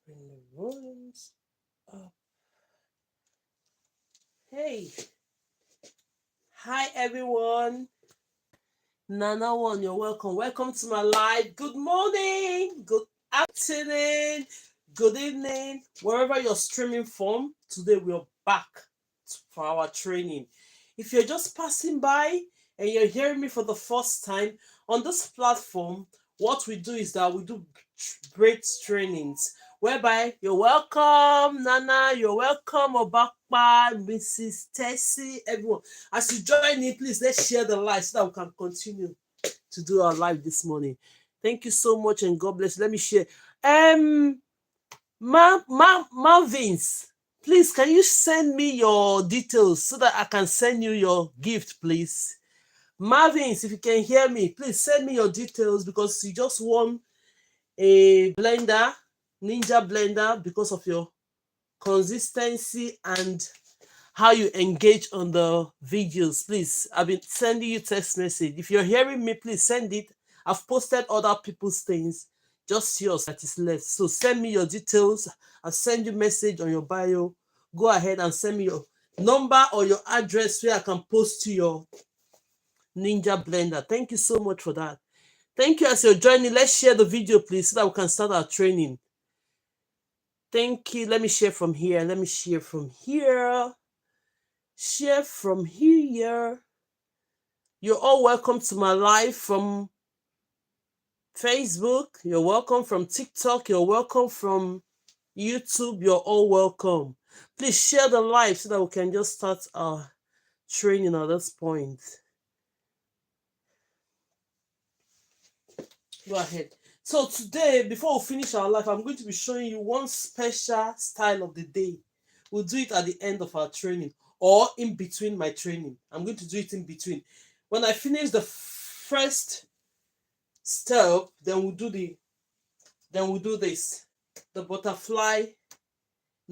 Bring the volumes up. Hey, hi everyone. Nana one, you're welcome. Welcome to my live. Good morning, good afternoon, good evening, wherever you're streaming from. Today we're back for our training. If you're just passing by and you're hearing me for the first time on this platform, what we do is that we do great trainings whereby you're welcome, Nana, you're welcome, Obakpa, Mrs. Tessie, everyone. As you join in, please let's share the live so that we can continue to do our live this morning. Thank you so much and God bless. Let me share. Marvins, please can you send me your details so that I can send you your gift, please? Marvins, if you can hear me, please send me your details because you just won a blender, Ninja blender, because of your consistency and how you engage on the videos. Please, I've been sending you text message. If you're hearing me, please send it. I've posted other people's things, just yours that is left. So send me your details. I'll send you message on your bio. Go ahead and send me your number or your address where I can post to your Ninja blender. Thank you so much for that. Thank you as you're joining. Let's share the video, please, so that we can start our training. Thank you. Let me share from here. Let me share from here. Share from here. You're all welcome to my live from Facebook. You're welcome from TikTok. You're welcome from YouTube. You're all welcome. Please share the live so that we can just start our training at this point. Go ahead. So today, before we finish our live, I'm going to be showing you one special style of the day. We'll do it at the end of our training or in between my training. I'm going to do it in between. When I finish the first step, then we'll do this. The butterfly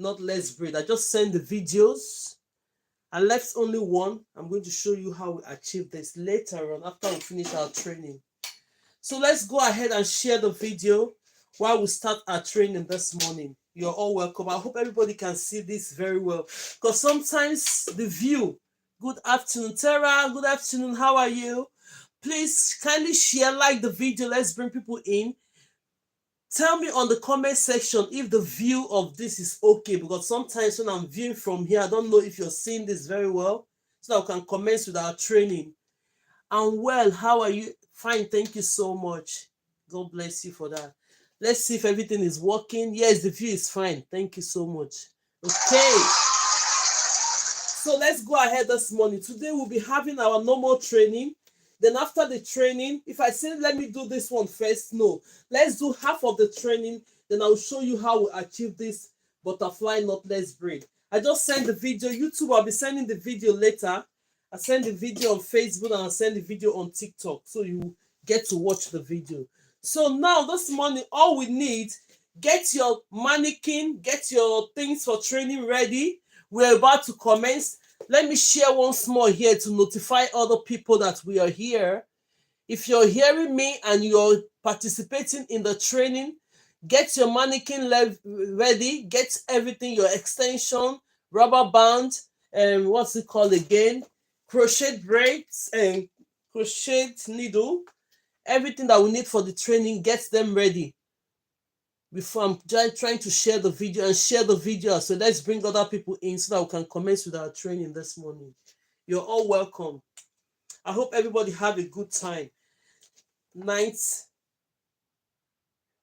knotless braid. I just sent the videos. I left only one. I'm going to show you how we achieve this later on after we finish our training. So let's go ahead and share the video while we start our training this morning. You're all welcome. I hope everybody can see this very well because sometimes the view. Good afternoon, Tara. Good afternoon. How are you? Please kindly share, like the video. Let's bring people in. Tell me on the comment section if the view of this is okay because sometimes when I'm viewing from here, I don't know if you're seeing this very well so that we can commence with our training. And well, how are you? Fine, thank you so much. God bless you for that. Let's see if everything is working. Yes, the view is fine. Thank you so much. Okay. So let's go ahead this morning. Today we'll be having our normal training. Then after the training, if I say let me do this one first, no. Let's do half of the training. Then I'll show you how we achieve this butterfly knotless braid. I just sent the video. YouTube, I'll be sending the video later. I send the video on Facebook and I'll send the video on TikTok so you get to watch the video. So now this morning, all we need, get your mannequin, get your things for training ready. We're about to commence. Let me share once more here to notify other people that we are here. If you're hearing me and you're participating in the training, get your mannequin ready, get everything, your extension, rubber band, and what's it called again? Crochet braids and crochet needle, everything that we need for the training, get them ready before I'm trying to share the video and share the video. So let's bring other people in so that we can commence with our training this morning. You're all welcome. I hope everybody have a good time. Night.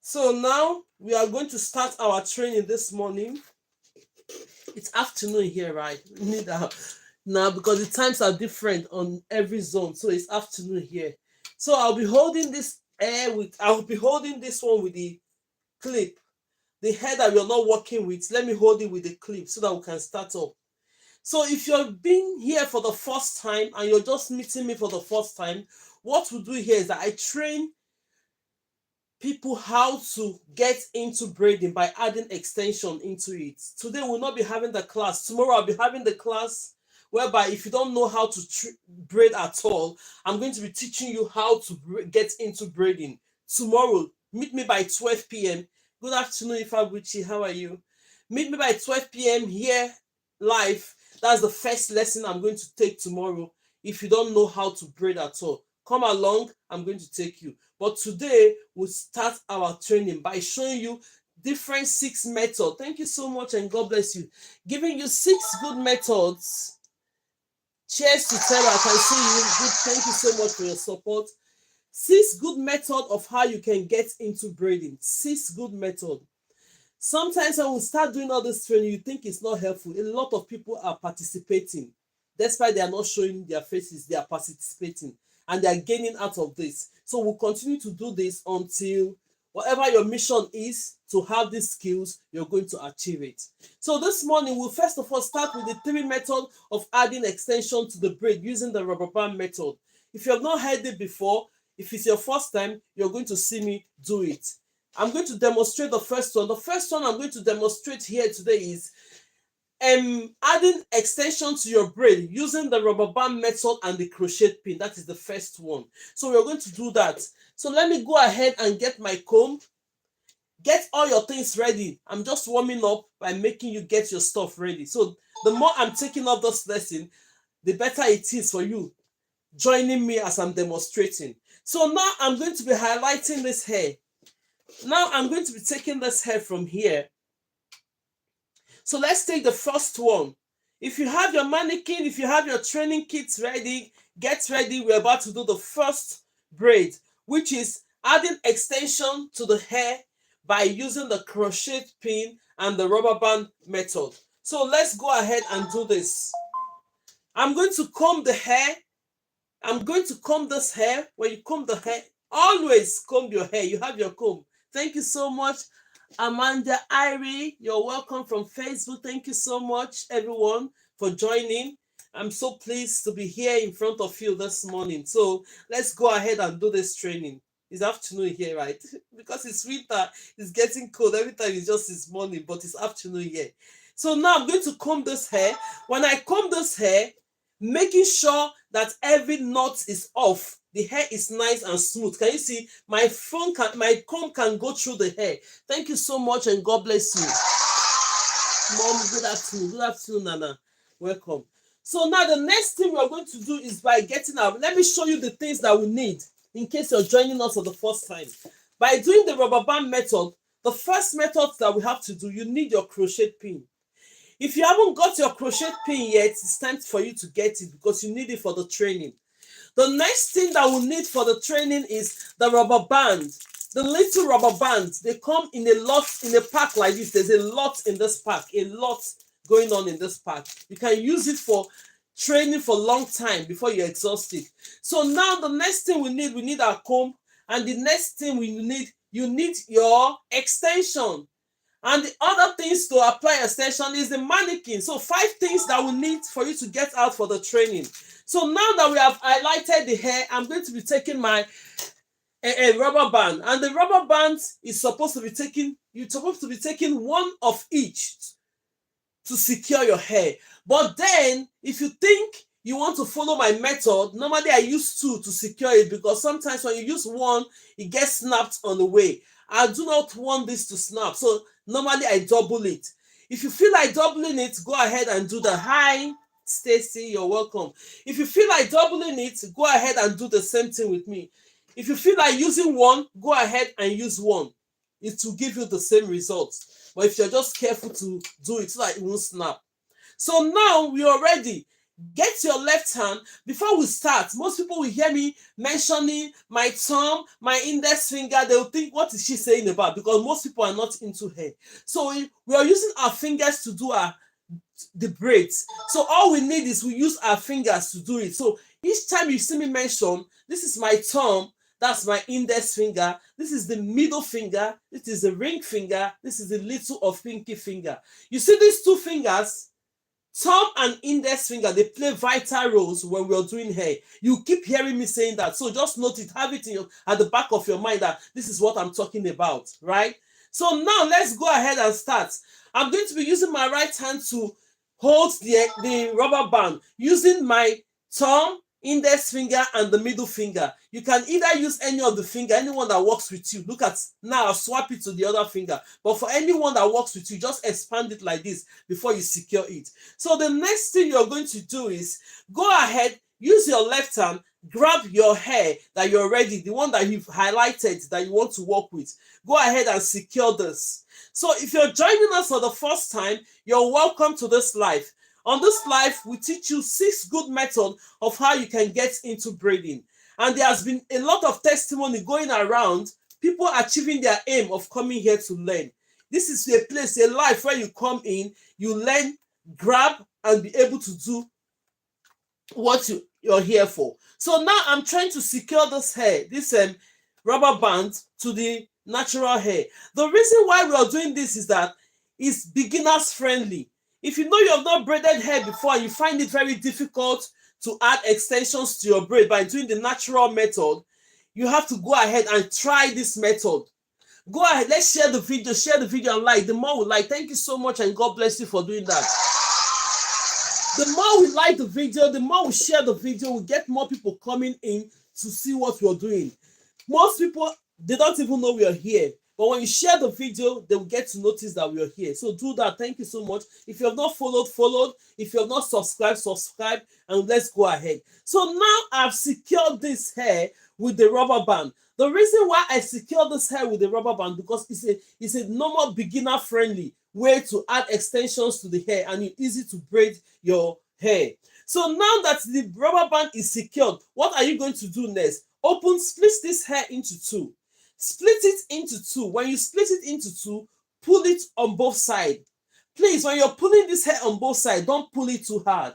So now we are going to start our training this morning. It's afternoon here, right? Now because the times are different on every zone, so it's afternoon here. So I'll be holding this I'll be holding this one with the clip. The head that we're not working with, let me hold it with the clip so that we can start up. So if you've been here for the first time and you're just meeting me for the first time, what we do here is that I train people how to get into braiding by adding extension into it. Today we'll not be having the class. Tomorrow I'll be having the class whereby if you don't know how to braid at all, I'm going to be teaching you how to get into braiding. Tomorrow, meet me by 12 p.m. Good afternoon, Ifabuchi. How are you? Meet me by 12 p.m. here live. That's the first lesson I'm going to take tomorrow. If you don't know how to braid at all, come along. I'm going to take you. But today we'll start our training by showing you different 6 methods. Thank you so much and God bless you. Giving you 6 good methods. Cheers to Terra. I can see you. Good. Thank you so much for your support. 6 good methods of how you can get into braiding. 6 good methods. Sometimes when we start doing all this training, you think it's not helpful. A lot of people are participating. Despite they are not showing their faces, they are participating and they are gaining out of this. So we'll continue to do this until whatever your mission is to have these skills, you're going to achieve it. So this morning, we'll first of all start with the 3 methods of adding extension to the braid using the rubber band method. If you have not heard it before, if it's your first time, you're going to see me do it. I'm going to demonstrate the first one. The first one I'm going to demonstrate here today is adding extension to your braid using the rubber band method and the crochet pin. That is the first one. So we're going to do that. So let me go ahead and get my comb. Get all your things ready. I'm just warming up by making you get your stuff ready. So the more I'm taking up this lesson, the better it is for you joining me as I'm demonstrating. So now I'm going to be highlighting this hair. Now I'm going to be taking this hair from here. So let's take the first one. If you have your mannequin, if you have your training kits ready, get ready. We're about to do the first braid, which is adding extension to the hair by using the crochet pin and the rubber band method. So let's go ahead and do this. I'm going to comb the hair. I'm going to comb this hair. When you comb the hair, always comb your hair. You have your comb. Thank you so much, Amanda Irie. You're welcome from Facebook. Thank you so much, everyone, for joining. I'm so pleased to be here in front of you this morning. So let's go ahead and do this training. It's afternoon here, right? Because it's winter, it's getting cold. Every time it's just this morning, but it's afternoon here. So now I'm going to comb this hair. When I comb this hair, making sure that every knot is off. The hair is nice and smooth. Can you see? My comb can go through the hair. Thank you so much and God bless you. Mom, good afternoon. Good afternoon, Nana. Welcome. So now the next thing we're going to do is by getting out. Let me show you the things that we need in case you're joining us for the first time. By doing the rubber band method, the first method that we have to do, you need your crochet pin. If you haven't got your crochet pin yet, it's time for you to get it because you need it for the training. The next thing that we need for the training is the rubber band. The little rubber bands, they come in a lot, in a pack like this. There's a lot in this pack, a lot going on in this pack. You can use it for training for a long time before you exhaust it. So now the next thing we need our comb. And the next thing you need your extension. And the other things to apply extension is the mannequin. So 5 things that we need for you to get out for the training. So now that we have highlighted the hair, I'm going to be taking my rubber band. And the rubber band is supposed to be taking, you're supposed to be taking 1 of each to secure your hair. But then, if you think you want to follow my method, normally I use 2 to secure it because sometimes when you use 1, it gets snapped on the way. I do not want this to snap. So normally I double it. If you feel like doubling it, go ahead and do that. Hi, Stacy, you're welcome. If you feel like doubling it, go ahead and do the same thing with me. If you feel like using 1, go ahead and use 1. It will give you the same results. But if you're just careful to do it so that it won't snap. So now we are ready. Get your left hand. Before we start, most people will hear me mentioning my thumb, my index finger. They'll think, what is she saying about? Because most people are not into hair. So we are using our fingers to do the braids. So all we need is we use our fingers to do it. So each time you see me mention, this is my thumb, that's my index finger, this is the middle finger, this is the ring finger, this is the little or pinky finger. You see these 2 fingers, thumb and index finger, they play vital roles when we're doing hair. You keep hearing me saying that. So just note it, have it at the back of your mind that this is what I'm talking about, right? So now let's go ahead and start. I'm going to be using my right hand to hold the rubber band, using my thumb, index finger and the middle finger. You can either use any of the finger, anyone that works with you. Look at now, I'll swap it to the other finger. But for anyone that works with you, just expand it like this before you secure it. So the next thing you're going to do is go ahead, use your left hand, grab your hair that you're ready, the one that you've highlighted that you want to work with. Go ahead and secure this. So if you're joining us for the first time, you're welcome to this live. On this live, we teach you 6 good methods of how you can get into braiding. And there has been a lot of testimony going around, people achieving their aim of coming here to learn. This is a place, a life where you come in, you learn, grab, and be able to do what you're here for. So now I'm trying to secure this hair, this rubber band to the natural hair. The reason why we are doing this is that it's beginners friendly. If you know you have not braided hair before and you find it very difficult to add extensions to your braid by doing the natural method, you have to go ahead and try this method. Go ahead, let's share the video and like. The more we like, thank you so much and God bless you for doing that. The more we like the video, the more we share the video, we get more people coming in to see what we're doing. Most people, they don't even know we are here. But when you share the video, they will get to notice that we are here. So do that. Thank you so much. If you have not followed. If you have not subscribed, subscribe. And let's go ahead. So now I've secured this hair with the rubber band. The reason why I secured this hair with the rubber band, because it's a normal beginner-friendly way to add extensions to the hair, and it's easy to braid your hair. So now that the rubber band is secured, what are you going to do next? Split this hair into 2. Split it into 2. When you split it into 2, pull it on both sides. Please, when you're pulling this hair on both sides, don't pull it too hard.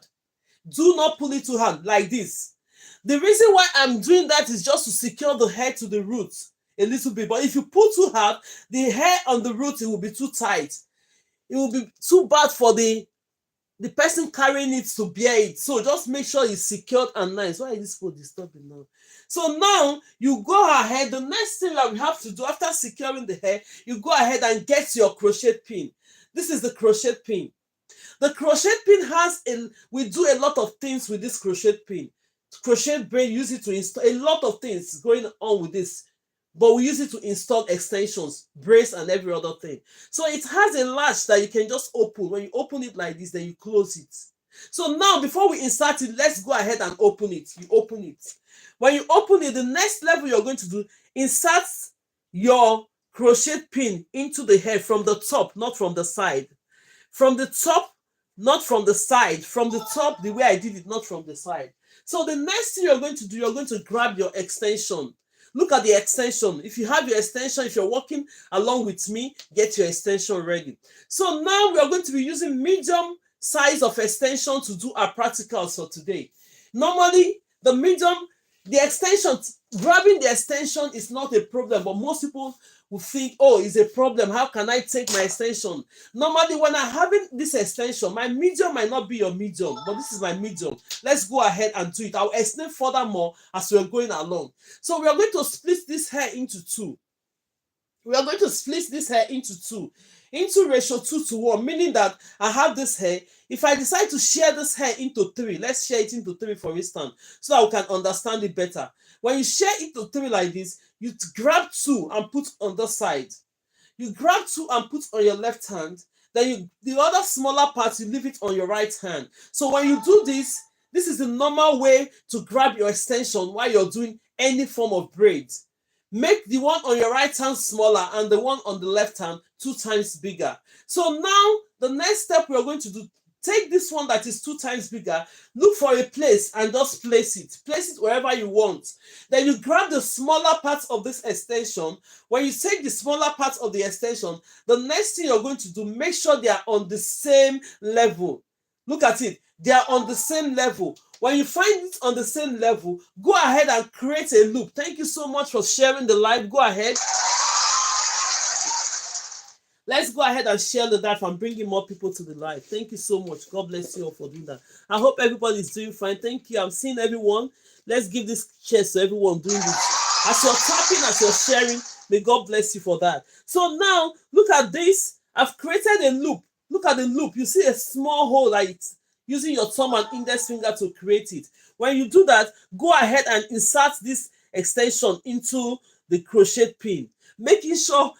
Do not pull it too hard like this. The reason why I'm doing that is just to secure the hair to the root a little bit. But if you pull too hard, the hair on the root, it will be too tight. It will be too bad for the person carrying it to bear it. So just make sure it's secured and nice. Why is this for disturbing now? So now you go ahead. The next thing that we have to do after securing the hair, you go ahead and get your crochet pin. This is the crochet pin. The crochet pin we do a lot of things with this crochet pin. Crochet braid, use it to install a lot of things going on with this. But we use it to install extensions, braids, and every other thing. So it has a latch that you can just open. When you open it like this, then you close it. So now, before we insert it, let's go ahead and open it. You open it. When you open it, the next level you're going to do, insert your crochet pin into the hair from the top, not from the side. From the top, not from the side. From the top, the way I did it, not from the side. So the next thing you're going to do, you're going to grab your extension. Look at the extension. If you have your extension, if you're working along with me, get your extension ready. So now we are going to be using medium size of extension to do our practicals for today. Normally, grabbing the extension is not a problem, but most people will think, oh, it's a problem. How can I take my extension? Normally, when I'm having this extension, my medium might not be your medium, but this is my medium. Let's go ahead and do it. I'll explain furthermore as we're going along. So we are going to split this hair into 2. We are going to split this hair into 2. Into ratio 2:1, meaning that I have this hair. If I decide to share this hair into 3, let's share it into 3 for instance, so that we can understand it better. When you share it into 3 like this, you grab 2 and put on the side. You grab 2 and put on your left hand. Then the other smaller part, you leave it on your right hand. So when you do this, this is the normal way to grab your extension while you're doing any form of braid. Make the one on your right hand smaller and the one on the left hand 2 times bigger. So now the next step we're going to do, take this one that is 2 times bigger, look for a place and just place it. Place it wherever you want. Then you grab the smaller parts of this extension. When you take the smaller parts of the extension, the next thing you're going to do, make sure they are on the same level. Look at it. They are on the same level. When you find it on the same level, go ahead and create a loop. Thank you so much for sharing the live. Go ahead. Let's go ahead and share the live and bringing more people to the live. Thank you so much. God bless you all for doing that. I hope everybody is doing fine. Thank you. I'm seeing everyone. Let's give this chance to everyone doing this. As you're tapping, as you're sharing, may God bless you for that. So now, look at this. I've created a loop. Look at the loop. You see a small hole like using your thumb and index finger to create it. When you do that, go ahead and insert this extension into the crochet pin, making sure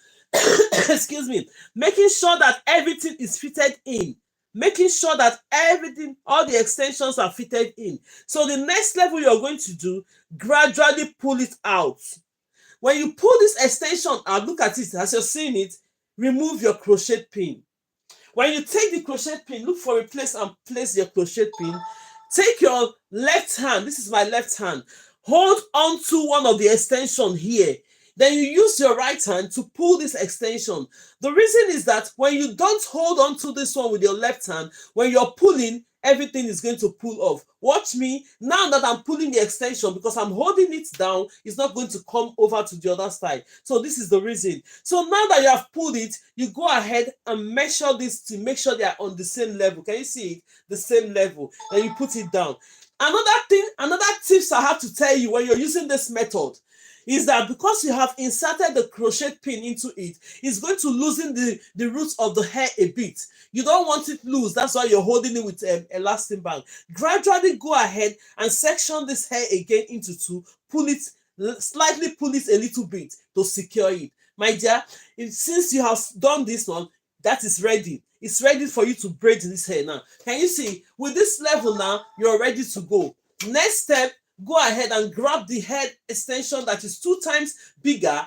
excuse me, making sure that everything is fitted in, making sure that everything, all the extensions are fitted in. So the next level you're going to do, gradually pull it out. When you pull this extension out, look at it as you're seeing it, remove your crochet pin. When you take the crochet pin, look for a place and place your crochet pin. Take your left hand, this is my left hand, hold on to one of the extension here. Then you use your right hand to pull this extension. The reason is that when you don't hold on to this one with your left hand, when you're pulling, everything is going to pull off. Watch me. Now that I'm pulling the extension, because I'm holding it down, it's not going to come over to the other side. So this is the reason. So now that you have pulled it, you go ahead and measure this to make sure they are on the same level. Can you see it? The same level. Then you put it down. Another tips I have to tell you when you're using this method is that because you have inserted the crochet pin into it, it's going to loosen the roots of the hair a bit. You don't want it loose. That's why you're holding it with elastic band. Gradually go ahead and section this hair again into two. Pull it, slightly pull it a little bit to secure it. My dear, since you have done this one, that is ready. It's ready for you to braid this hair now. Can you see? With this level now, you're ready to go. Next step, go ahead and grab the head extension that is 2 times bigger.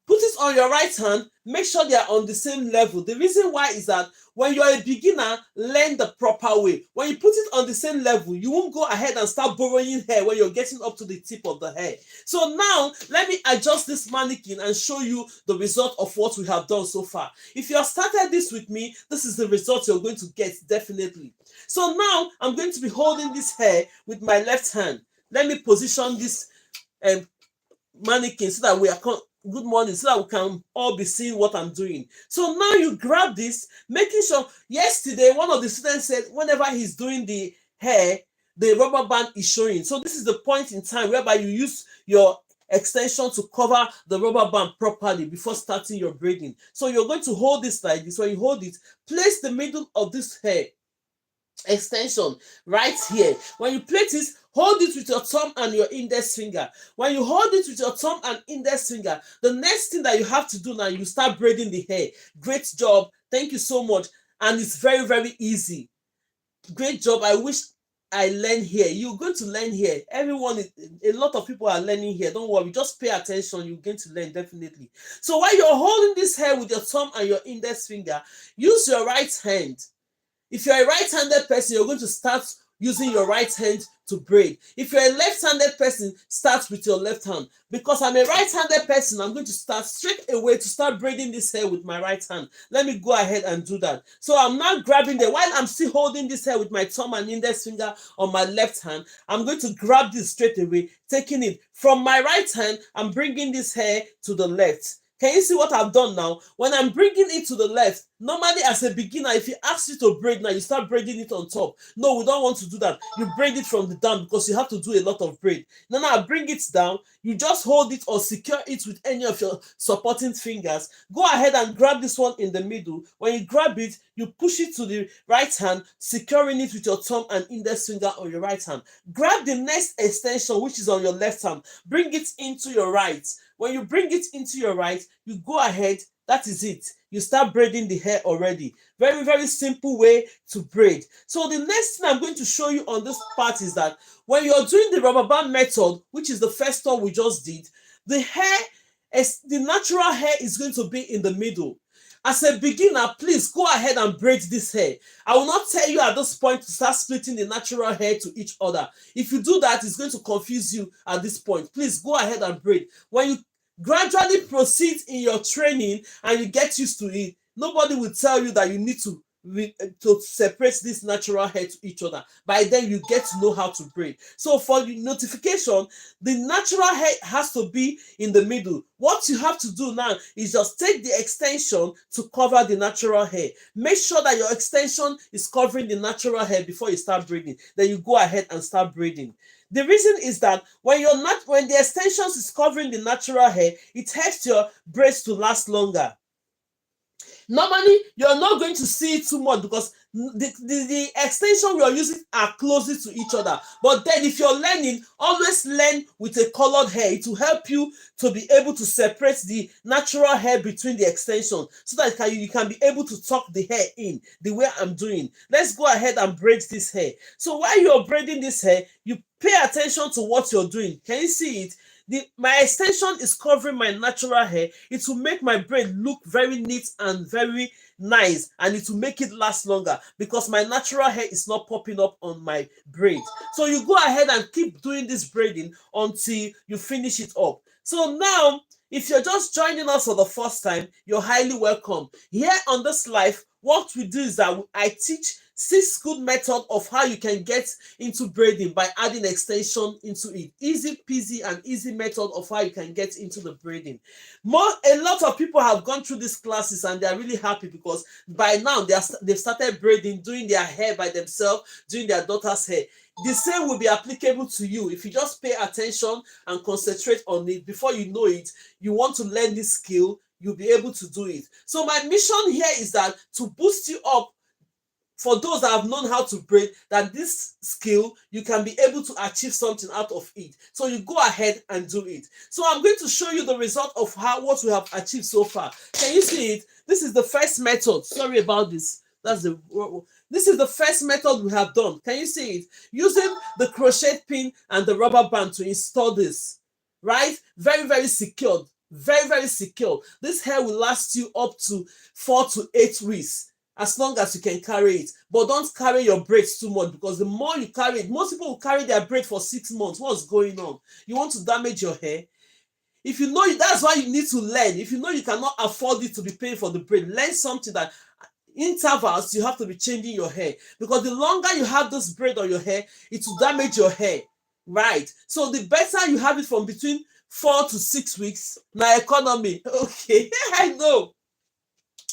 Put it on your right hand. Make sure they are on the same level. The reason why is that when you're a beginner, learn the proper way. When you put it on the same level, you won't go ahead and start borrowing hair when you're getting up to the tip of the hair. So now, let me adjust this mannequin and show you the result of what we have done so far. If you have started this with me, this is the result you're going to get, definitely. So now, I'm going to be holding this hair with my left hand. Let me position this mannequin so that we are good morning, so that we can all be seeing what I'm doing. So now you grab this, making sure. Yesterday, one of the students said whenever he's doing the hair, the rubber band is showing. So this is the point in time whereby you use your extension to cover the rubber band properly before starting your braiding. So you're going to hold this like this. When you hold it, place the middle of this hair extension right here. When you place it, hold it with your thumb and your index finger. When you hold it with your thumb and index finger, the next thing that you have to do now, you start braiding the hair. Great job. Thank you so much. And it's very, very easy. Great job. I wish I learn here. You're going to learn here. Everyone, a lot of people are learning here. Don't worry. Just pay attention. You're going to learn, definitely. So while you're holding this hair with your thumb and your index finger, use your right hand. If you're a right-handed person, you're going to start using your right hand to braid. If you're a left-handed person, start with your left hand. Because I'm a right-handed person, I'm going to start straight away to start braiding this hair with my right hand. Let me go ahead and do that. So I'm now grabbing the, while I'm still holding this hair with my thumb and index finger on my left hand, I'm going to grab this straight away, taking it from my right hand and bringing this hair to the left. Can you see what I've done now? When I'm bringing it to the left, normally as a beginner, if you ask you to braid now, you start braiding it on top. No, we don't want to do that. You braid it from the down because you have to do a lot of braid. Now I bring it down. You just hold it or secure it with any of your supporting fingers. Go ahead and grab this one in the middle. When you grab it, you push it to the right hand, securing it with your thumb and index finger on your right hand. Grab the next extension, which is on your left hand. Bring it into your right. When you bring it into your right, you go ahead. That is it. You start braiding the hair already. Very, very simple way to braid. So the next thing I'm going to show you on this part is that when you're doing the rubber band method, which is the first one we just did, the natural hair is going to be in the middle. As a beginner, please go ahead and braid this hair. I will not tell you at this point to start splitting the natural hair to each other. If you do that, it's going to confuse you at this point. Please go ahead and braid. When you gradually proceed in your training and you get used to it, nobody will tell you that you need to separate this natural hair to each other. By then, you get to know how to braid. So for the notification, the natural hair has to be in the middle. What you have to do now is just take the extension to cover the natural hair. Make sure that your extension is covering the natural hair before you start braiding. Then you go ahead and start braiding. The reason is that when the extensions is covering the natural hair, it helps your braids to last longer. Normally, you're not going to see it too much because the extension we are using are closely to each other. But then if you're learning, always learn with a colored hair. It will help you to be able to separate the natural hair between the extension, so that you can be able to tuck the hair in the way I'm doing. Let's go ahead and braid this hair. So while you're braiding this hair, you pay attention to what you're doing. Can you see it? My extension is covering my natural hair. It will make my braid look very neat and very nice, and it will make it last longer because my natural hair is not popping up on my braid. So you go ahead and keep doing this braiding until you finish it up. So now, if you're just joining us for the first time, you're highly welcome. Here on this live, what we do is that I teach 6 good methods of how you can get into braiding by adding extension into it. Easy peasy and easy method of how you can get into the braiding. A lot of people have gone through these classes and they are really happy because by now they've started braiding, doing their hair by themselves, doing their daughter's hair. The same will be applicable to you if you just pay attention and concentrate on it. Before you know it, you want to learn this skill, you'll be able to do it. So my mission here is that to boost you up, for those that have known how to braid, that this skill, you can be able to achieve something out of it. So you go ahead and do it. So I'm going to show you the result of what we have achieved so far. Can you see it? This is the first method. Sorry about this. This is the first method we have done. Can you see it? Using the crochet pin and the rubber band to install this. Right? Very, very secured. Very, very secure. This hair will last you up to 4 to 8 weeks. As long as you can carry it. But don't carry your braids too much, because the more you carry it, most people will carry their braid for 6 months. What's going on? You want to damage your hair? If you know it, that's why you need to learn. If you know you cannot afford it to be paying for the braid, learn something that intervals you have to be changing your hair. Because the longer you have this braid on your hair, it will damage your hair. Right? So the better you have it from between 4 to 6 weeks. Now economy. Okay, I know.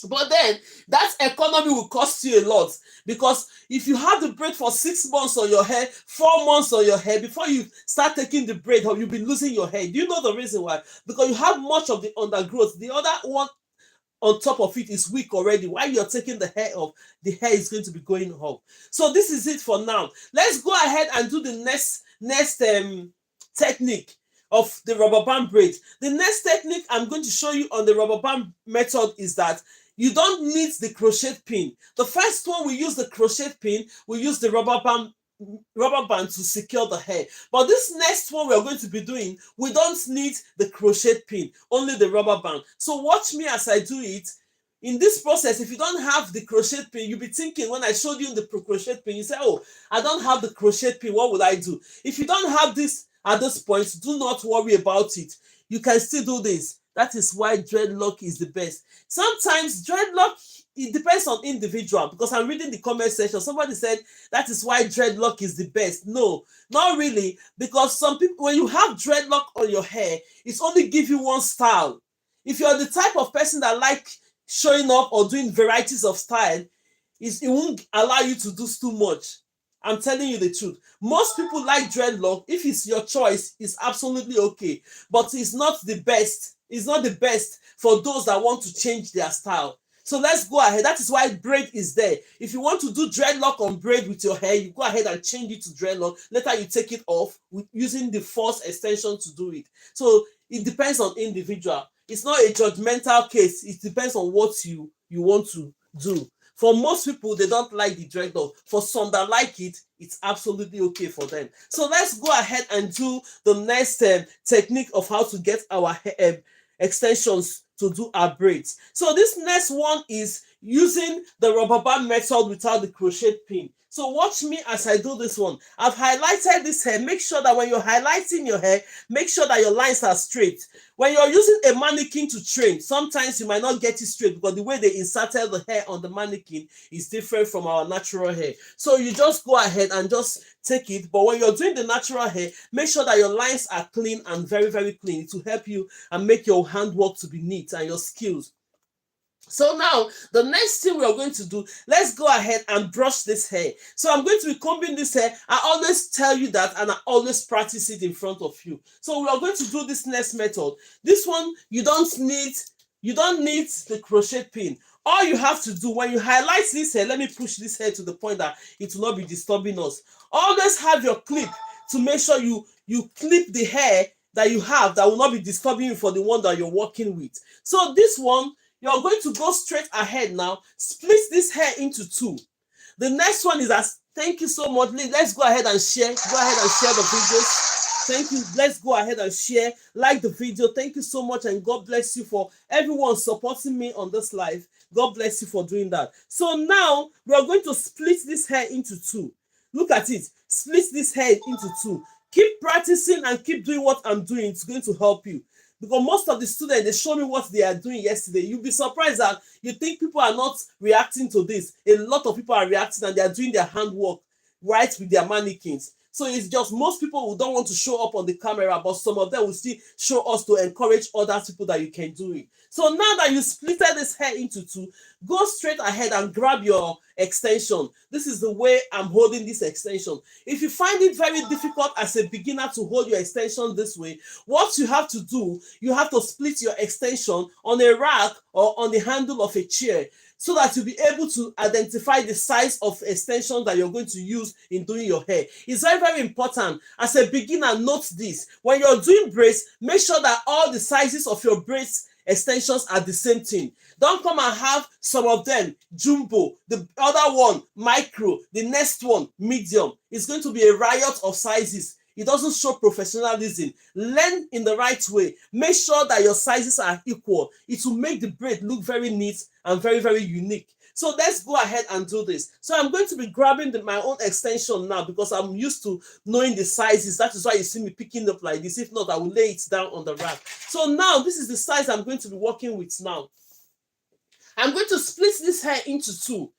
But then that economy will cost you a lot, because if you have the braid for 6 months on your hair, 4 months on your hair, before you start taking the braid, you'll be losing your hair. Do you know the reason why? Because you have much of the undergrowth. The other one on top of it is weak already. While you're taking the hair off, the hair is going to be going off. So this is it for now. Let's go ahead and do the next technique of the rubber band braid. The next technique I'm going to show you on the rubber band method is that you don't need the crochet pin. The first one, we use the crochet pin, we use the rubber band to secure the hair. But this next one we are going to be doing, we don't need the crochet pin, only the rubber band. So watch me as I do it. In this process, if you don't have the crochet pin, you'll be thinking, when I showed you the crochet pin, you say, oh, I don't have the crochet pin, what would I do? If you don't have this at this point, do not worry about it. You can still do this. That is why dreadlock is the best. Sometimes dreadlock, it depends on individual, because I'm reading the comment section. Somebody said that is why dreadlock is the best. No, not really, because some people, when you have dreadlock on your hair, it's only give you one style. If you're the type of person that like showing up or doing varieties of style, it won't allow you to do too much. I'm telling you the truth. Most people like dreadlock. If it's your choice, it's absolutely okay. But it's not the best. It's not the best for those that want to change their style. So let's go ahead. That is why braid is there. If you want to do dreadlock on braid with your hair, you go ahead and change it to dreadlock. Later you take it off using the false extension to do it. So it depends on individual. It's not a judgmental case. It depends on what you want to do. For most people, they don't like the dreadlock. For some that like it, it's absolutely okay for them. So let's go ahead and do the next technique of how to get our extensions to do our braids. So this next one is using the rubber band method without the crochet pin. So watch me as I do this one. I've highlighted this hair. Make sure that when you're highlighting your hair, make sure that your lines are straight. When you're using a mannequin to train, sometimes you might not get it straight because the way they inserted the hair on the mannequin is different from our natural hair. So you just go ahead and just take it. But when you're doing the natural hair, make sure that your lines are clean and very, very clean. It will help you and make your handwork to be neat and your skills. So now, the next thing we are going to do, let's go ahead and brush this hair. So I'm going to be combing this hair. I always tell you that, and I always practice it in front of you. So we are going to do this next method. This one, you don't need the crochet pin. All you have to do when you highlight this hair, let me push this hair to the point that it will not be disturbing us. Always have your clip to make sure you clip the hair that you have that will not be disturbing you for the one that you're working with. So this one, you're going to go straight ahead now, split this hair into two. The next one is as thank you so much. Let's go ahead and share. Go ahead and share the videos. Thank you. Let's go ahead and share. Like the video. Thank you so much, and God bless you for everyone supporting me on this live. God bless you for doing that. So now we are going to split this hair into two. Look at it. Split this hair into two. Keep practicing and keep doing what I'm doing. It's going to help you. Because most of the students, they show me what they are doing yesterday. You'll be surprised that you think people are not reacting to this. A lot of people are reacting and they are doing their handwork right with their mannequins. So it's just most people who don't want to show up on the camera, but some of them will still show us to encourage other people that you can do it. So now that you splitted this hair into two, go straight ahead and grab your extension. This is the way I'm holding this extension. If you find it very difficult as a beginner to hold your extension this way, what you have to do, you have to split your extension on a rack or on the handle of a chair, so that you'll be able to identify the size of extension that you're going to use in doing your hair. It's very, very important. As a beginner, note this. When you're doing braids, make sure that all the sizes of your braids extensions are the same thing. Don't come and have some of them jumbo, the other one micro, the next one medium. It's going to be a riot of sizes. It doesn't show professionalism. Learn in the right way. Make sure that your sizes are equal. It will make the braid look very neat and very, very unique. So let's go ahead and do this. So I'm going to be grabbing my own extension now because I'm used to knowing the sizes. That is why you see me picking up like this. If not, I will lay it down on the rack. So now this is the size I'm going to be working with now. I'm going to split this hair into two.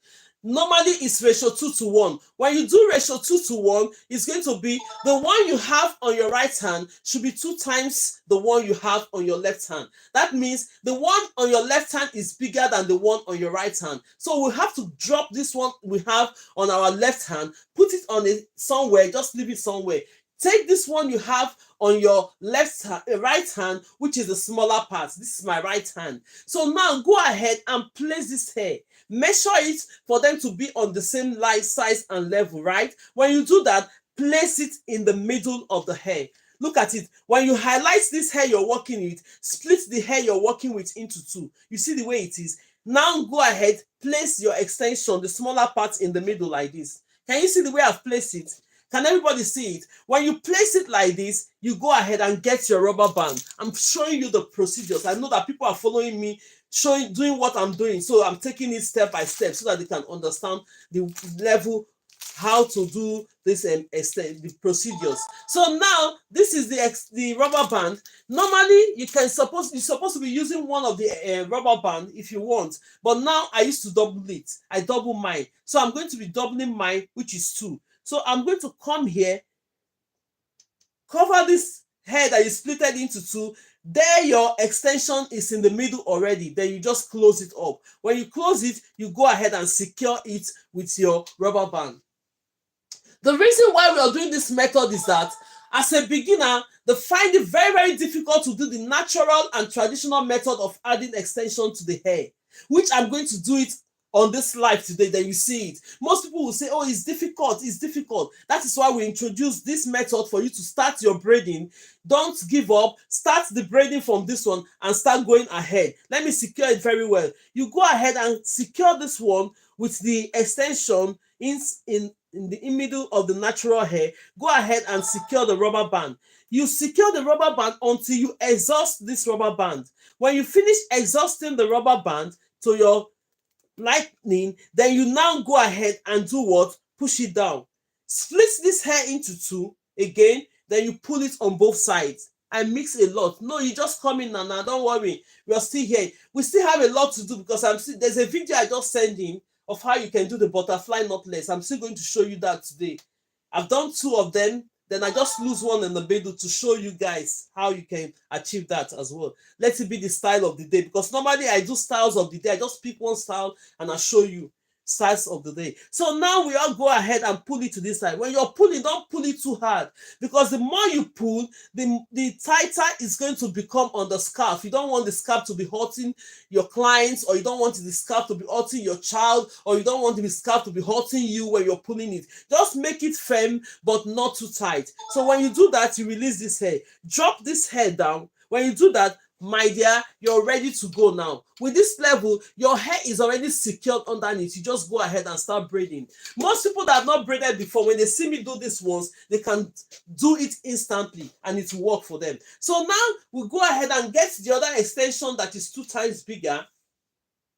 Normally it's ratio 2:1. When you do ratio 2:1, it's going to be the one you have on your right hand should be 2 times the one you have on your left hand. That means the one on your left hand is bigger than the one on your right hand. So we have to drop this one we have on our left hand, put it on it somewhere, just leave it somewhere. Take this one you have on your right hand, which is the smaller part. This is my right hand. So now go ahead and place this hair. Measure it for them to be on the same size and level, right? When you do that, place it in the middle of the hair. Look at it. When you highlight this hair you're working with, split the hair you're working with into two. You see the way it is. Now go ahead, place your extension, the smaller part in the middle like this. Can you see the way I've placed it? Can everybody see it? When you place it like this, you go ahead and get your rubber band. I'm showing you the procedures. I know that people are following me, doing what I'm doing. So I'm taking it step by step so that they can understand the level, how to do this the procedures. So now this is the rubber band. Normally you're supposed to be using one of the rubber band if you want, but now I used to double it. I double mine. So I'm going to be doubling mine, which is 2. So I'm going to come here, cover this hair that you splitted into 2. There your extension is in the middle already. Then you just close it up. When you close it, you go ahead and secure it with your rubber band. The reason why we are doing this method is that as a beginner, they find it very, very difficult to do the natural and traditional method of adding extension to the hair, which I'm going to do it on this live today. Then you see it. Most people will say, oh, it's difficult. That is why we introduce this method for you to start your braiding. Don't give up. Start the braiding from this one and start going ahead. Let me secure it very well. You go ahead and secure this one with the extension in the middle of the natural hair. Go ahead and secure the rubber band. You secure the rubber band until you exhaust this rubber band. When you finish exhausting the rubber band to your lightning, then you now go ahead and do what? Push it down. Split this hair into 2 again, then you pull it on both sides. I mix a lot. No, you just come in now. Don't worry. We are still here. We still have a lot to do because there's a video I just sent in of how you can do the butterfly knotless. I'm still going to show you that today. I've done 2 of them. Then I just lose one in the middle to show you guys how you can achieve that as well. Let it be the style of the day, because normally I do styles of the day. I just pick one style and I show you. styles of the day. So now we all go ahead and pull it to this side. When you're pulling, don't pull it too hard, because the more you pull, the tighter it's going to become on the scarf. You don't want the scarf to be hurting your clients, or you don't want the scarf to be hurting your child, or you don't want the scarf to be hurting you when you're pulling it. Just make it firm but not too tight. So when you do that, you release this hair. Drop this hair down. When you do that, my dear, you're ready to go now. With this level, your hair is already secured underneath. You just go ahead and start braiding. Most people that have not braided before, when they see me do this once, they can do it instantly and it will work for them. So now we'll go ahead and get the other extension that is 2 times bigger,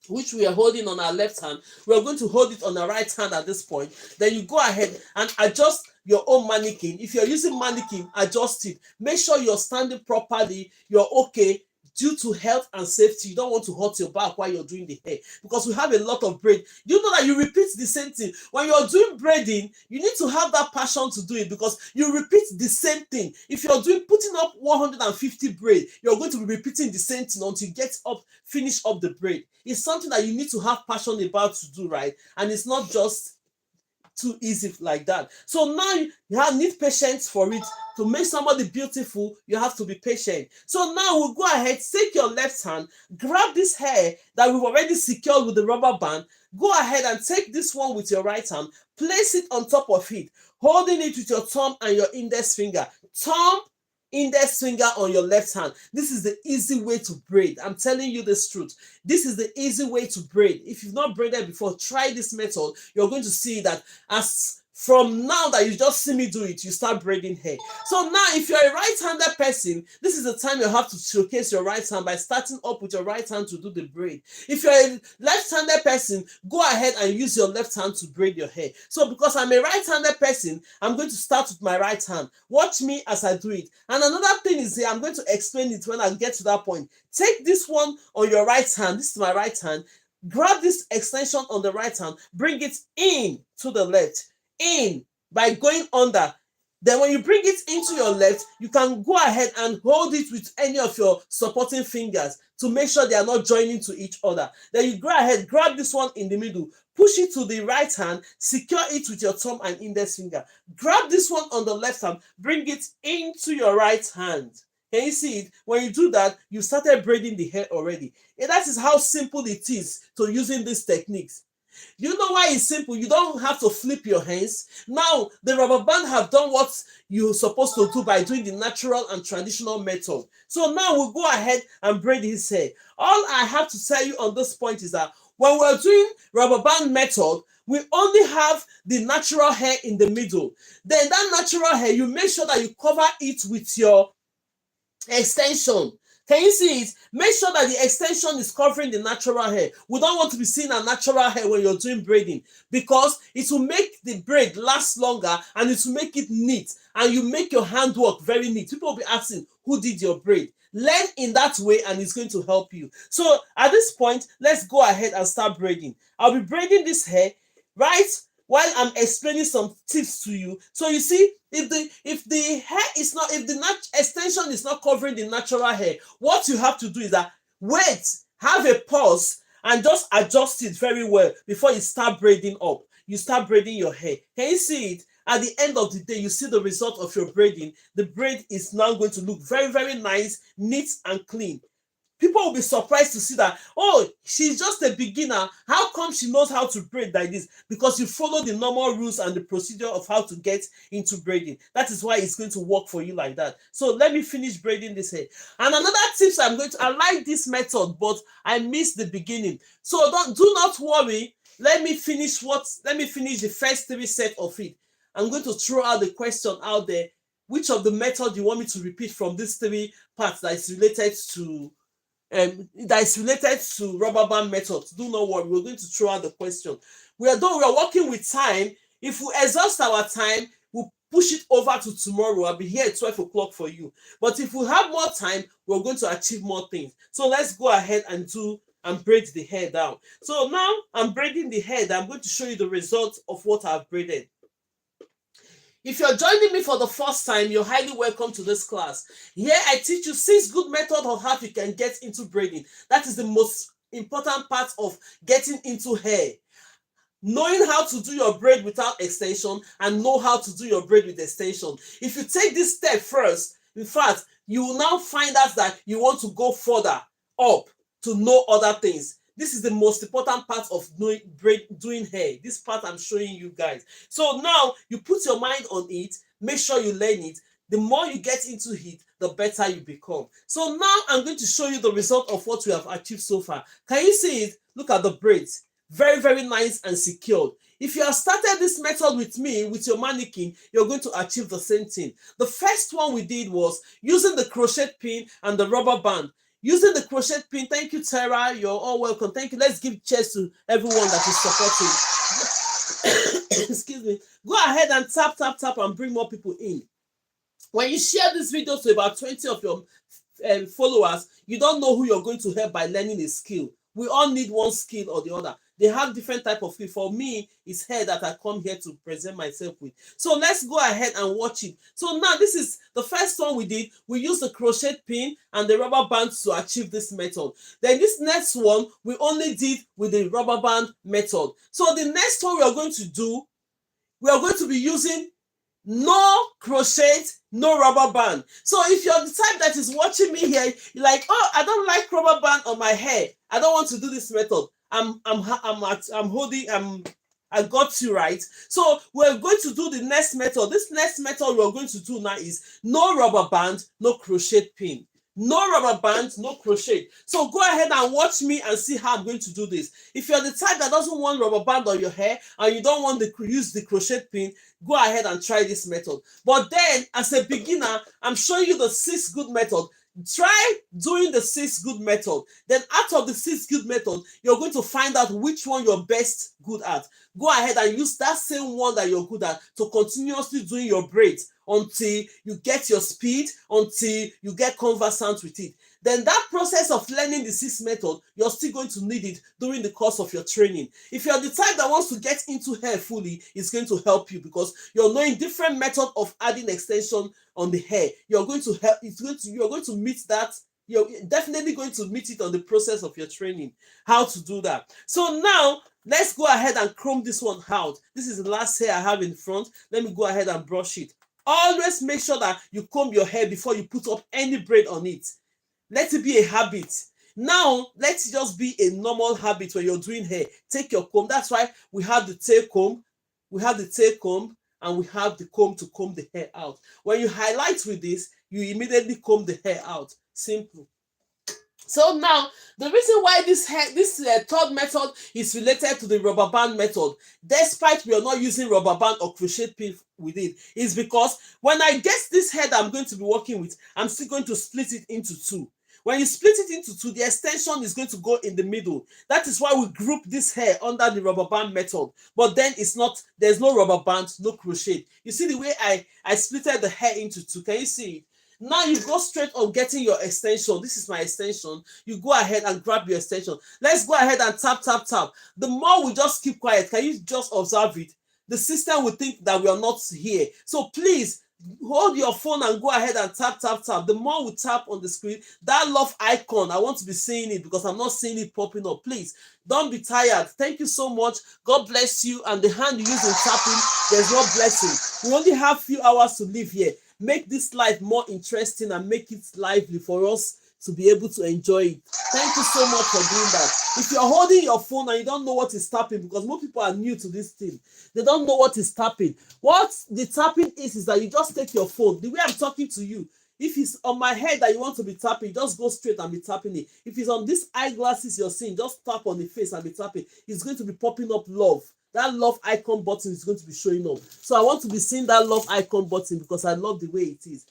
which we are holding on our left hand. We're going to hold it on our right hand at this point. Then you go ahead and adjust your own mannequin. If you're using mannequin, adjust it. Make sure you're standing properly, you're okay. Due to health and safety, you don't want to hurt your back while you're doing the hair, because we have a lot of braid. You know that you repeat the same thing. When you're doing braiding, you need to have that passion to do it, because you repeat the same thing. If you're putting up 150 braid, you're going to be repeating the same thing until you finish up the braid. It's something that you need to have passion about to do, right? And it's not just too easy like that. So now you need patience for it. To make somebody beautiful, you have to be patient. So now we'll go ahead, take your left hand, grab this hair that we've already secured with the rubber band. Go ahead and take this one with your right hand, place it on top of it, holding it with your thumb and your index finger. Thumb, index finger on your left hand. This is the easy way to braid. I'm telling you this truth. This is the easy way to braid. If you've not braided before, try this method. You're going to see that as from now that you just see me do it, you start braiding hair. So now, if you're a right-handed person, this is the time you have to showcase your right hand by starting up with your right hand to do the braid. If you're a left-handed person, go ahead and use your left hand to braid your hair. So because I'm a right-handed person, I'm going to start with my right hand. Watch me as I do it. And another thing is here, I'm going to explain it when I get to that point. Take this one on your right hand. This is my right hand. Grab this extension on the right hand. Bring it in to the left. In by going under. Then when you bring it into your left, you can go ahead and hold it with any of your supporting fingers to make sure they are not joining to each other. Then you go ahead, grab this one in the middle, push it to the right hand, secure it with your thumb and index finger. Grab this one on the left hand, bring it into your right hand. Can you see it? When you do that, you started braiding the hair already. And that is how simple it is to using these techniques. You know why it's simple? You don't have to flip your hands. Now, the rubber band have done what you're supposed to do by doing the natural and traditional method. So now we'll go ahead and braid his hair. All I have to tell you on this point is that when we're doing rubber band method, we only have the natural hair in the middle. Then that natural hair, you make sure that you cover it with your extension. Can you see it? Make sure that the extension is covering the natural hair. We don't want to be seeing a natural hair when you're doing braiding, because it will make the braid last longer and it will make it neat, and you make your handwork very neat. People will be asking, who did your braid? Learn in that way and it's going to help you. So at this point, let's go ahead and start braiding. I'll be braiding this hair right while I'm explaining some tips to you. So you see, if the hair is not, if the extension is not covering the natural hair, what you have to do is that wait, have a pause and just adjust it very well before you start braiding up. You start braiding your hair. Can you see it? At the end of the day, you see the result of your braiding. The braid is now going to look very, very nice, neat and clean. People will be surprised to see that, oh, she's just a beginner. How come she knows how to braid like this? Because you follow the normal rules and the procedure of how to get into braiding. That is why it's going to work for you like that. So let me finish braiding this hair. And another tips I like this method, but I missed the beginning. So do not worry. Let me finish the first 3 sets of it. I'm going to throw out the question out there. Which of the method you want me to repeat from these 3 parts that is related to rubber band method? Do not worry, we're going to throw out the question. We are working with time. If we exhaust our time, we'll push it over to tomorrow. I'll be here at 12 o'clock for you. But if we have more time, we're going to achieve more things. So let's go ahead and braid the hair down. So now I'm braiding the hair. I'm going to show you the results of what I've braided. If you're joining me for the first time, you're highly welcome to this class. Here I teach you 6 good methods of how you can get into braiding. That is the most important part of getting into hair. knowing how to do your braid without extension and know how to do your braid with extension. If you take this step first, in fact, you will now find out that you want to go further up to know other things. This is the most important part of doing hair. This part I'm showing you guys. So now you put your mind on it, make sure you learn it. The more you get into it, the better you become. So now I'm going to show you the result of what we have achieved so far. Can you see it? Look at the braids. Very, very nice and secured. If you have started this method with me, with your mannequin, you're going to achieve the same thing. The first one we did was using the crochet pin and the rubber band. Using the crochet pin, thank you, Tara. You're all welcome. Thank you. Let's give cheers to everyone that is supporting. Excuse me. Go ahead and tap, tap, tap and bring more people in. When you share this video to about 20 of your followers, you don't know who you're going to help by learning a skill. We all need one skill or the other. They have different type of skill. For me, it's hair that I come here to present myself with. So let's go ahead and watch it. So now this is the first one we did. We used the crochet pin and the rubber band to achieve this method. Then this next one, we only did with the rubber band method. So the next one we are going to do, we are going to be using no crochet, no rubber band. So if you're the type that is watching me here, you're like, oh, I don't like rubber band on my hair, I don't want to do this method. I got you right. So we're going to do the next method. This next method we're going to do now is no rubber band, no crochet pin. No rubber band, no crochet. So go ahead and watch me and see how I'm going to do this. If you're the type that doesn't want rubber band on your hair and you don't want to use the crochet pin, go ahead and try this method. But then, as a beginner, I'm showing you the 6 good method. Try doing the 6 good method. Then out of the 6 good method, you're going to find out which one you're best good at. Go ahead and use that same one that you're good at to continuously doing your braids until you get your speed, until you get conversant with it. Then that process of learning the 6 method, you're still going to need it during the course of your training. If you're the type that wants to get into hair fully, it's going to help you because you're knowing different method of adding extension on the hair. You're going to help. You're going to meet that. You're definitely going to meet it on the process of your training. How to do that. So now let's go ahead and comb this one out. This is the last hair I have in front. Let me go ahead and brush it. Always make sure that you comb your hair before you put up any braid on it. Let it be a habit. Now, let it just be a normal habit when you're doing hair. Take your comb. That's why we have the tail comb. We have the tail comb and we have the comb to comb the hair out. When you highlight with this, you immediately comb the hair out. Simple. So now, the reason why this third method is related to the rubber band method, despite we are not using rubber band or crochet pin with it, is because when I get this hair that I'm going to be working with, I'm still going to split it into 2. When you split it into 2, the extension is going to go in the middle. That is why we group this hair under the rubber band method. But then there's no rubber band, no crochet. You see the way I splitted the hair into 2. Can you see it? Now you go straight on getting your extension. This is my extension. You go ahead and grab your extension. Let's go ahead and tap, tap, tap. The more we just keep quiet, can you just observe it? The system will think that we are not here. So please, hold your phone and go ahead and tap, tap, tap. The more we tap on the screen, that love icon, I want to be seeing it because I'm not seeing it popping up. Please, don't be tired. Thank you so much. God bless you. And the hand you use in tapping, there's no blessing. We only have a few hours to live here. Make this life more interesting and make it lively for us to be able to enjoy it. Thank you so much for doing that. If you're holding your phone and you don't know what is tapping, because most people are new to this thing, they don't know what is tapping. What the tapping is that you just take your phone. The way I'm talking to you, if it's on my head that you want to be tapping, just go straight and be tapping it. If it's on these eyeglasses you're seeing, just tap on the face and be tapping. It's going to be popping up love. That love icon button is going to be showing up. So I want to be seeing that love icon button because I love the way it is.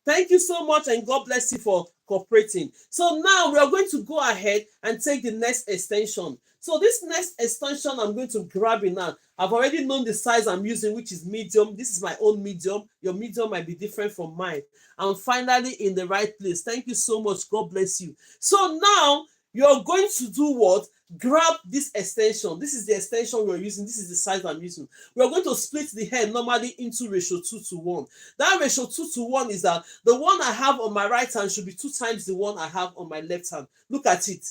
Thank you so much and God bless you for cooperating. So now we are going to go ahead and take the next extension. So this next extension I'm going to grab it now. I've already known the size I'm using, which is medium. This is my own medium. Your medium might be different from mine. I'm finally in the right place. Thank you so much. God bless you. So now you're going to do what? Grab this extension. This is the extension we're using. This is the size I'm using. We're going to split the hair normally into ratio 2:1. That ratio 2:1 is that the one I have on my right hand should be 2 times the one I have on my left hand. Look at it.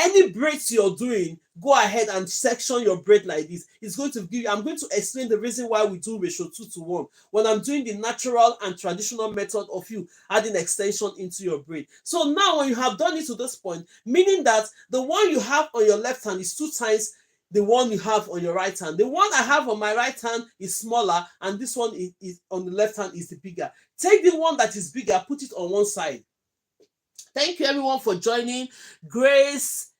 Any braids you're doing, go ahead and section your braid like this. It's going to give you, I'm going to explain the reason why we do ratio 2:1 when I'm doing the natural and traditional method of you adding extension into your braid. So now when you have done it to this point, meaning that the one you have on your left hand is 2 times the one you have on your right hand. The one I have on my right hand is smaller, and this one is on the left hand is the bigger. Take the one that is bigger, put it on one side. Thank you everyone for joining. Grace,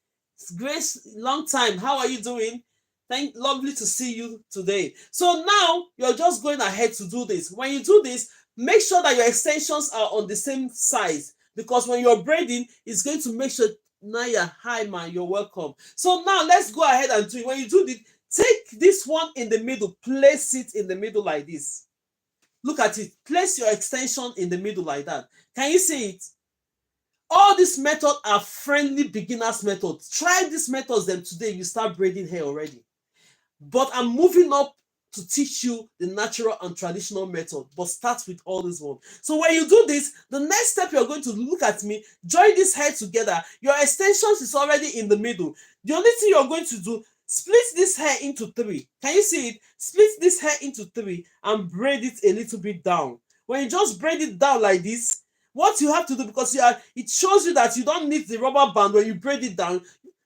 long time. How are you doing? Lovely to see you today. So now you're just going ahead to do this. When you do this, make sure that your extensions are on the same size, because when you're braiding, it's going to make sure. Naya, hi man, you're welcome. So now let's go ahead and do it. When you do this, take this one in the middle, place it in the middle like this. Look at it. Place your extension in the middle like that. Can you see it? All these methods are friendly beginners methods. Try these methods then today you start braiding hair already. But I'm moving up to teach you the natural and traditional method, but start with all this one. So when you do this, the next step you're going to look at me, join this hair together. Your extensions is already in the middle. The only thing you're going to do, split this hair into 3. Can you see it? Split this hair into 3 and braid it a little bit down. When you just braid it down like this, what you have to do, because it shows you that you don't need the rubber band when you braid it down.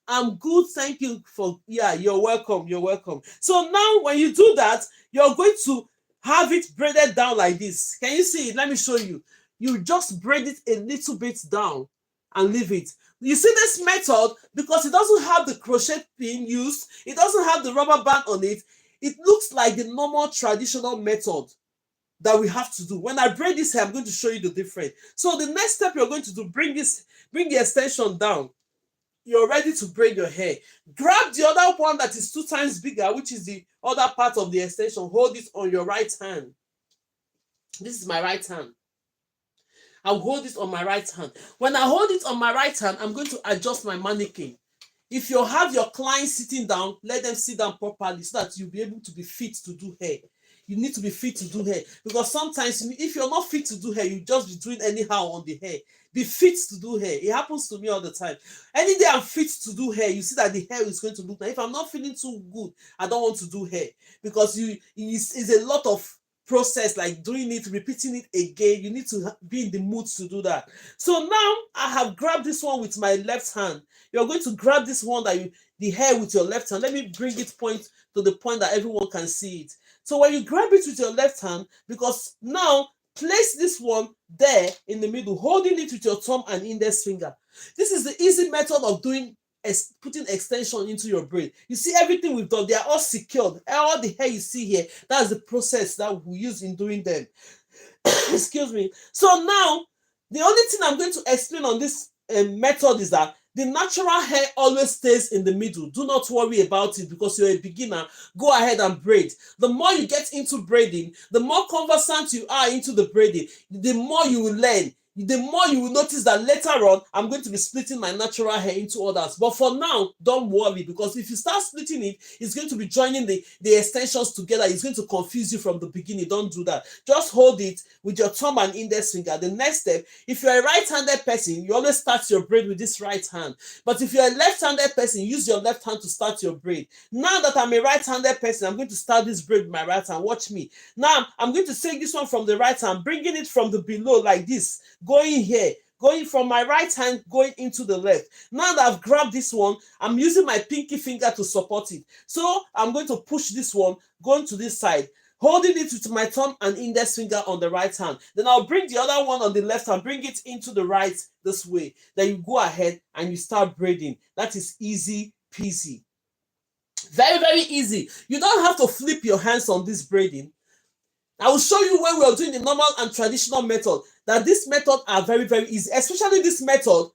I'm good, thank you for, yeah, you're welcome, you're welcome. So now when you do that, you're going to have it braided down like this. Can you see it? Let me show you. You just braid it a little bit down and leave it. You see this method, because it doesn't have the crochet pin used, it doesn't have the rubber band on it, it looks like the normal traditional method that we have to do. When I braid this hair, I'm going to show you the difference. So the next step you're going to do, bring the extension down. You're ready to braid your hair. Grab the other one that is 2 times bigger, which is the other part of the extension. Hold it on your right hand. This is my right hand. I'll hold it on my right hand. When I hold it on my right hand, I'm going to adjust my mannequin. If you have your client sitting down, let them sit down properly so that you'll be able to be fit to do hair. You need to be fit to do hair, because sometimes if you're not fit to do hair, you just be doing anyhow on the hair. Be fit to do hair. It happens to me all the time. Any day I'm fit to do hair, you see that the hair is going to look nice. If I'm not feeling too good, I don't want to do hair, because it's a lot of process, like doing it, repeating it again. You need to be in the mood to do that. So now I have grabbed this one with my left hand. You're going to grab this one the hair with your left hand. Let me bring it to the point that everyone can see it. So when you grab it with your left hand, because now place this one there in the middle, holding it with your thumb and index finger. This is the easy method of putting extension into your braid. You see everything we've done, they are all secured. All the hair you see here, that's the process that we use in doing them. Excuse me. So now, the only thing I'm going to explain on this method is that the natural hair always stays in the middle. Do not worry about it, because you're a beginner. Go ahead and braid. The more you get into braiding, the more conversant you are into the braiding, the more you will learn. The more you will notice that later on, I'm going to be splitting my natural hair into others. But for now, don't worry, because if you start splitting it, it's going to be joining the extensions together. It's going to confuse you from the beginning. Don't do that. Just hold it with your thumb and index finger. The next step, if you're a right-handed person, you always start your braid with this right hand. But if you're a left-handed person, use your left hand to start your braid. Now that I'm a right-handed person, I'm going to start this braid with my right hand. Watch me. Now, I'm going to take this one from the right hand, bringing it from the below like this. Going here, going from my right hand, going into the left. Now that I've grabbed this one, I'm using my pinky finger to support it. So I'm going to push this one, going to this side, holding it with my thumb and index finger on the right hand. Then I'll bring the other one on the left and bring it into the right this way. Then you go ahead and you start braiding. That is easy peasy. Very, very easy. You don't have to flip your hands on this braiding. I will show you when we are doing the normal and traditional method that this method are very, very easy, especially this method.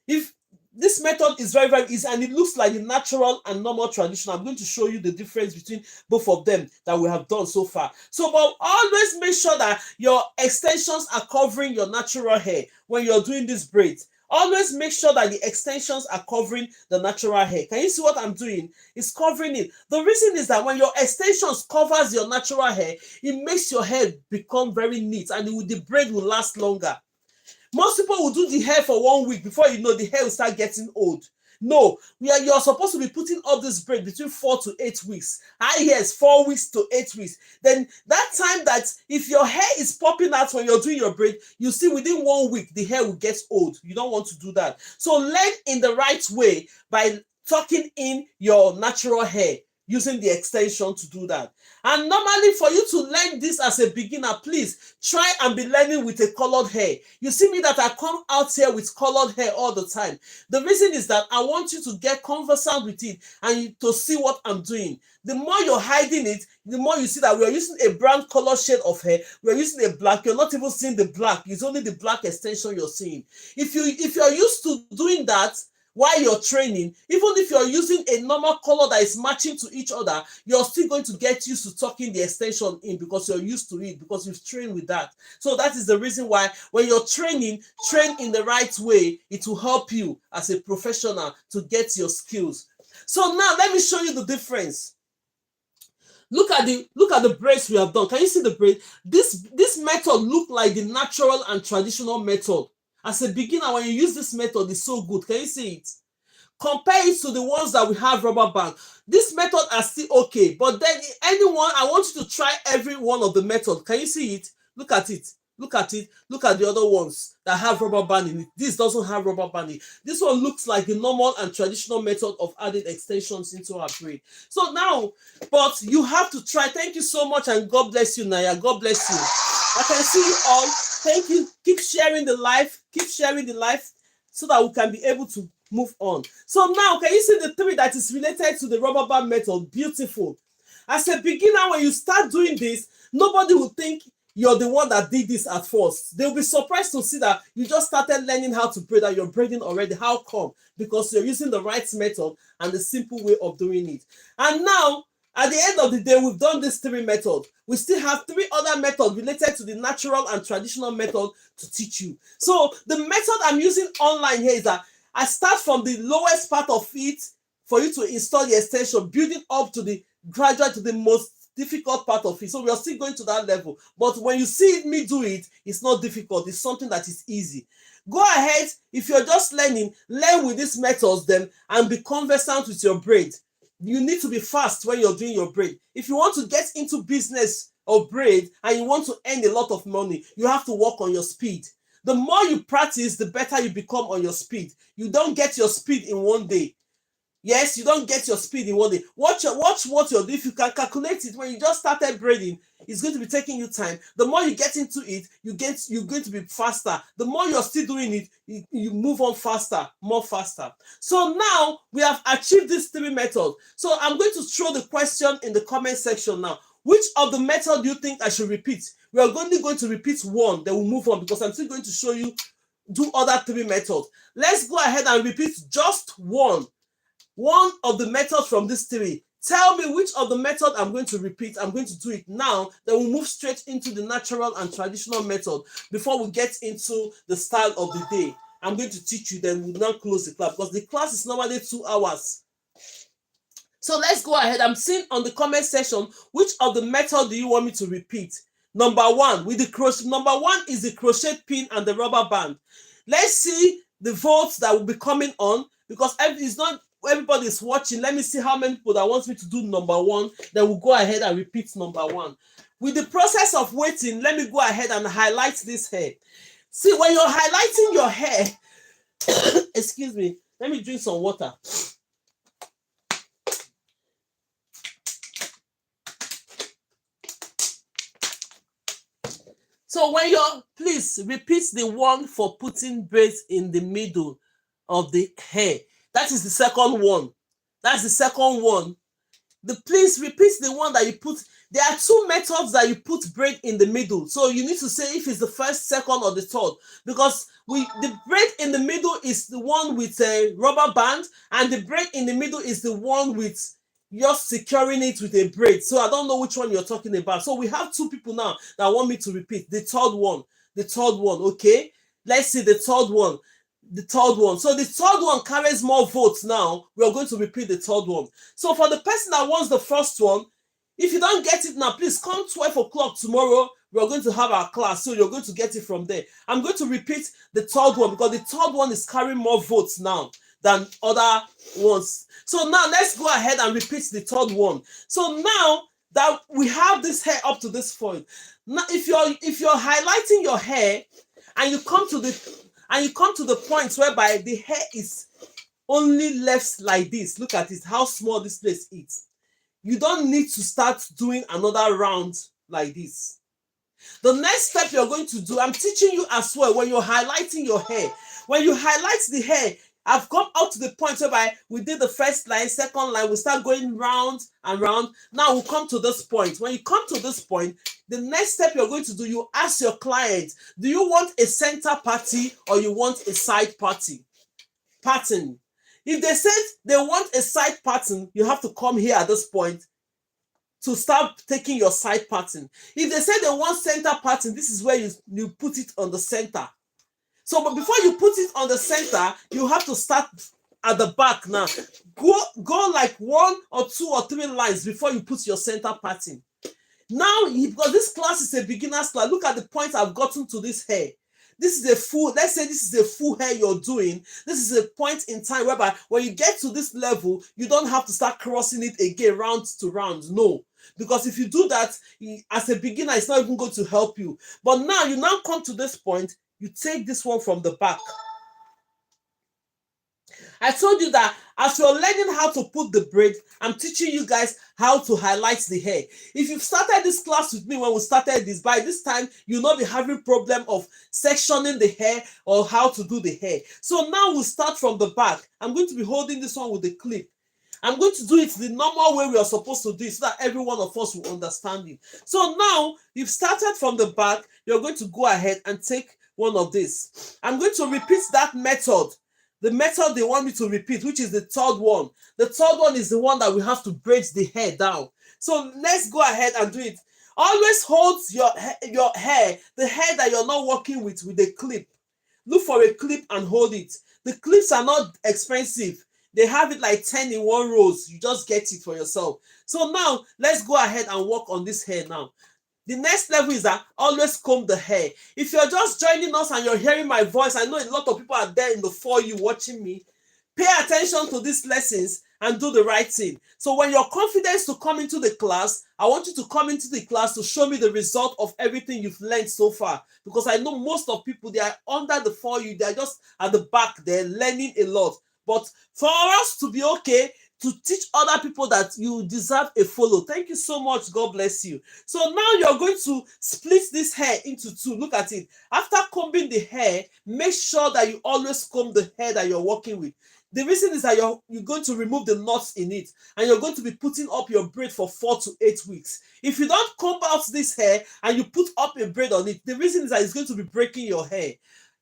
If this method is very, very easy and it looks like the natural and normal traditional, I'm going to show you the difference between both of them that we have done so far. So, but always make sure that your extensions are covering your natural hair when you're doing this braid. Always make sure that the extensions are covering the natural hair. Can you see what I'm doing? It's covering it. The reason is that when your extensions covers your natural hair, it makes your hair become very neat and the braid will last longer. Most people will do the hair for 1 week. Before you know, the hair will start getting old. No, you're supposed to be putting up this braid between 4 to 8 weeks. Yes, 4 weeks to 8 weeks. Then that time that if your hair is popping out when you're doing your braid, you see within 1 week the hair will get old. You don't want to do that. So learn in the right way by tucking in your natural hair, using the extension to do that. And normally for you to learn this as a beginner, please try and be learning with a colored hair. You see me that I come out here with colored hair all the time. The reason is that I want you to get conversant with it and to see what I'm doing. The more you're hiding it, the more you see that we are using a brown color shade of hair. We're using a black. You're not even seeing the black. It's only the black extension you're seeing. If you're used to doing that while you're training, even if you're using a normal color that is matching to each other, you're still going to get used to tucking the extension in because you're used to it, because you've trained with that. So that is the reason why when you're training, train in the right way. It will help you as a professional to get your skills. So now let me show you the difference. Look at the braids we have done. Can you see the braid? This method look like the natural and traditional method. As a beginner, when you use this method, it's so good. Can you see it? Compare it to the ones that we have rubber band. This method are still okay, but then anyone, I want you to try every one of the method. Can you see it? Look at it. Look at it. Look at the other ones that have rubber band in it. This doesn't have rubber band in it. This one looks like the normal and traditional method of adding extensions into our braid. So now, but you have to try. Thank you so much, and God bless you, Naya. God bless you. I can see you all. Thank you. Keep sharing the live. Keep sharing the live so that we can be able to move on. So now, can you see the three that is related to the rubber band method? Beautiful. As a beginner, when you start doing this, nobody will think you're the one that did this at first. They'll be surprised to see that you just started learning how to braid, that you're braiding already. How come? Because you're using the right method and the simple way of doing it. And now, at the end of the day, we've done these three methods. We still have three other methods related to the natural and traditional method to teach you. So the method I'm using online here is that I start from the lowest part of it for you to install the extension, building up to the gradual to the most difficult part of it. So we are still going to that level. But when you see me do it, it's not difficult. It's something that is easy. Go ahead. If you're just learning, learn with these methods then and be conversant with your braid. You need to be fast when you're doing your braid. If you want to get into business of braid and you want to earn a lot of money, you have to work on your speed. The more you practice, the better you become on your speed. You don't get your speed in one day. Yes, you don't get your speed in one day. Watch what you're doing. If you can calculate it, when you just started braiding, it's going to be taking you time. The more you get into it, you're going to be faster. The more you're still doing it, you move on faster, more faster. So now we have achieved these three methods. So I'm going to throw the question in the comment section now. Which of the methods do you think I should repeat? We are only going to repeat one, then we'll move on because I'm still going to show you do other three methods. Let's go ahead and repeat just one of the methods from these three. Tell me which of the method I'm going to repeat. I'm going to do it now. Then we'll move straight into the natural and traditional method before we get into the style of the day. I'm going to teach you, then we'll now close the class because the class is normally 2 hours. So let's go ahead. I'm seeing on the comment section, which of the method do you want me to repeat? Number one, with the crochet. Number one is the crochet pin and the rubber band. Let's see the votes that will be coming on because it's not everybody is watching. Let me see how many people that wants me to do number one. Then we'll go ahead and repeat number one. With the process of waiting, let me go ahead and highlight this hair. See, when you're highlighting your hair, excuse me, let me drink some water. So when please repeat the one for putting braids in the middle of the hair. That is the second one. That's the second one. Please repeat the one that you put. There are two methods that you put braid in the middle. So you need to say if it's the first, second, or the third. Because the braid in the middle is the one with a rubber band, and the braid in the middle is the one with just securing it with a braid. So I don't know which one you're talking about. So we have two people now that want me to repeat the third one. The third one, okay? Let's see the third one. The third one. So the third one carries more votes now. We are going to repeat the third one. So for the person that wants the first one, if you don't get it now, please come 12 o'clock tomorrow. We are going to have our class. So you're going to get it from there. I'm going to repeat the third one because the third one is carrying more votes now. than other ones. So now let's go ahead and repeat the third one. So now that we have this hair up to this point, now if you're highlighting your hair and you come to the point whereby the hair is only left like this, look at it, how small this place is. You don't need to start doing another round like this. The next step you're going to do, I'm teaching you as well when you're highlighting your hair. When you highlight the hair, I've come up to the point whereby we did the first line, second line, we start going round and round. Now we'll come to this point. When you come to this point, the next step you're going to do, you ask your client, do you want a center party or you want a side party pattern? If they said they want a side pattern, you have to come here at this point to start taking your side pattern. If they say they want center pattern, this is where you put it on the center. So, but before you put it on the center, you have to start at the back now. Go like 1 or 2 or 3 lines before you put your center pattern. Now, because this class is a beginner's class, look at the point I've gotten to this hair. This is a full, let's say this is a full hair you're doing. This is a point in time whereby when you get to this level, you don't have to start crossing it again, round to round. No. Because if you do that, as a beginner, it's not even going to help you. But now, you now come to this point, you take this one from the back. I told you that as you're learning how to put the braid, I'm teaching you guys how to highlight the hair. If you've started this class with me when we started this, by this time, you'll not be having problem of sectioning the hair or how to do the hair. So now we'll start from the back. I'm going to be holding this one with the clip. I'm going to do it the normal way we are supposed to do it so that every one of us will understand it. So now, you've started from the back, you're going to go ahead and take one of these. I'm going to repeat that method. The method they want me to repeat, which is the third one. The third one is the one that we have to braid the hair down. So let's go ahead and do it. Always hold your hair, the hair that you're not working with a clip. Look for a clip and hold it. The clips are not expensive. They have it like 10 in 1 rows. You just get it for yourself. So now, let's go ahead and work on this hair now. The next level is that always comb the hair. If you're just joining us and you're hearing my voice, I know a lot of people are there in the for you watching me. Pay attention to these lessons and do the right thing. So when you're confident to come into the class, I want you to come into the class to show me the result of everything you've learned so far. Because I know most of people, they are under the for you. They're just at the back. They're learning a lot. But for us to be okay, to teach other people that you deserve a follow. Thank you so much. God bless you. So now you're going to split this hair into 2. Look at it. After combing the hair, make sure that you always comb the hair that you're working with. The reason is that you're going to remove the knots in it and you're going to be putting up your braid for 4 to 8 weeks. If you don't comb out this hair and you put up a braid on it, the reason is that it's going to be breaking your hair.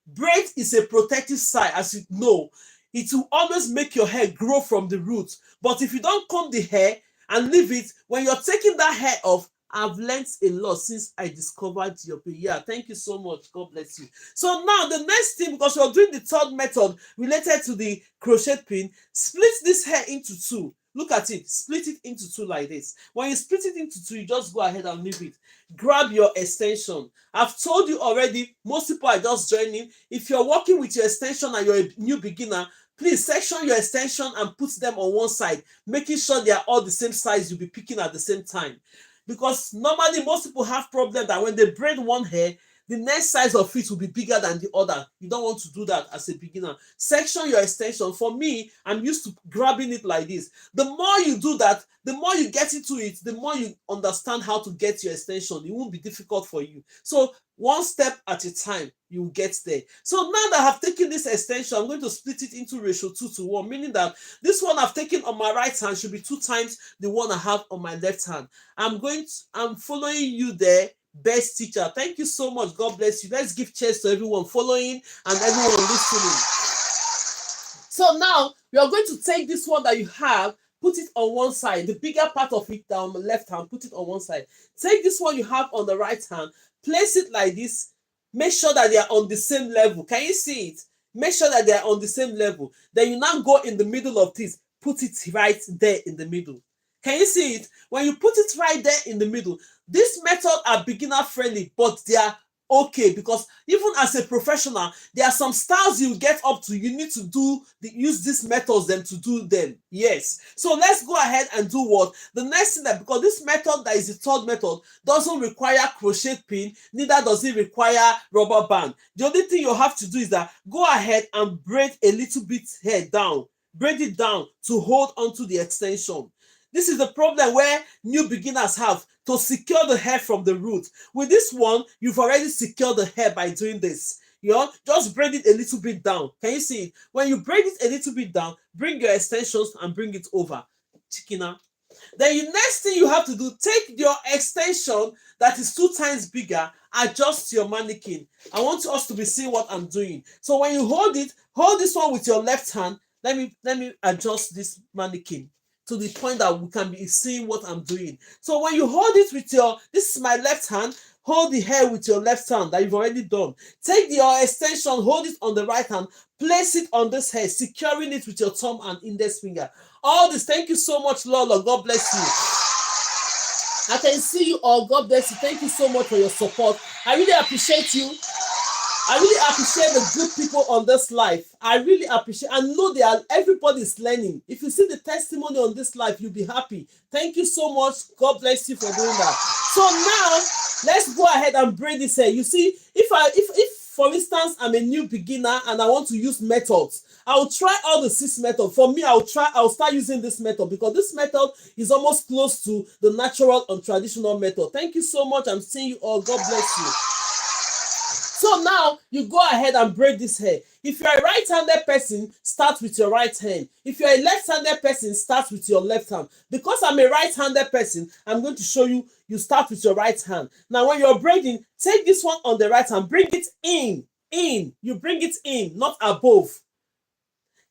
Braid is a protective side, as you know. It will always make your hair grow from the roots. But if you don't comb the hair and leave it, when you're taking that hair off, I've learned a lot since I discovered your pin. Yeah, thank you so much. God bless you. So now the next thing, because you're doing the third method related to the crochet pin, split this hair into 2. Look at it. Split it into 2 like this. When you split it into 2, you just go ahead and leave it. Grab your extension. I've told you already, most people are just joining. If you're working with your extension and you're a new beginner, please section your extension and put them on one side, making sure they are all the same size you'll be picking at the same time. Because normally most people have problem that when they braid one hair, the next size of it will be bigger than the other. You don't want to do that as a beginner. Section your extension. For me, I'm used to grabbing it like this. The more you do that, the more you get into it, the more you understand how to get your extension. It won't be difficult for you. So one step at a time, you will get there. So now that I have taken this extension, I'm going to split it into ratio 2:1, meaning that this one I've taken on my right hand should be 2 times the one I have on my left hand. I'm following you there. Best teacher. Thank you so much. God bless you. Let's give cheers to everyone following and everyone listening. So now we are going to take this one that you have, put it on one side, the bigger part of it down the left hand, put it on one side. Take this one you have on the right hand, place it like this. Make sure that they are on the same level. Can you see it? Make sure that they are on the same level. Then you now go in the middle of this, put it right there in the middle. Can you see it? When you put it right there in the middle, these methods are beginner friendly, but they are okay, because even as a professional, there are some styles you get up to, you need to use these methods then to do them. Yes, so let's go ahead and do what the next thing, that because this method that is the third method doesn't require crochet pin, neither does it require rubber band. The only thing you have to do is that go ahead and braid a little bit hair down, braid it down to hold onto the extension. This is the problem where new beginners have to secure the hair from the root. With this one, you've already secured the hair by doing this. You know, just braid it a little bit down. Can you see it? When you braid it a little bit down, bring your extensions and bring it over. Chicken. Then the next thing you have to do, take your extension that is 2 times bigger, adjust your mannequin. I want us to be seeing what I'm doing. So when you hold it, hold this one with your left hand. Let me adjust this mannequin to the point that we can be seeing what I'm doing. So when you hold it with this is my left hand, hold the hair with your left hand that you've already done. Take your extension, hold it on the right hand, place it on this hair, securing it with your thumb and index finger. All this, thank you so much, Lolo. God bless you. I can see you all. God bless you. Thank you so much for your support. I really appreciate you. I really appreciate the good people on this life. I really appreciate. I know everybody is learning. If you see the testimony on this life, you'll be happy. Thank you so much. God bless you for doing that. So now let's go ahead and braid this hair. You see, if for instance I'm a new beginner and I want to use methods, I'll try all the 6 methods. For me, I'll start using this method because this method is almost close to the natural and traditional method. Thank you so much. I'm seeing you all. God bless you. So now you go ahead and braid this hair. If you're a right-handed person, start with your right hand. If you're a left-handed person, start with your left hand. Because I'm a right-handed person, I'm going to show you, you start with your right hand. Now when you're braiding, take this one on the right hand, bring it in. You bring it in, not above.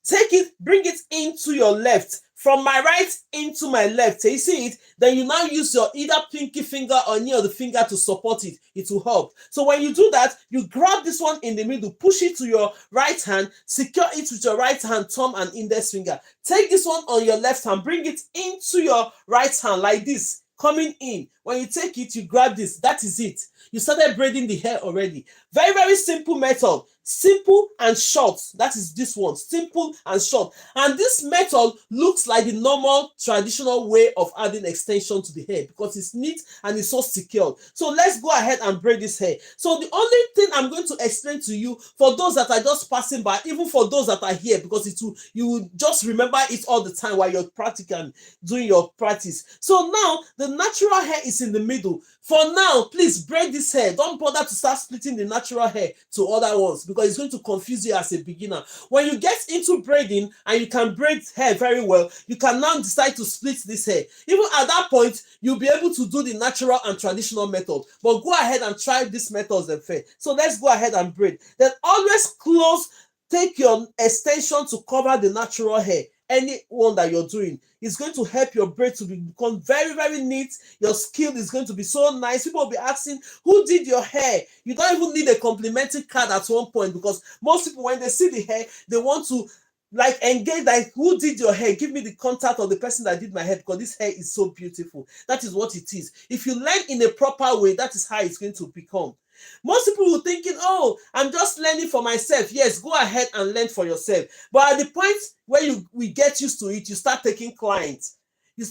Take it, bring it into your left. From my right into my left. So you see it? Then you now use your either pinky finger or any other finger to support it. It will help. So when you do that, you grab this one in the middle, push it to your right hand, secure it with your right hand, thumb and index finger. Take this one on your left hand, bring it into your right hand like this, coming in. When you take it, you grab this. That is it. You started braiding the hair already. Very, very simple method. Simple and short. That is this one. Simple and short. And this method looks like the normal traditional way of adding extension to the hair because it's neat and it's so secured. So let's go ahead and braid this hair. So the only thing I'm going to explain to you, for those that are just passing by, even for those that are here, because you will just remember it all the time while you're practicing, doing your practice. So now the natural hair is in the middle. For now, please braid this hair. Don't bother to start splitting the natural hair to other ones because it's going to confuse you as a beginner. When you get into braiding and you can braid hair very well, you can now decide to split this hair. Even at that point, you'll be able to do the natural and traditional method. But go ahead and try these methods and fair. So let's go ahead and braid. Then always close, take your extension to cover the natural hair. Any one that you're doing is going to help your braid to become very, very neat. Your skill is going to be so nice. People will be asking, who did your hair? You don't even need a complimentary card at one point because most people, when they see the hair, they want to like engage, like, who did your hair? Give me the contact of the person that did my hair because this hair is so beautiful. That is what it is. If you learn in a proper way, that is how it's going to become. Most people will thinking, oh, I'm just learning for myself. Yes, go ahead and learn for yourself. But at the point where we get used to it, you start taking clients.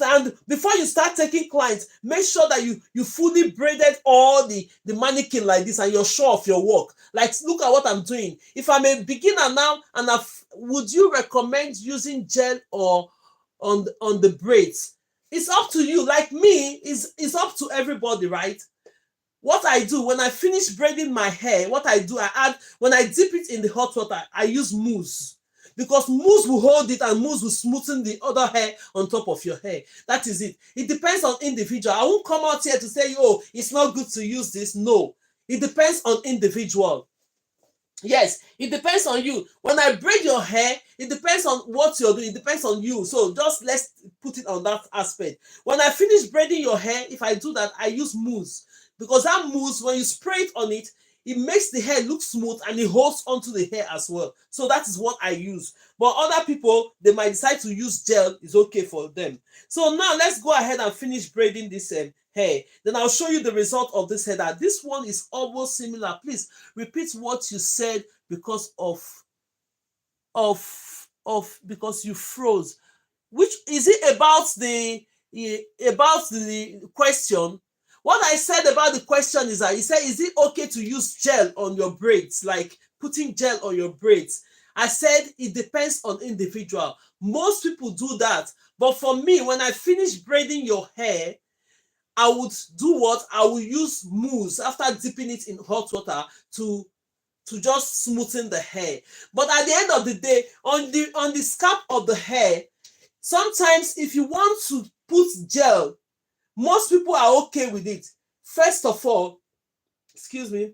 And before you start taking clients, make sure that you fully braided all the mannequin like this and you're sure of your work. Like, look at what I'm doing. If I'm a beginner now, and would you recommend using gel or on the braids? It's up to you. Like me, it's up to everybody, right? What I do when I finish braiding my hair, what I do, I add, when I dip it in the hot water, I use mousse. Because mousse will hold it and mousse will smoothen the other hair on top of your hair. That is it. It depends on individual. I won't come out here to say, oh, it's not good to use this. No. It depends on individual. Yes, it depends on you. When I braid your hair, it depends on what you're doing. It depends on you. So just let's put it on that aspect. When I finish braiding your hair, if I do that, I use mousse. Because that mousse, when you spray it on it, it makes the hair look smooth and it holds onto the hair as well. So that is what I use. But other people, they might decide to use gel, is okay for them. So now let's go ahead and finish braiding this hair. Then I'll show you the result of this hair. That this one is almost similar. Please repeat what you said because because you froze. Which is it about the question? What I said about the question is that he said, is it okay to use gel on your braids, like putting gel on your braids? I said it depends on individual. Most people do that, but for me, when I finish braiding your hair, I would do what? I will use mousse after dipping it in hot water to just smoothen the hair. But at the end of the day, on the scalp of the hair, sometimes if you want to put gel, most people are okay with it. First of all, excuse me,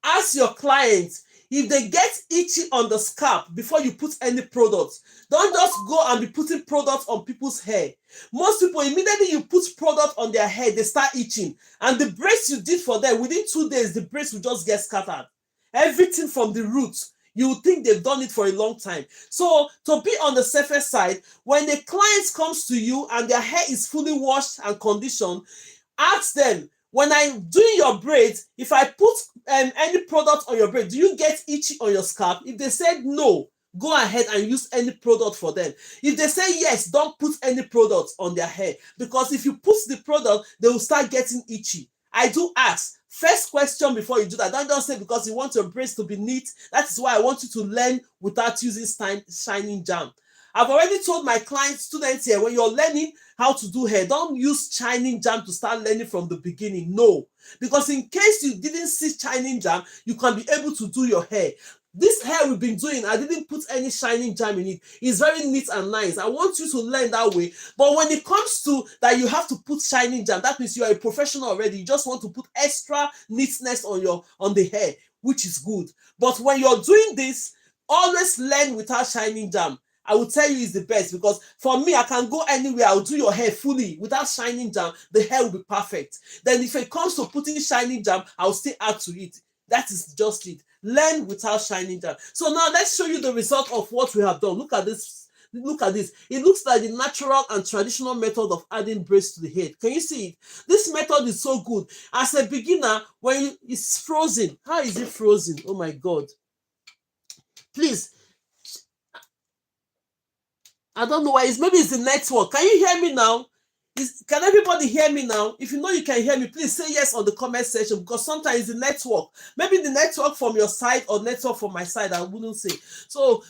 ask your client if they get itchy on the scalp before you put any product. Don't just go and be putting product on people's hair. Most people, immediately you put product on their hair, they start itching. And the braids you did for them, within 2 days, the braids will just get scattered. Everything from the roots, you would think they've done it for a long time. So to be on the safer side, when the client comes to you and their hair is fully washed and conditioned, ask them, when I'm doing your braids, if I put any product on your braid, do you get itchy on your scalp? If they said no, go ahead and use any product for them. If they say yes, don't put any product on their hair, because if you put the product, they will start getting itchy. I do ask. First question before you do that. Don't just say because you want your braids to be neat. That is why I want you to learn without using shining jam. I've already told my clients, students here, when you're learning how to do hair, don't use shining jam to start learning from the beginning. No. Because in case you didn't see shining jam, you can be able to do your hair. This hair we've been doing, I didn't put any shining jam in it. It's very neat and nice. I want you to learn that way. But when it comes to that you have to put shining jam, that means you are a professional already. You just want to put extra neatness on the hair, which is good. But when you're doing this, always learn without shining jam. I will tell you it's the best, because for me, I can go anywhere. I'll do your hair fully without shining jam. The hair will be perfect. Then if it comes to putting shining jam, I'll still add to it. That is just it. Learn without shining jam. So now let's show you the result of what we have done. Look at this. Look at this. It looks like the natural and traditional method of adding braids to the head. Can you see it? This method is so good. As a beginner, when it's frozen, how is it frozen? Oh my God. Please. I don't know why. Maybe it's the network. Can you hear me now? Can everybody hear me now? If you know you can hear me, please say yes on the comment section, because sometimes the network, maybe the network from your side or network from my side, I wouldn't say. So,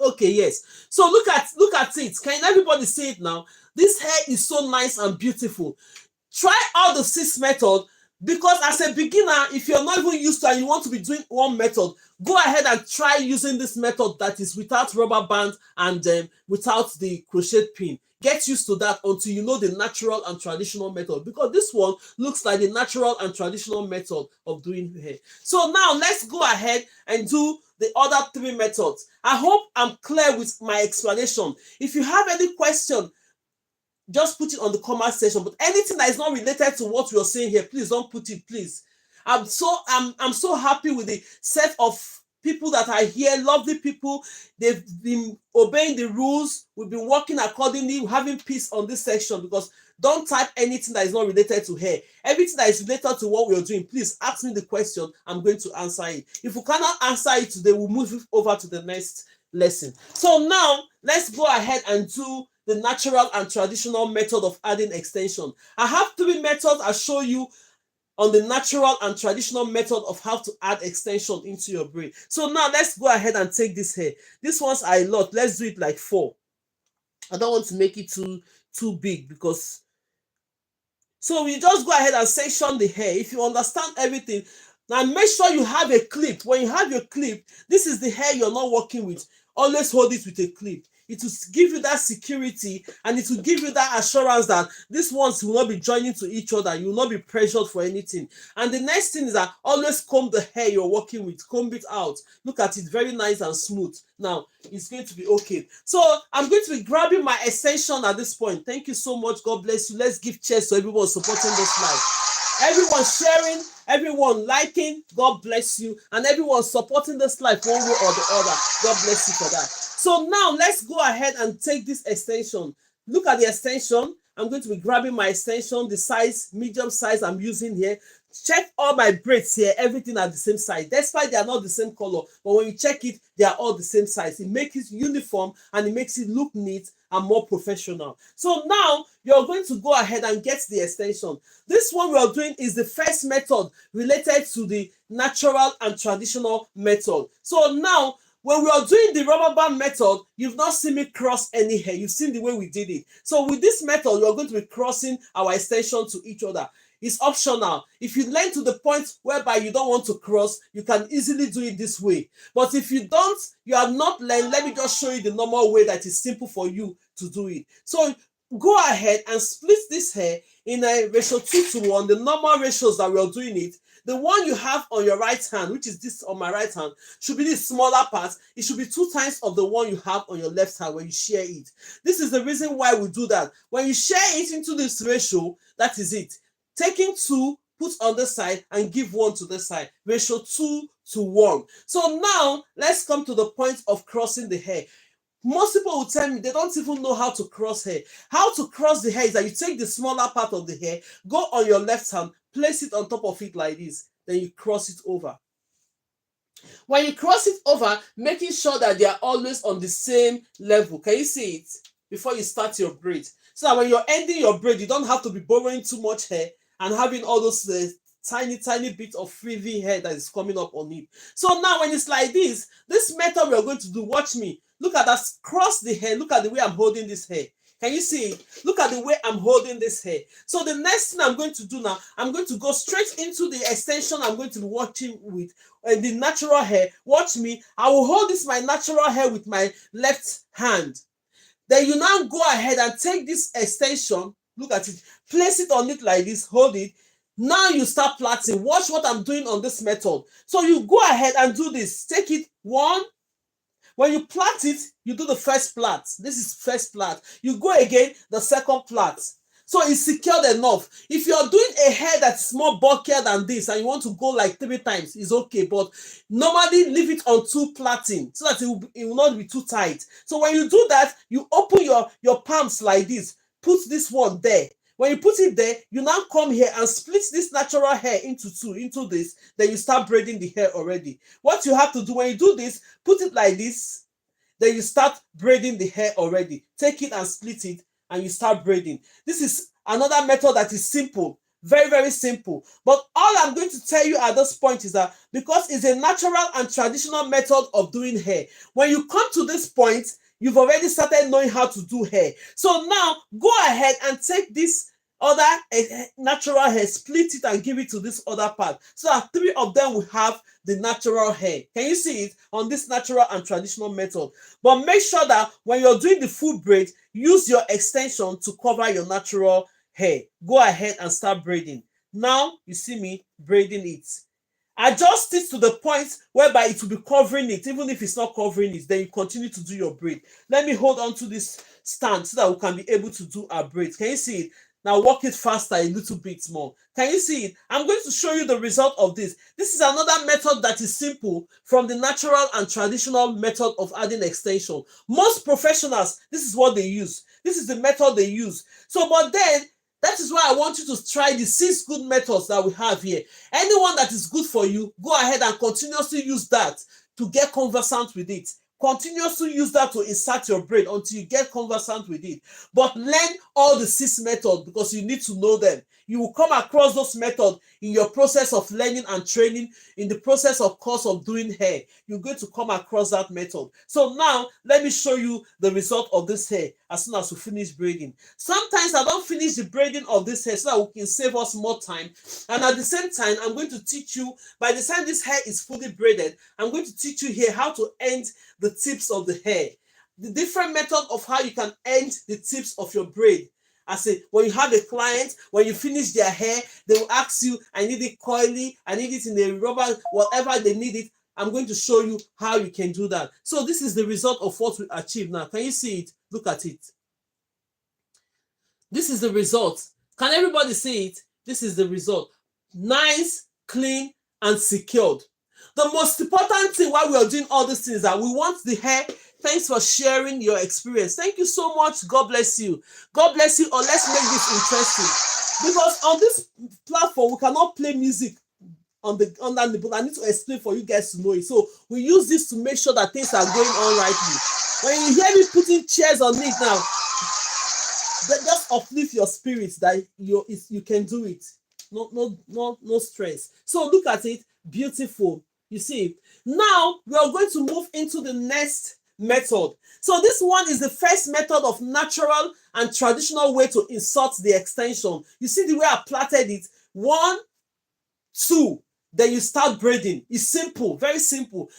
okay, yes. So look at it. Can everybody see it now? This hair is so nice and beautiful. Try out the 6 method, because as a beginner, if you're not even used to and you want to be doing one method, go ahead and try using this method that is without rubber band and without the crochet pin. Get used to that until you know the natural and traditional method, because this one looks like the natural and traditional method of doing hair. So now let's go ahead and do the other 3 methods. I hope I'm clear with my explanation. If you have any question, just put it on the comment section. But anything that is not related to what we are saying here, please don't put it, please. I'm so happy with the set of people that are here, lovely people. They've been obeying the rules. We've been working accordingly, having peace on this section, because don't type anything that is not related to hair. Everything that is related to what we are doing, please ask me the question. I'm going to answer it. If we cannot answer it today, we'll move it over to the next lesson. So now let's go ahead and do the natural and traditional method of adding extension. I have 3 methods I'll show you on the natural and traditional method of how to add extension into your braid. So now let's go ahead and take this hair. These ones are a lot. Let's do it like 4. I don't want to make it too big, because so we just go ahead and section the hair. If you understand everything, now make sure you have a clip. When you have your clip, this is the hair you're not working with. Always hold it with a clip. It will give you that security, and it will give you that assurance that these ones will not be joining to each other. You will not be pressured for anything. And the next thing is that always comb the hair you're working with. Comb it out. Look at it, very nice and smooth. Now, it's going to be okay. So, I'm going to be grabbing my extension at this point. Thank you so much. God bless you. Let's give cheers to everyone supporting this live. Everyone sharing, everyone liking, God bless you, and everyone supporting this life one way or the other, God bless you for that. So now let's go ahead and take this extension. Look at the extension. I'm going to be grabbing my extension, the size, medium size I'm using here. Check all my braids here, everything are the same size. Despite they are not the same color, but when you check it, they are all the same size. It makes it uniform and it makes it look neat and more professional. So now you're going to go ahead and get the extension. This one we are doing is the first method related to the natural and traditional method. So now when we are doing the rubber band method, you've not seen me cross any hair. You've seen the way we did it. So with this method, you're going to be crossing our extension to each other. It's optional. If you learn to the point whereby you don't want to cross, you can easily do it this way. But if you don't, you have not learned, let me just show you the normal way that is simple for you to do it. So go ahead and split this hair in a ratio 2:1, the normal ratios that we are doing it. The one you have on your right hand, which is this on my right hand, should be the smaller part. It should be 2 times of the one you have on your left hand when you share it. This is the reason why we do that. When you share it into this ratio, that is it. Taking 2, put on the side and give 1 to the side. Ratio 2:1. So now let's come to the point of crossing the hair. Most people will tell me they don't even know how to cross hair. How to cross the hair is that you take the smaller part of the hair, go on your left hand, place it on top of it like this, then you cross it over. When you cross it over, making sure that they are always on the same level. Can you see it? Before you start your braid. So that when you're ending your braid, you don't have to be borrowing too much hair and having all those tiny bit of frizzy hair that is coming up on it. So now when it's like this method we are going to do, watch me. Look at that, cross the hair. Look at the way I'm holding this hair. Can you see it? Look at the way I'm holding this hair. So the next thing I'm going to do now, I'm going to go straight into the extension I'm going to be watching with the natural hair. Watch me. I will hold this my natural hair with my left hand. Then you now go ahead and take this extension. Look at it. Place it on it like this. Hold it. Now you start plaiting. Watch what I'm doing on this method. So you go ahead and do this. Take it 1. When you plait it, you do the first plait. This is first plait. You go again, the second plait. So it's secured enough. If you're doing a hair that's more bulkier than this and you want to go like 3 times, it's okay. But normally leave it on 2 plaiting so that it will not be too tight. So when you do that, you open your palms like this. Put this one there. When you put it there, you now come here and split this natural hair into 2, into this. Then you start braiding the hair already. What you have to do when you do this, put it like this. Then you start braiding the hair already. Take it and split it and you start braiding. This is another method that is simple. Very, very simple. But all I'm going to tell you at this point is that because it's a natural and traditional method of doing hair, when you come to this point, you've already started knowing how to do hair. So now go ahead and take this other natural hair, split it and give it to this other part. So that 3 of them will have the natural hair. Can you see it on this natural and traditional method? But make sure that when you're doing the full braid, use your extension to cover your natural hair. Go ahead and start braiding. Now you see me braiding it. Adjust it to the point whereby it will be covering it. Even if it's not covering it, then you continue to do your braid. Let me hold on to this stand so that we can be able to do our braid. Can you see it? Now work it faster a little bit more. Can you see it? I'm going to show you the result of this. This is another method that is simple from the natural and traditional method of adding extension. Most professionals, this is what they use. This is the method they use. So, but then, that is why I want you to try the 6 good methods that we have here. Anyone that is good for you, go ahead and continuously use that to get conversant with it. Continuously use that to insert your braid until you get conversant with it. But learn all the 6 methods because you need to know them. You will come across those methods in your process of learning and training, in the process of course of doing hair. You're going to come across that method. So now, let me show you the result of this hair as soon as we finish braiding. Sometimes I don't finish the braiding of this hair so that we can save us more time. And at the same time, I'm going to teach you, by the time this hair is fully braided, I'm going to teach you here how to end the tips of the hair. The different method of how you can end the tips of your braid. I say, when you have a client, when you finish their hair, they will ask you, I need it coily, I need it in a rubber, whatever they need it. I'm going to show you how you can do that. So this is the result of what we achieved now. Can you see it? Look at it. This is the result. Can everybody see it? This is the result. Nice, clean, and secured. The most important thing while we are doing all these things is that we want the hair. Thanks for sharing your experience. Thank you so much. God bless you. God bless you. Or let's make this interesting. Because on this platform, we cannot play music on the board. I need to explain for you guys to know it. So we use this to make sure that things are going on rightly. When you hear me putting chairs on it now, just uplift your spirits that you can do it. No stress. So look at it. Beautiful. You see, now we are going to move into the next method. So this one is the first method of natural and traditional way to insert the extension. You see the way I plaited it? 1, 2, then you start braiding. It's simple, very simple.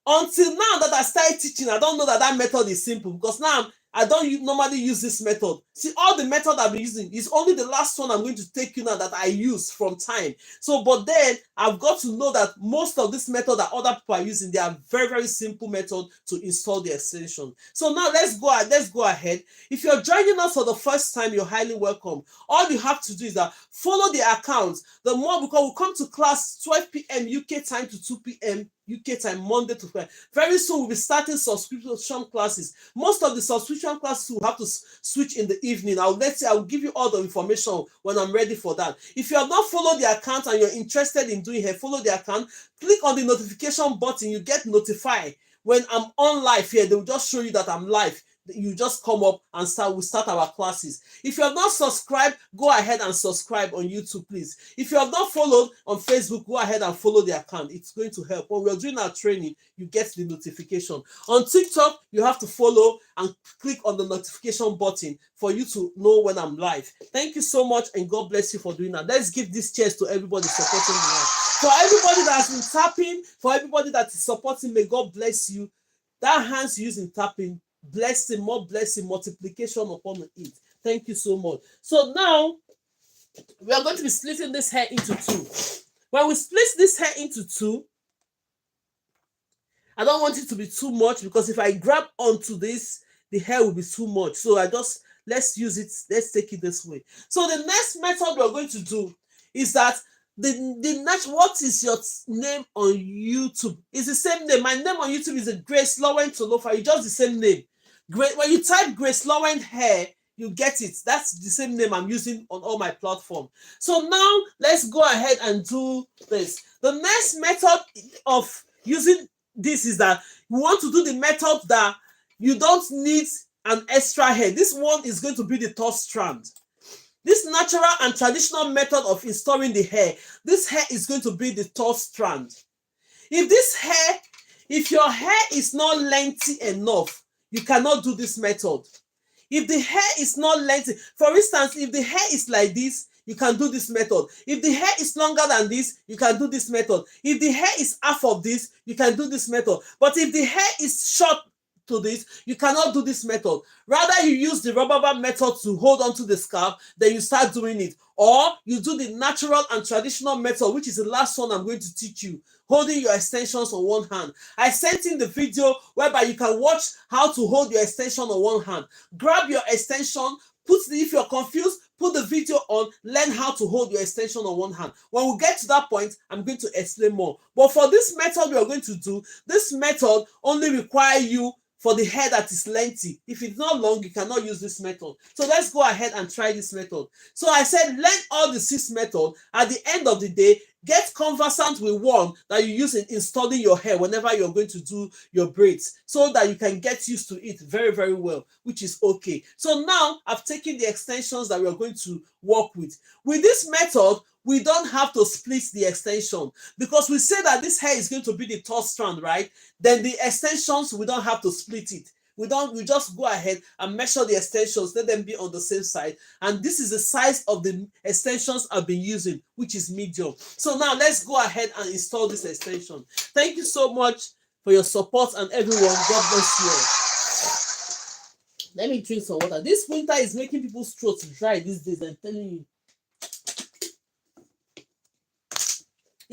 Until now that I started teaching, I don't know that method is simple, because now I don't normally use this method. See, all the method I've been using is only the last one I'm going to take you now that I use from time. So, but then I've got to know that most of this method that other people are using, they are very, very simple method to install the extension. So now let's go ahead. If you're joining us for the first time, you're highly welcome. All you have to do is that follow the account. The more, because we'll come to class 12 p.m. UK time to 2 p.m. UK time, Monday to Friday. Very soon we'll be starting subscription classes. Most of the subscription classes will have to switch in the evening. I'll give you all the information when I'm ready for that. If you have not followed the account and you're interested in doing it, follow the account. Click on the notification button. You get notified when I'm on live here. They will just show you that I'm live. You just come up and we start our classes. If you have not subscribed, go ahead and subscribe on YouTube, please. If you have not followed on Facebook, go ahead and follow the account. It's going to help. When we're doing our training, you get the notification. On TikTok, you have to follow and click on the notification button for you to know when I'm live. Thank you so much, and God bless you for doing that. Let's give this cheers to everybody supporting me. For everybody that has been tapping, for everybody that is supporting me, God bless you. That hands used in tapping, blessing, more blessing, multiplication upon it. Thank you so much. So now we are going to be splitting this hair into 2. When we split this hair into 2, I don't want it to be too much, because if I grab onto this, the hair will be too much. So let's use it. Let's take it this way. So the next method we're going to do is that what is your name on YouTube? It's the same name. My name on YouTube is GraceLawendhair. It's just the same name. When you type GraceLawendhair, you get it. That's the same name I'm using on all my platforms. So now let's go ahead and do this. The next method of using this is that you want to do the method that you don't need an extra hair. This one is going to be the 3rd strand. This natural and traditional method of installing the hair, this hair is going to be the 3rd strand. If your hair is not lengthy enough, you cannot do this method. If the hair is not lengthy, for instance, if the hair is like this, you can do this method. If the hair is longer than this, you can do this method. If the hair is half of this, you can do this method. But if the hair is short to this, you cannot do this method. Rather, you use the rubber band method to hold onto the scalp, then you start doing it. Or you do the natural and traditional method, which is the last one I'm going to teach you, holding your extensions on one hand. I sent in the video whereby you can watch how to hold your extension on one hand. Grab your extension, if you're confused, put the video on, learn how to hold your extension on one hand. When we get to that point, I'm going to explain more. But for this method we are going to do, this method only requires you for the hair that is lengthy. If it's not long, you cannot use this method. So let's go ahead and try this method. So I said learn all the 6 methods. At the end of the day, get conversant with one that you use in installing your hair whenever you're going to do your braids, so that you can get used to it very, very well, which is okay. So now I've taken the extensions that we're going to work with. With this method, we don't have to split the extension, because we say that this hair is going to be the 3rd strand, right? Then the extensions, we don't have to split it. We just go ahead and measure the extensions, let them be on the same side. And this is the size of the extensions I've been using, which is medium. So now let's go ahead and install this extension. Thank you so much for your support, and everyone, God bless you. Let me drink some water. This winter is making people's throats dry these days, I'm telling you.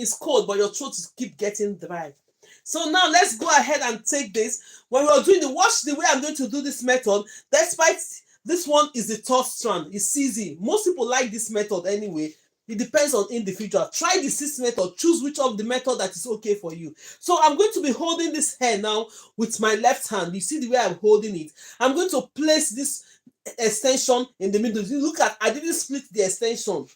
It's cold, but your throat keep getting dry. So now let's go ahead and take this. When we're doing watch the way I'm going to do this method, despite this one is the 3rd strand. It's easy. Most people like this method anyway. It depends on individual. Try the 6 method. Choose which of the method that is okay for you. So I'm going to be holding this hair now with my left hand. You see the way I'm holding it. I'm going to place this extension in the middle. You look at, I didn't split the extension.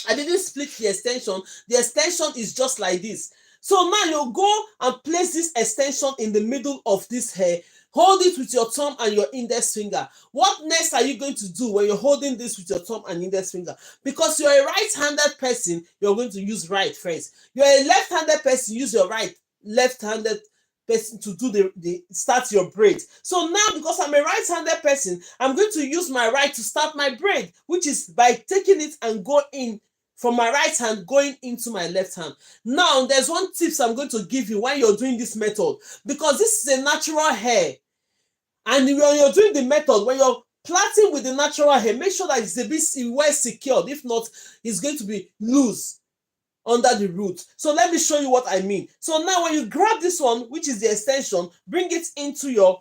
I didn't split the extension. The extension is just like this. So now you go and place this extension in the middle of this hair. Hold it with your thumb and your index finger. What next are you going to do when you're holding this with your thumb and index finger? Because you're a right-handed person, you're going to use right first. You're a left-handed person, use your right. Left-handed person to do the start your braid. So now, because I'm a right-handed person, I'm going to use my right to start my braid, which is by taking it and go in from my right hand going into my left hand. Now, there's one tips I'm going to give you when you're doing this method, because this is a natural hair. And when you're doing the method, when you're plaiting with the natural hair, make sure that it's a bit well secured. If not, it's going to be loose under the root. So let me show you what I mean. So now when you grab this one, which is the extension, bring it into your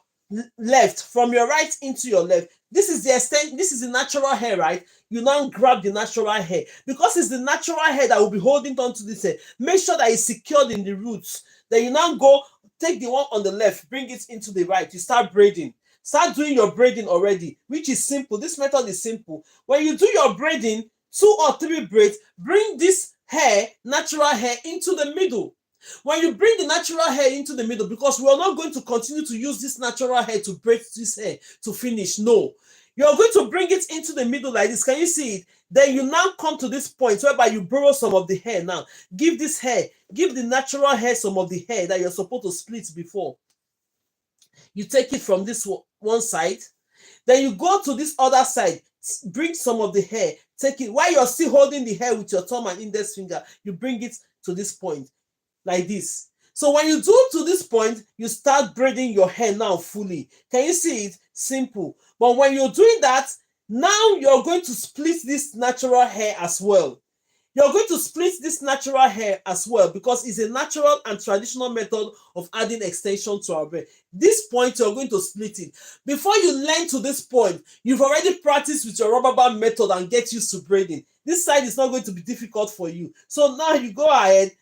left, from your right into your left. This is the extent, this is the natural hair, right? You now grab the natural hair. Because it's the natural hair that will be holding on to this hair. Make sure that it's secured in the roots. Then you now go, take the one on the left, bring it into the right. You start braiding. Start doing your braiding already, which is simple. This method is simple. When you do your braiding, 2 or 3 braids, bring this hair, natural hair, into the middle. When you bring the natural hair into the middle, because we are not going to continue to use this natural hair to braid this hair to finish. No. You're going to bring it into the middle like this. Can you see it? Then you now come to this point whereby you borrow some of the hair now. Give this hair, give the natural hair some of the hair that you're supposed to split before. You take it from this one side. Then you go to this other side. Bring some of the hair. Take it. While you're still holding the hair with your thumb and index finger, you bring it to this point. Like this. So when you do to this point, you start braiding your hair now fully. Can you see it? Simple. But when you're doing that, now you're going to split this natural hair as well. You're going to split this natural hair as well, because it's a natural and traditional method of adding extension to our braid. This point, you're going to split it. Before you learn to this point, you've already practiced with your rubber band method and get used to braiding. This side is not going to be difficult for you. So now you go ahead,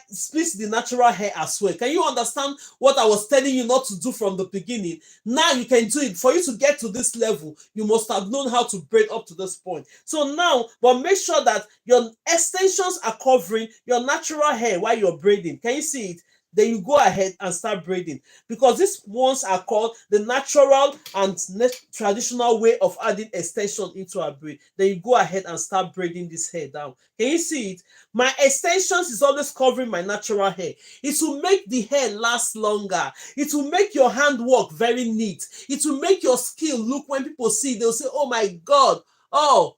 split the natural hair as well. Can you understand what I was telling you not to do from the beginning? Now you can do it. For you to get to this level, you must have known how to braid up to this point. So now, but make sure that your extensions are covering your natural hair while you're braiding. Can you see it? Then you go ahead and start braiding, because these ones are called the natural and traditional way of adding extension into a braid. Then you go ahead and start braiding this hair down. Can you see it? My extensions is always covering my natural hair. It will make the hair last longer. It will make your handwork very neat. It will make your skill look, when people see, they'll say, oh my God, oh,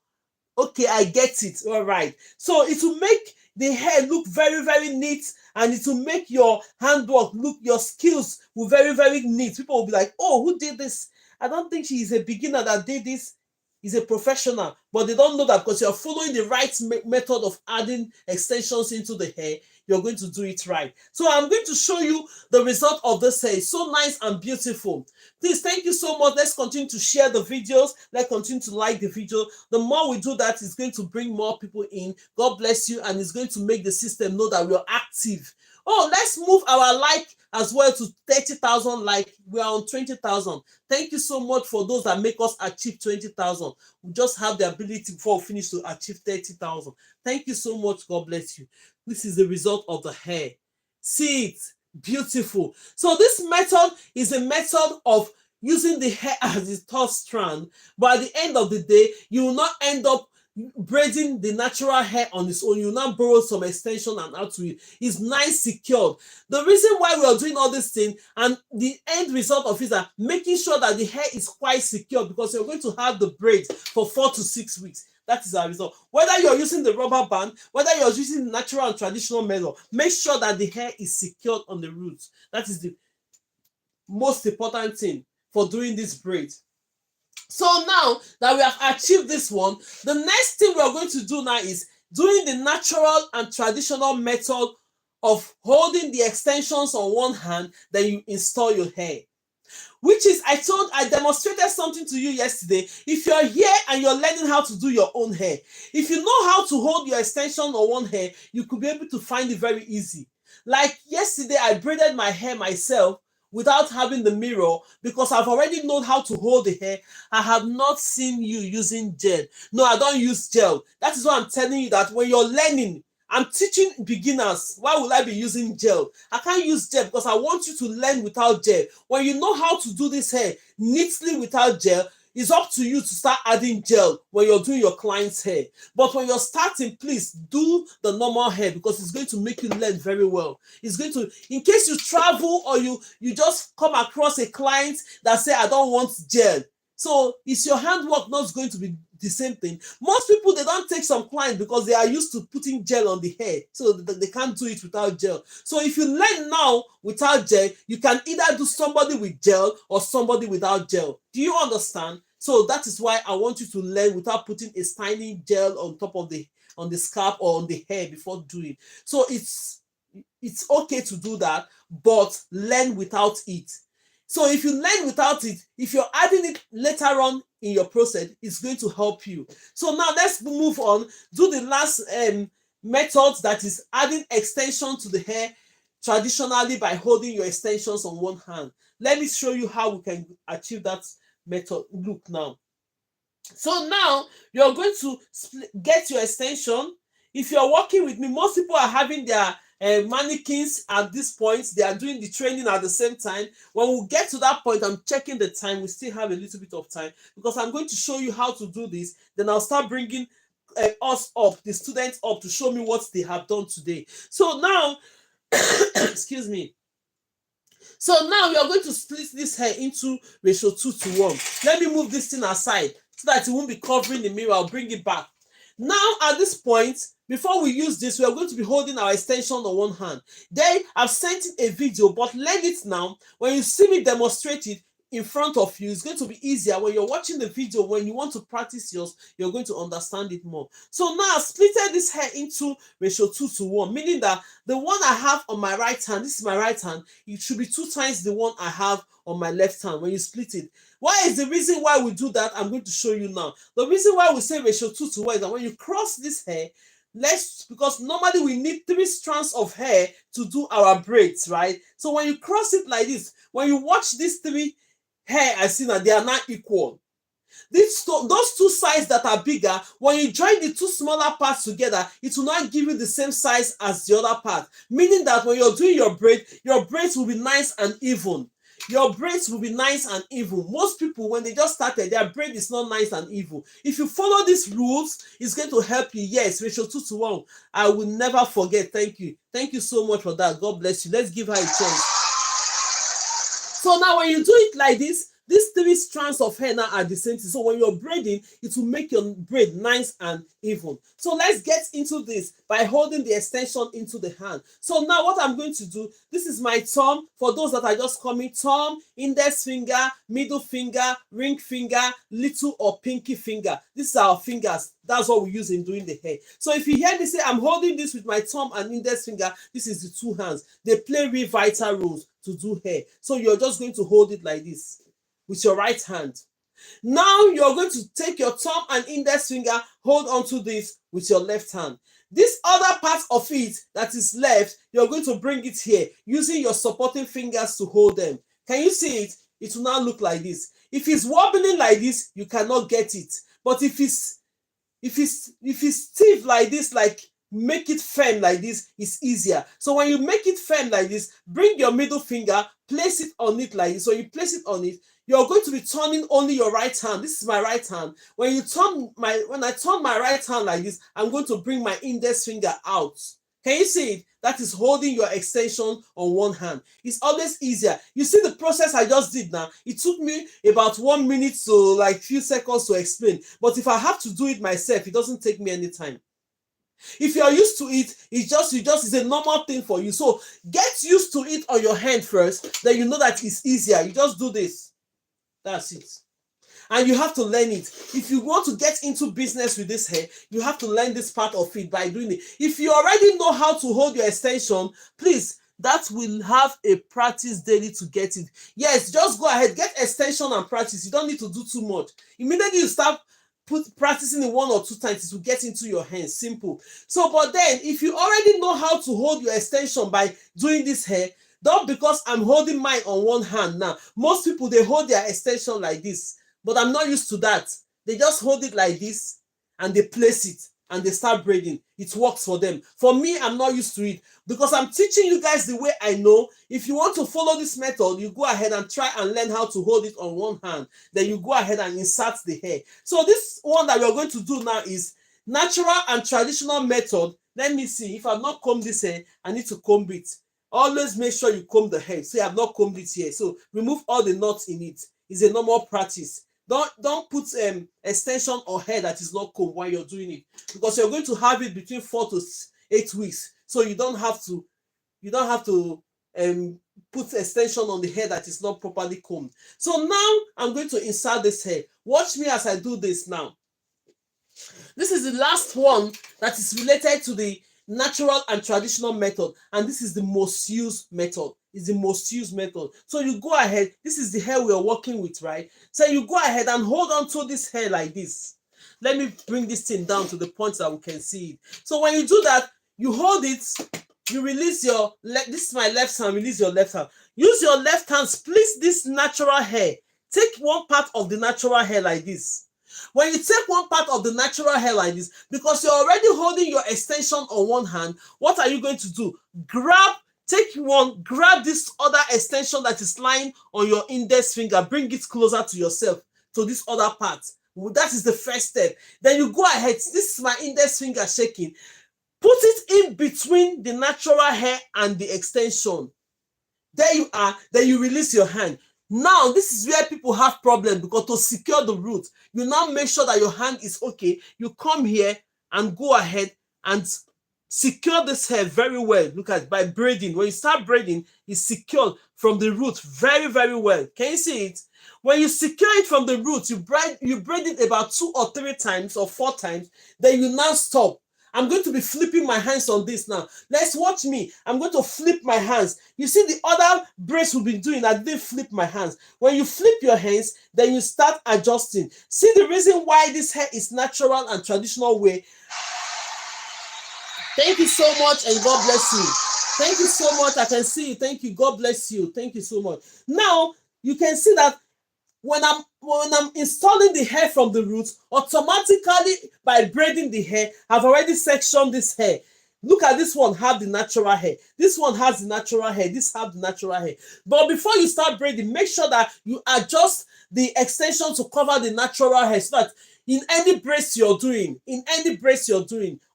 okay, I get it. All right. So it will make the hair look very, very neat, and it will make your handwork look, your skills will very, very neat. People will be like, oh, who did this? I don't think she is a beginner that did this. He's a professional. But they don't know that because you're following the right method of adding extensions into the hair, you're going to do it right. So I'm going to show you the result of this hair. It's so nice and beautiful. Please, thank you so much. Let's continue to share the videos. Let's continue to like the video. The more we do that, it's going to bring more people in. God bless you, and it's going to make the system know that we're active. Oh, let's move our like as well to 30,000 like. We are on 20,000. Thank you so much for those that make us achieve 20,000. We just have the ability before we finish to achieve 30,000. Thank you so much. God bless you. This is the result of the hair. See it? Beautiful. So this method is a method of using the hair as the top strand, but at the end of the day, you will not end up braiding the natural hair on its own. You now borrow some extension and add to it. It's nice, secured. The reason why we are doing all this thing, and the end result of it, is making sure that the hair is quite secure, because you're going to have the braid for 4 to 6 weeks. That is our result. Whether you're using the rubber band, whether you're using the natural and traditional method, make sure that the hair is secured on the roots. That is the most important thing for doing this braid. So now that we have achieved this one, the next thing we are going to do now is doing the natural and traditional method of holding the extensions on one hand, then you install your hair. Which is, I demonstrated something to you yesterday. If you're here and you're learning how to do your own hair, if you know how to hold your extension on one hair, you could be able to find it very easy. Like yesterday, I braided my hair myself without having the mirror because I've already known how to hold the hair. I have not seen you using gel. No, I don't use gel. That is why I'm telling you that when you're learning, I'm teaching beginners. Why would I be using gel? I can't use gel because I want you to learn without gel. When you know how to do this hair neatly without gel, it's up to you to start adding gel when you're doing your client's hair. But when you're starting, please do the normal hair because it's going to make you learn very well. It's going to, in case you travel or you just come across a client that say, I don't want gel. So is your handwork not going to be the same thing? Most people, they don't take some clients because they are used to putting gel on the hair, so they can't do it without gel. So if you learn now without gel, you can either do somebody with gel or somebody without gel. Do you understand? So that is why I want you to learn without putting a styling gel on top of on the scalp or on the hair before doing. So it's okay to do that, but learn without it. So if you learn without it, if you're adding it later on in your process, it's going to help you. So now let's move on. Do the last method, that is adding extension to the hair traditionally by holding your extensions on one hand. Let me show you how we can achieve that method. Look now. So now you're going to get your extension. If you're working with me, most people are having their mannequins at this point. They are doing the training at the same time. When we get to that point, I'm checking the time. We still have a little bit of time because I'm going to show you how to do this. Then I'll start bringing us up, the students up, to show me what they have done today. So now, excuse me. So now we are going to split this hair into ratio 2:1. Let me move this thing aside so that it won't be covering the mirror. I'll bring it back. Now at this point, before we use this, we are going to be holding our extension on one hand. Then I've sent in a video, but learn it now. When you see me demonstrate it in front of you, it's going to be easier. When you're watching the video, when you want to practice yours, you're going to understand it more. So now I've splitted this hair into ratio 2:1, meaning that the one I have on my right hand, this is my right hand, it should be 2 times the one I have on my left hand when you split it. Why is the reason why we do that? I'm going to show you now. The reason why we say ratio 2:1 is that when you cross this hair, because normally we need 3 strands of hair to do our braids, right? So when you cross it like this, when you watch these 3 hair I see now, they are not equal. Those 2 sides that are bigger, when you join the 2 smaller parts together, it will not give you the same size as the other part. Meaning that when you're doing your braids will be nice and even. Your braids will be nice and even. Most people, when they just started, their braid is not nice and even. If you follow these rules, it's going to help you. Yes, ratio 2:1. I will never forget. Thank you. Thank you so much for that. God bless you. Let's give her a chance. So now when you do it like this, these 3 strands of hair now are the same thing. So when you're braiding, it will make your braid nice and even. So let's get into this by holding the extension into the hand. So now what I'm going to do, this is my thumb. For those that are just coming, thumb, index finger, middle finger, ring finger, little or pinky finger. These are our fingers. That's what we use in doing the hair. So if you hear me say I'm holding this with my thumb and index finger, this is the 2 hands. They play real vital roles to do hair. So you're just going to hold it like this with your right hand. Now you're going to take your thumb and index finger, hold onto this with your left hand. This other part of it that is left, you're going to bring it here using your supporting fingers to hold them. Can you see it? It will now look like this. If it's wobbling like this, you cannot get it. But if it's stiff like this, like make it firm like this, it's easier. So when you make it firm like this, bring your middle finger, place it on it like this. So you place it on it, you're going to be turning only your right hand. This is my right hand. When I turn my right hand like this, I'm going to bring my index finger out. Can you see it? That is holding your extension on one hand. It's always easier. You see the process I just did now? It took me about 1 minute to like few seconds to explain. But if I have to do it myself, it doesn't take me any time. If you're used to it, it's a normal thing for you. So get used to it on your hand first. Then you know that it's easier. You just do this. That's it. And you have to learn it. If you want to get into business with this hair, you have to learn this part of it by doing it. If you already know how to hold your extension, please that will have a practice daily to get it. Yes, just go ahead, get extension and practice. You don't need to do too much. Immediately you start practicing it 1 or 2 times, it will get into your hands. Simple. So, but then if you already know how to hold your extension by doing this hair, not because I'm holding mine on one hand now. Most people, they hold their extension like this, but I'm not used to that. They just hold it like this and they place it and they start braiding. It works for them. For me, I'm not used to it because I'm teaching you guys the way I know. If you want to follow this method, you go ahead and try and learn how to hold it on one hand. Then you go ahead and insert the hair. So this one that we're going to do now is natural and traditional method. Let me see. If I've not combed this hair, I need to comb it. Always make sure you comb the hair. See, I've not combed it here. So remove all the knots in it. It's a normal practice. Don't put extension or hair that is not combed while you're doing it, because you're going to have it between 4 to 8 weeks. So you don't have to put extension on the hair that is not properly combed. So now I'm going to insert this hair. Watch me as I do this now. This is the last one that is related to the natural and traditional method, and this is the most used method. It's the most used method. So you go ahead, this is the hair we are working with, right? So you go ahead and hold on to this hair like this. Let me bring this thing down to the point that we can see it. So when you do that, you hold it, you release your left. This is my left hand, release your left hand. Use your left hand, split this natural hair. Take one part of the natural hair like this. When you take one part of the natural hair like this, because you're already holding your extension on one hand, what are you going to do? Grab this other extension that is lying on your index finger, bring it closer to yourself, to this other part. That is the first step. Then you go ahead, this is my index finger shaking, put it in between the natural hair and the extension. There you are. Then you release your hand. Now, this is where people have problems, because to secure the root, you now make sure that your hand is okay. You come here and go ahead and secure this hair very well. Look at it, by braiding. When you start braiding, it's secured from the root very, very well. Can you see it? When you secure it from the root, you braid it about 2 or 3 times or 4 times. Then you now stop. I'm going to be flipping my hands on this now. Let's watch me. I'm going to flip my hands. You see the other braids we've been doing, I didn't flip my hands. When you flip your hands, then you start adjusting. See the reason why this hair is natural and traditional way. Thank you so much and God bless you. Thank you so much. I can see you. Thank you. God bless you. Thank you so much. Now, you can see that when I'm installing the hair from the roots, automatically by braiding the hair, I've already sectioned this hair. Look at this one, have the natural hair. This one has the natural hair. This have the natural hair. But before you start braiding, make sure that you adjust the extension to cover the natural hair, so that in any brace you're doing,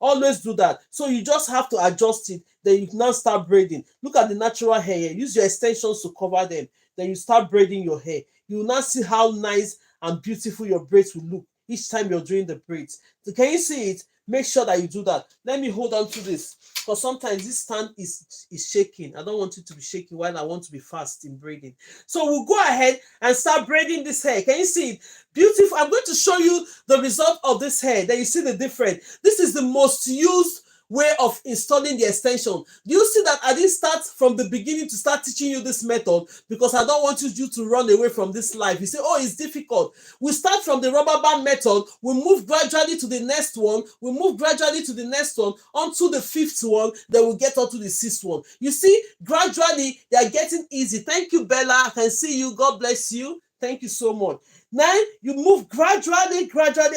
always do that. So you just have to adjust it. Then you now start braiding. Look at the natural hair here. Use your extensions to cover them. Then you start braiding your hair. You will now see how nice and beautiful your braids will look each time you're doing the braids. So can you see it? Make sure that you do that. Let me hold on to this, because sometimes this stand is shaking. I don't want it to be shaking while I want to be fast in braiding. So we'll go ahead and start braiding this hair. Can you see it? Beautiful. I'm going to show you the result of this hair. Then you see the difference. This is the most used way of installing the extension. Do you see that I didn't start from the beginning to start teaching you this method, because I don't want you to run away from this life? You say, oh, it's difficult. We start from the rubber band method. We move gradually to the next one. We move gradually to the next one, onto the 5th one. Then we get onto the 6th one. You see, gradually they are getting easy. Thank you, Bella. I can see you. God bless you. Thank you so much. Now you move gradually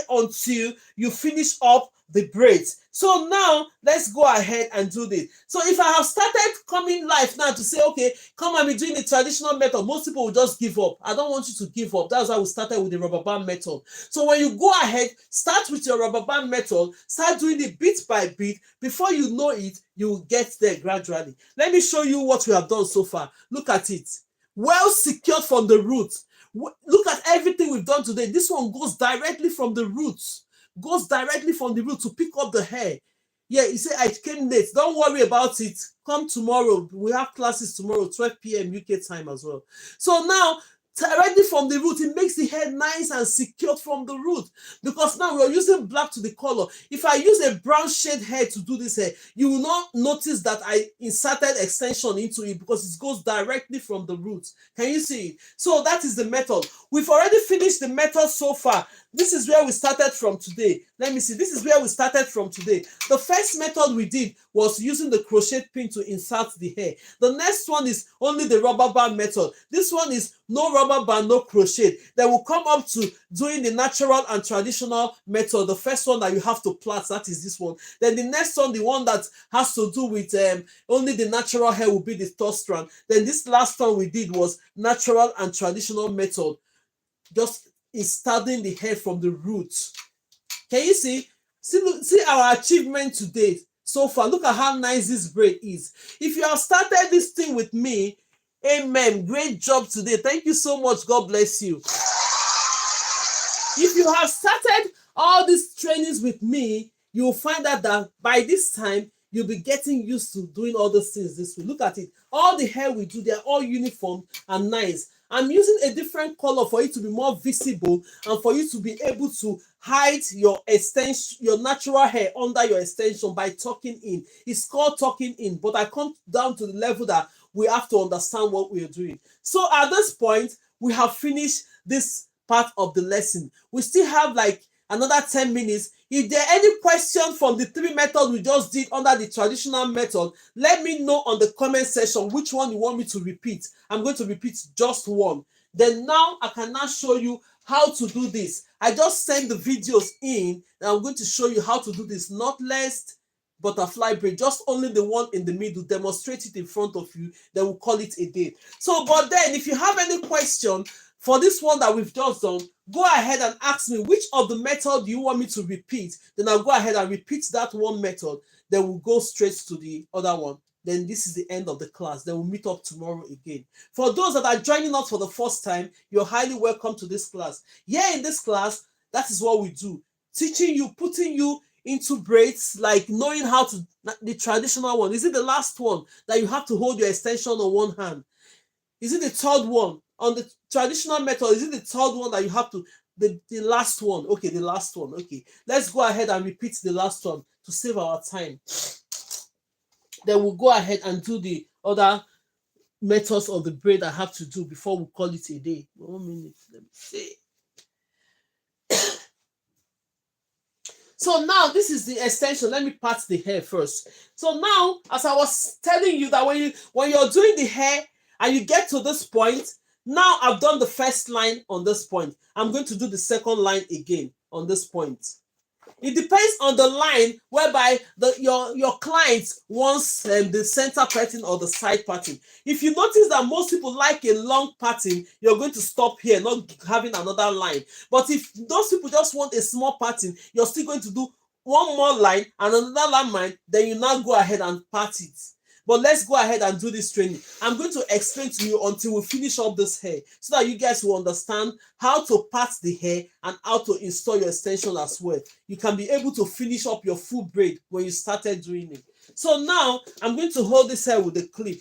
until you finish up the braids. So now let's go ahead and do this. So if I have started coming live now to say, okay, come and be doing the traditional method, most people will just give up. I don't want you to give up. That's why we started with the rubber band method. So when you go ahead, start with your rubber band method, start doing it bit by bit. Before you know it, you will get there gradually. Let me show you what we have done so far. Look at it. Well secured from the roots. Look at everything we've done today. This one goes directly from the roots. Goes directly from the root to pick up the hair. Yeah, you say I came late. Don't worry about it. Come tomorrow. We have classes tomorrow, 12 p.m. UK time as well. So now directly from the root. It makes the hair nice and secured from the root, because now we're using black to the color. If I use a brown shade hair to do this hair, you will not notice that I inserted extension into it, because it goes directly from the root. Can you see it? So that is the method. We've already finished the method so far. This is where we started from today. Let me see. This is where we started from today. The first method we did was using the crochet pin to insert the hair. The next one is only the rubber band method. This one is no rubber band, no crochet. Then we'll come up to doing the natural and traditional method. The first one that you have to plait, that is this one. Then the next one, the one that has to do with only the natural hair, will be the third strand. Then this last one we did was natural and traditional method, just starting the hair from the root. Can you see? See our achievement today so far. Look at how nice this braid is. If you have started this thing with me, amen, great job today. Thank you so much. God bless you. If you have started all these trainings with me, you'll find out that by this time you'll be getting used to doing all those things this way. Look at it. All the hair we do, they're all uniform and nice. I'm using a different color for it to be more visible and for you to be able to hide your extension, your natural hair under your extension by tucking in. It's called tucking in, but I come down to the level that we have to understand what we are doing. So at this point, we have finished this part of the lesson. We still have like another 10 minutes. If there are any question from the three methods we just did under the traditional method, let me know on the comment section which one you want me to repeat. I'm going to repeat just one. Then now I can now show you how to do this. I just sent the videos in and I'm going to show you how to do this knotless butterfly braid, just only the one in the middle. Demonstrate it in front of you, then we'll call it a day. So, but then if you have any question for this one that we've just done, go ahead and ask me which of the method you want me to repeat. Then I'll go ahead and repeat that one method. Then we'll go straight to the other one. Then this is the end of the class. Then we'll meet up tomorrow again. For those that are joining us for the first time, you're highly welcome to this class. Here in this class, that is what we do. Teaching you, putting you into braids, like knowing how to, the traditional one. Is it the last one that you have to hold your extension on one hand? Is it the third one? On the traditional method, is it the third one that you have to, the last one? Okay, the last one. Okay, let's go ahead and repeat the last one to save our time. Then we'll go ahead and do the other methods of the braid I have to do before we call it a day. 1 minute, let me see. So now this is the extension. Let me part the hair first. So now, as I was telling you that when you're doing the hair and you get to this point, now I've done the first line on this point. I'm going to do the second line again on this point. It depends on the line whereby your client wants the center pattern or the side pattern. If you notice that most people like a long pattern, you're going to stop here, not having another line. But if those people just want a small pattern, you're still going to do one more line and another line, then you now go ahead and part it. But let's go ahead and do this training. I'm going to explain to you until we finish up this hair so that you guys will understand how to part the hair and how to install your extension as well. You can be able to finish up your full braid when you started doing it. So now I'm going to hold this hair with a clip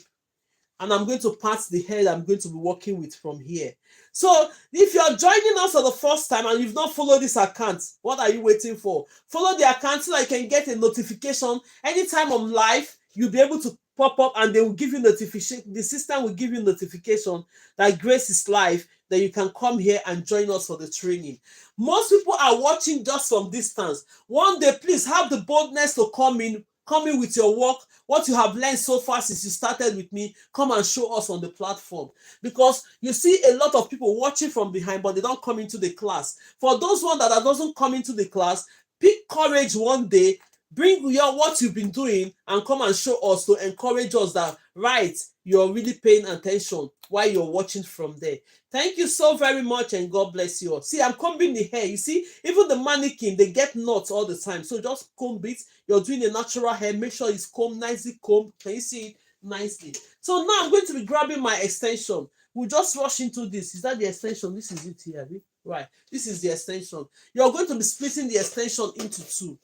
and I'm going to part the hair that I'm going to be working with from here. So if you're joining us for the first time and you've not followed this account, what are you waiting for? Follow the account so that you can get a notification anytime I'm live. You'll be able to pop up and they will give you notification. The system will give you notification that Grace is live, that you can come here and join us for the training. Most people are watching just from distance. One day, please have the boldness to come in with your work, what you have learned so far since you started with me. Come and show us on the platform, because you see a lot of people watching from behind, but they don't come into the class. For those one that doesn't come into the class, pick courage one day. Bring your what you've been doing and come and show us to encourage us that, right, you're really paying attention while you're watching from there. Thank you so very much and God bless you all. See, I'm combing the hair. You see, even the mannequin, they get knots all the time. So just comb it. You're doing a natural hair. Make sure it's combed, nicely combed. Can you see it nicely? So now I'm going to be grabbing my extension. We'll just rush into this. Is that the extension? This is it here. Right. This is the extension. You're going to be splitting the extension into two.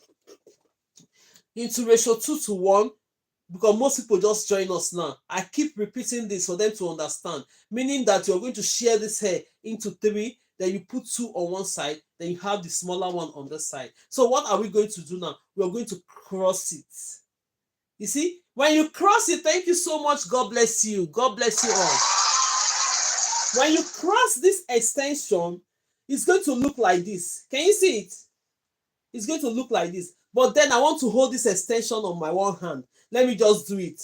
Into ratio 2 to 1. because most people just join us now. I keep repeating this for them to understand, meaning that you're going to share this hair into 3, then you put 2 on one side, then you have the smaller one on the side. So what are we going to do now? We're going to cross it. You see, when you cross it, thank you so much. God bless you. God bless you all. When you cross this extension, it's going to look like this. Can you see it? It's going to look like this. But then I want to hold this extension on my one hand. Let me just do it.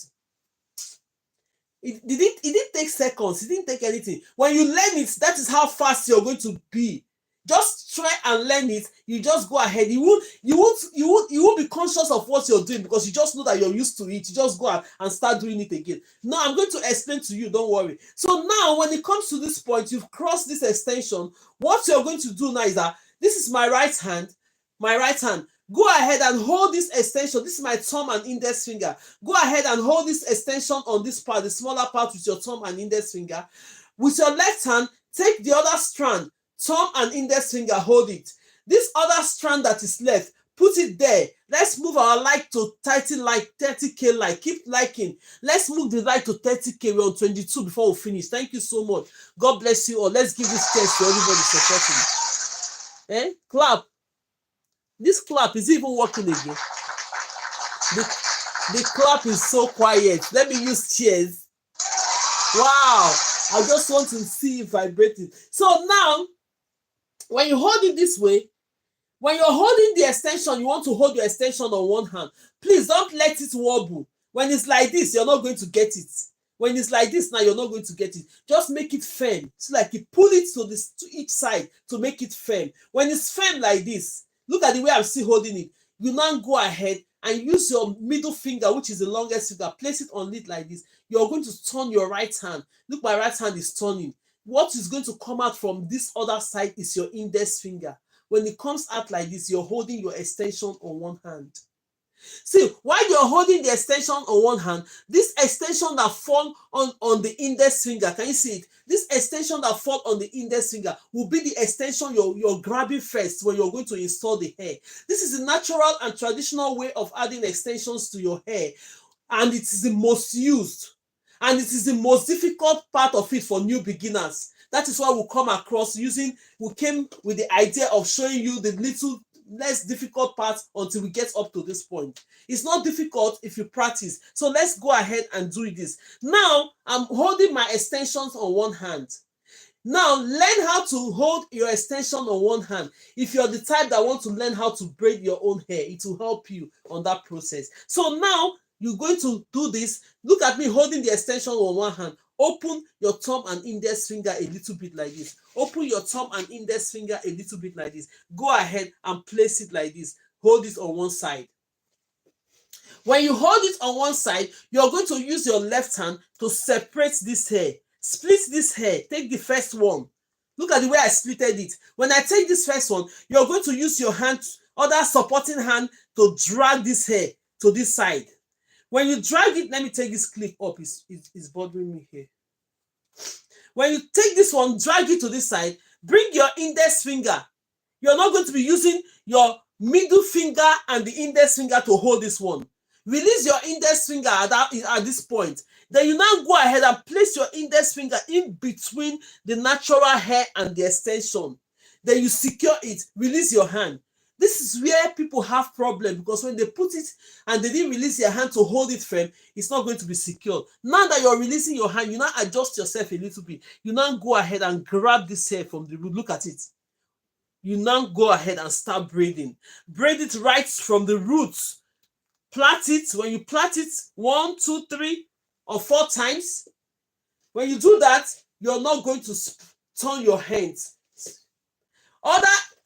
It didn't take seconds. It didn't take anything. When you learn it, that is how fast you're going to be. Just try and learn it. You just go ahead. You won't be conscious of what you're doing because you just know that you're used to it. You just go out and start doing it again. Now I'm going to explain to you. Don't worry. So now when it comes to this point, you've crossed this extension. What you're going to do now is that this is my right hand. My right hand. Go ahead and hold this extension. This is my thumb and index finger. Go ahead and hold this extension on this part, the smaller part, with your thumb and index finger. With your left hand, take the other strand, thumb and index finger, hold it. This other strand that is left, put it there. Let's move our like to 30K like. Keep liking. Let's move the like to 30K. We're on 22 before we finish. Thank you so much. God bless you all. Let's give this test to everybody supporting. Clap. This clap is even working again. The clap is so quiet. Let me use cheers. Wow. I just want to see it vibrating. So now, when you hold it this way, when you're holding the extension, you want to hold your extension on one hand. Please don't let it wobble. When it's like this, you're not going to get it. When it's like this now, you're not going to get it. Just make it firm. It's like you pull it to each side to make it firm. When it's firm like this, look at the way I'm still holding it. You now go ahead and use your middle finger, which is the longest finger, place it on it like this. You're going to turn your right hand. Look, my right hand is turning. What is going to come out from this other side is your index finger. When it comes out like this, you're holding your extension on one hand. See, while you're holding the extension on one hand, this extension that fall on the index finger, can you see it? This extension that fall on the index finger will be the extension you're grabbing first when you're going to install the hair. This is the natural and traditional way of adding extensions to your hair, and it is the most used, and it is the most difficult part of it for new beginners. That is why we came with the idea of showing you the little less difficult part until we get up to this point. It's not difficult if you practice. So let's go ahead and do this. Now, I'm holding my extensions on one hand. Now, learn how to hold your extension on one hand. If you're the type that wants to learn how to braid your own hair, it will help you on that process. So now, you're going to do this. Look at me holding the extension on one hand. Open your thumb and index finger a little bit like this. Open your thumb and index finger a little bit like this. Go ahead and place it like this. Hold it on one side. When you hold it on one side, you're going to use your left hand to separate this hair. Split this hair. Take the first one. Look at the way I splitted it. When I take this first one, you're going to use your hand, other supporting hand, to drag this hair to this side. When you drag it, let me take this clip up. It's bothering me here. When you take this one, drag it to this side, bring your index finger. You're not going to be using your middle finger and the index finger to hold this one. Release your index finger at this point. Then you now go ahead and place your index finger in between the natural hair and the extension. Then you secure it. Release your hand. This is where people have problems, because when they put it and they didn't release their hand to hold it firm, it's not going to be secured. Now that you're releasing your hand, you now adjust yourself a little bit. You now go ahead and grab this hair from the root. Look at it. You now go ahead and start braiding. Braid it right from the roots. Plait it. When you plait it 1, 2, 3, or 4 times, when you do that, you're not going to turn your hands.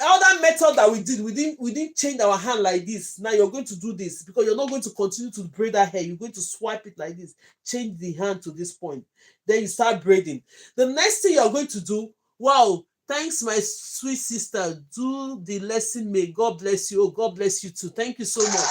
Other method that we didn't change our hand like this. Now you're going to do this because you're not going to continue to braid that hair. You're going to swipe it like this. Change the hand to this point. Then you start braiding. The next thing you're going to do, wow, thanks my sweet sister. Do the lesson, may God bless you. Oh, God bless you too. Thank you so much.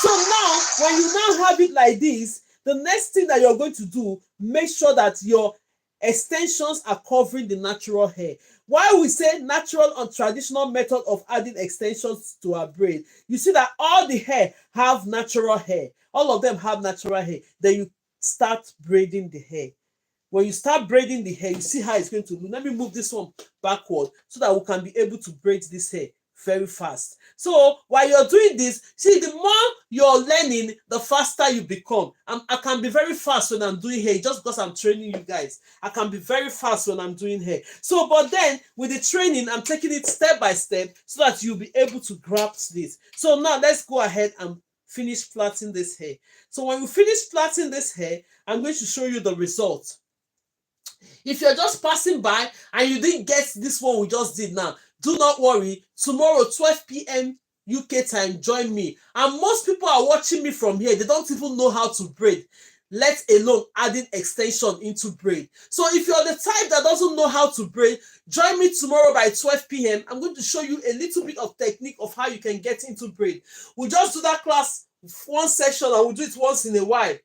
So now, when you now have it like this, the next thing that you're going to do, make sure that your extensions are covering the natural hair. Why we say natural and traditional method of adding extensions to our braid, you see that all the hair have natural hair, All of them have natural hair. Then you start braiding the hair. When you start braiding the hair, you see how it's going to look. Let me move this one backward so that we can be able to braid this hair very fast. So while you're doing this, see, the more you're learning, the faster you become. I can be very fast when I'm doing hair just because I'm training you guys. I can be very fast when I'm doing hair. So, but then with the training, I'm taking it step by step so that you'll be able to grasp this. So now let's go ahead and finish plaiting this hair. So when we finish plaiting this hair, I'm going to show you the result. If you're just passing by and you didn't get this one we just did now, do not worry. Tomorrow, 12 p.m. UK time, join me. And most people are watching me from here. They don't even know how to braid, let alone adding extension into braid. So if you're the type that doesn't know how to braid, join me tomorrow by 12 p.m. I'm going to show you a little bit of technique of how you can get into braid. We'll just do that class one session and we'll do it once in a while.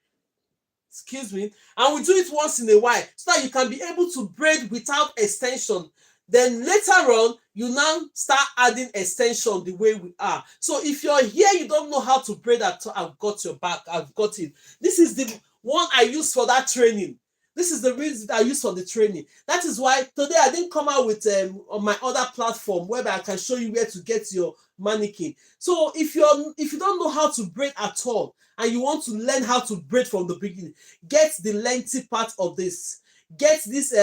Excuse me. And we'll do it once in a while so that you can be able to braid without extension. Then later on, you now start adding extension the way we are. So if you're here, you don't know how to braid at all, I've got your back. I've got it. This is the one I use for that training. This is the reason I use for the training. That is why today I didn't come out with on my other platform where I can show you where to get your mannequin. So if you don't know how to braid at all and you want to learn how to braid from the beginning, get the lengthy part of this. Get this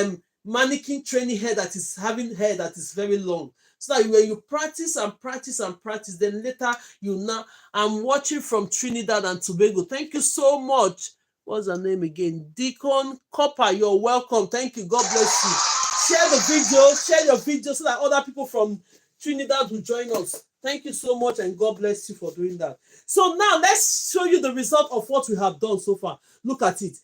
mannequin training hair that is having hair that is very long, so that when you practice and practice and practice, then later you know. I'm watching from Trinidad and Tobago. Thank you so much. What's her name again? Deacon Copper, you're welcome. Thank you. God bless you. Share the video, share your video so that other people from Trinidad will join us. Thank you so much and God bless you for doing that. So now let's show you the result of what we have done so far. Look at it.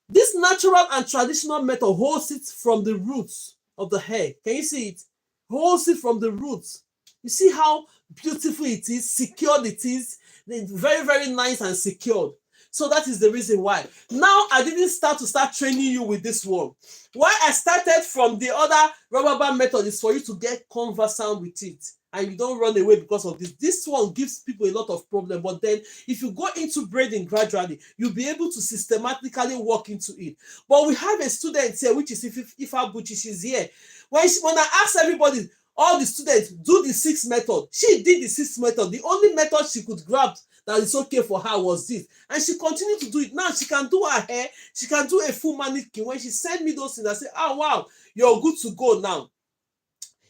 This natural and traditional method holds it from the roots of the hair. Can you see it? Holds it from the roots. You see how beautiful it is, secured it is, very, very nice and secured. So that is the reason why. Now I didn't start training you with this one. Why I started from the other rubber band method is for you to get conversant with it. And you don't run away because of this. This one gives people a lot of problem. But then if you go into braiding gradually, you'll be able to systematically walk into it. But we have a student here, which is Ifa Buchi. She's here. When I asked everybody, all the students, do the 6 method. She did the 6 method. The only method she could grab that is okay for her was this. And she continued to do it. Now she can do her hair. She can do a full mannequin. When she sent me those things, I said, oh, wow, you're good to go now.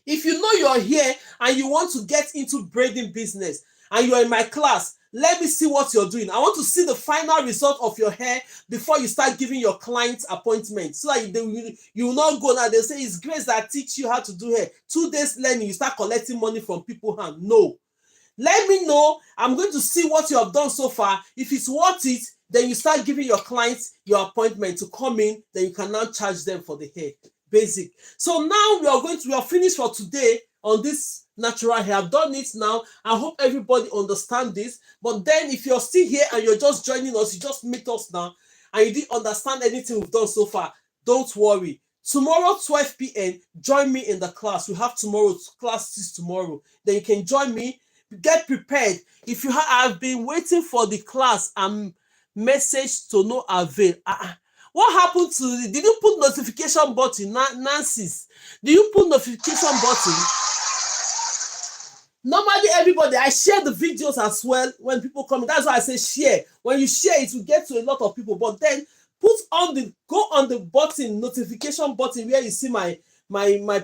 If you know you're here and you want to get into braiding business and you're in my class, let me see what you're doing. I want to see the final result of your hair before you start giving your clients appointments. So that you will not go now. They'll say, it's Grace that teach you how to do hair. 2 days learning, you start collecting money from people's hand. No. Let me know. I'm going to see what you have done so far. If it's worth it, then you start giving your clients your appointment to come in. Then you can now charge them for the hair. Basic. So now we are finished for today on this natural hair. I've done it now. I hope everybody understand this. But then if you're still here and you're just joining us, you just meet us now and you didn't understand anything we've done so far, don't worry. Tomorrow 12 p.m. join me in the class. We have tomorrow's classes tomorrow. Then you can join me. Get prepared. If you have been waiting for the class and message to no avail. What happened to did you put notification button, Nancy's? Did you put notification button? Normally, everybody, I share the videos as well when people come. That's why I say share. When you share, it will get to a lot of people. But then go on the button, notification button where you see my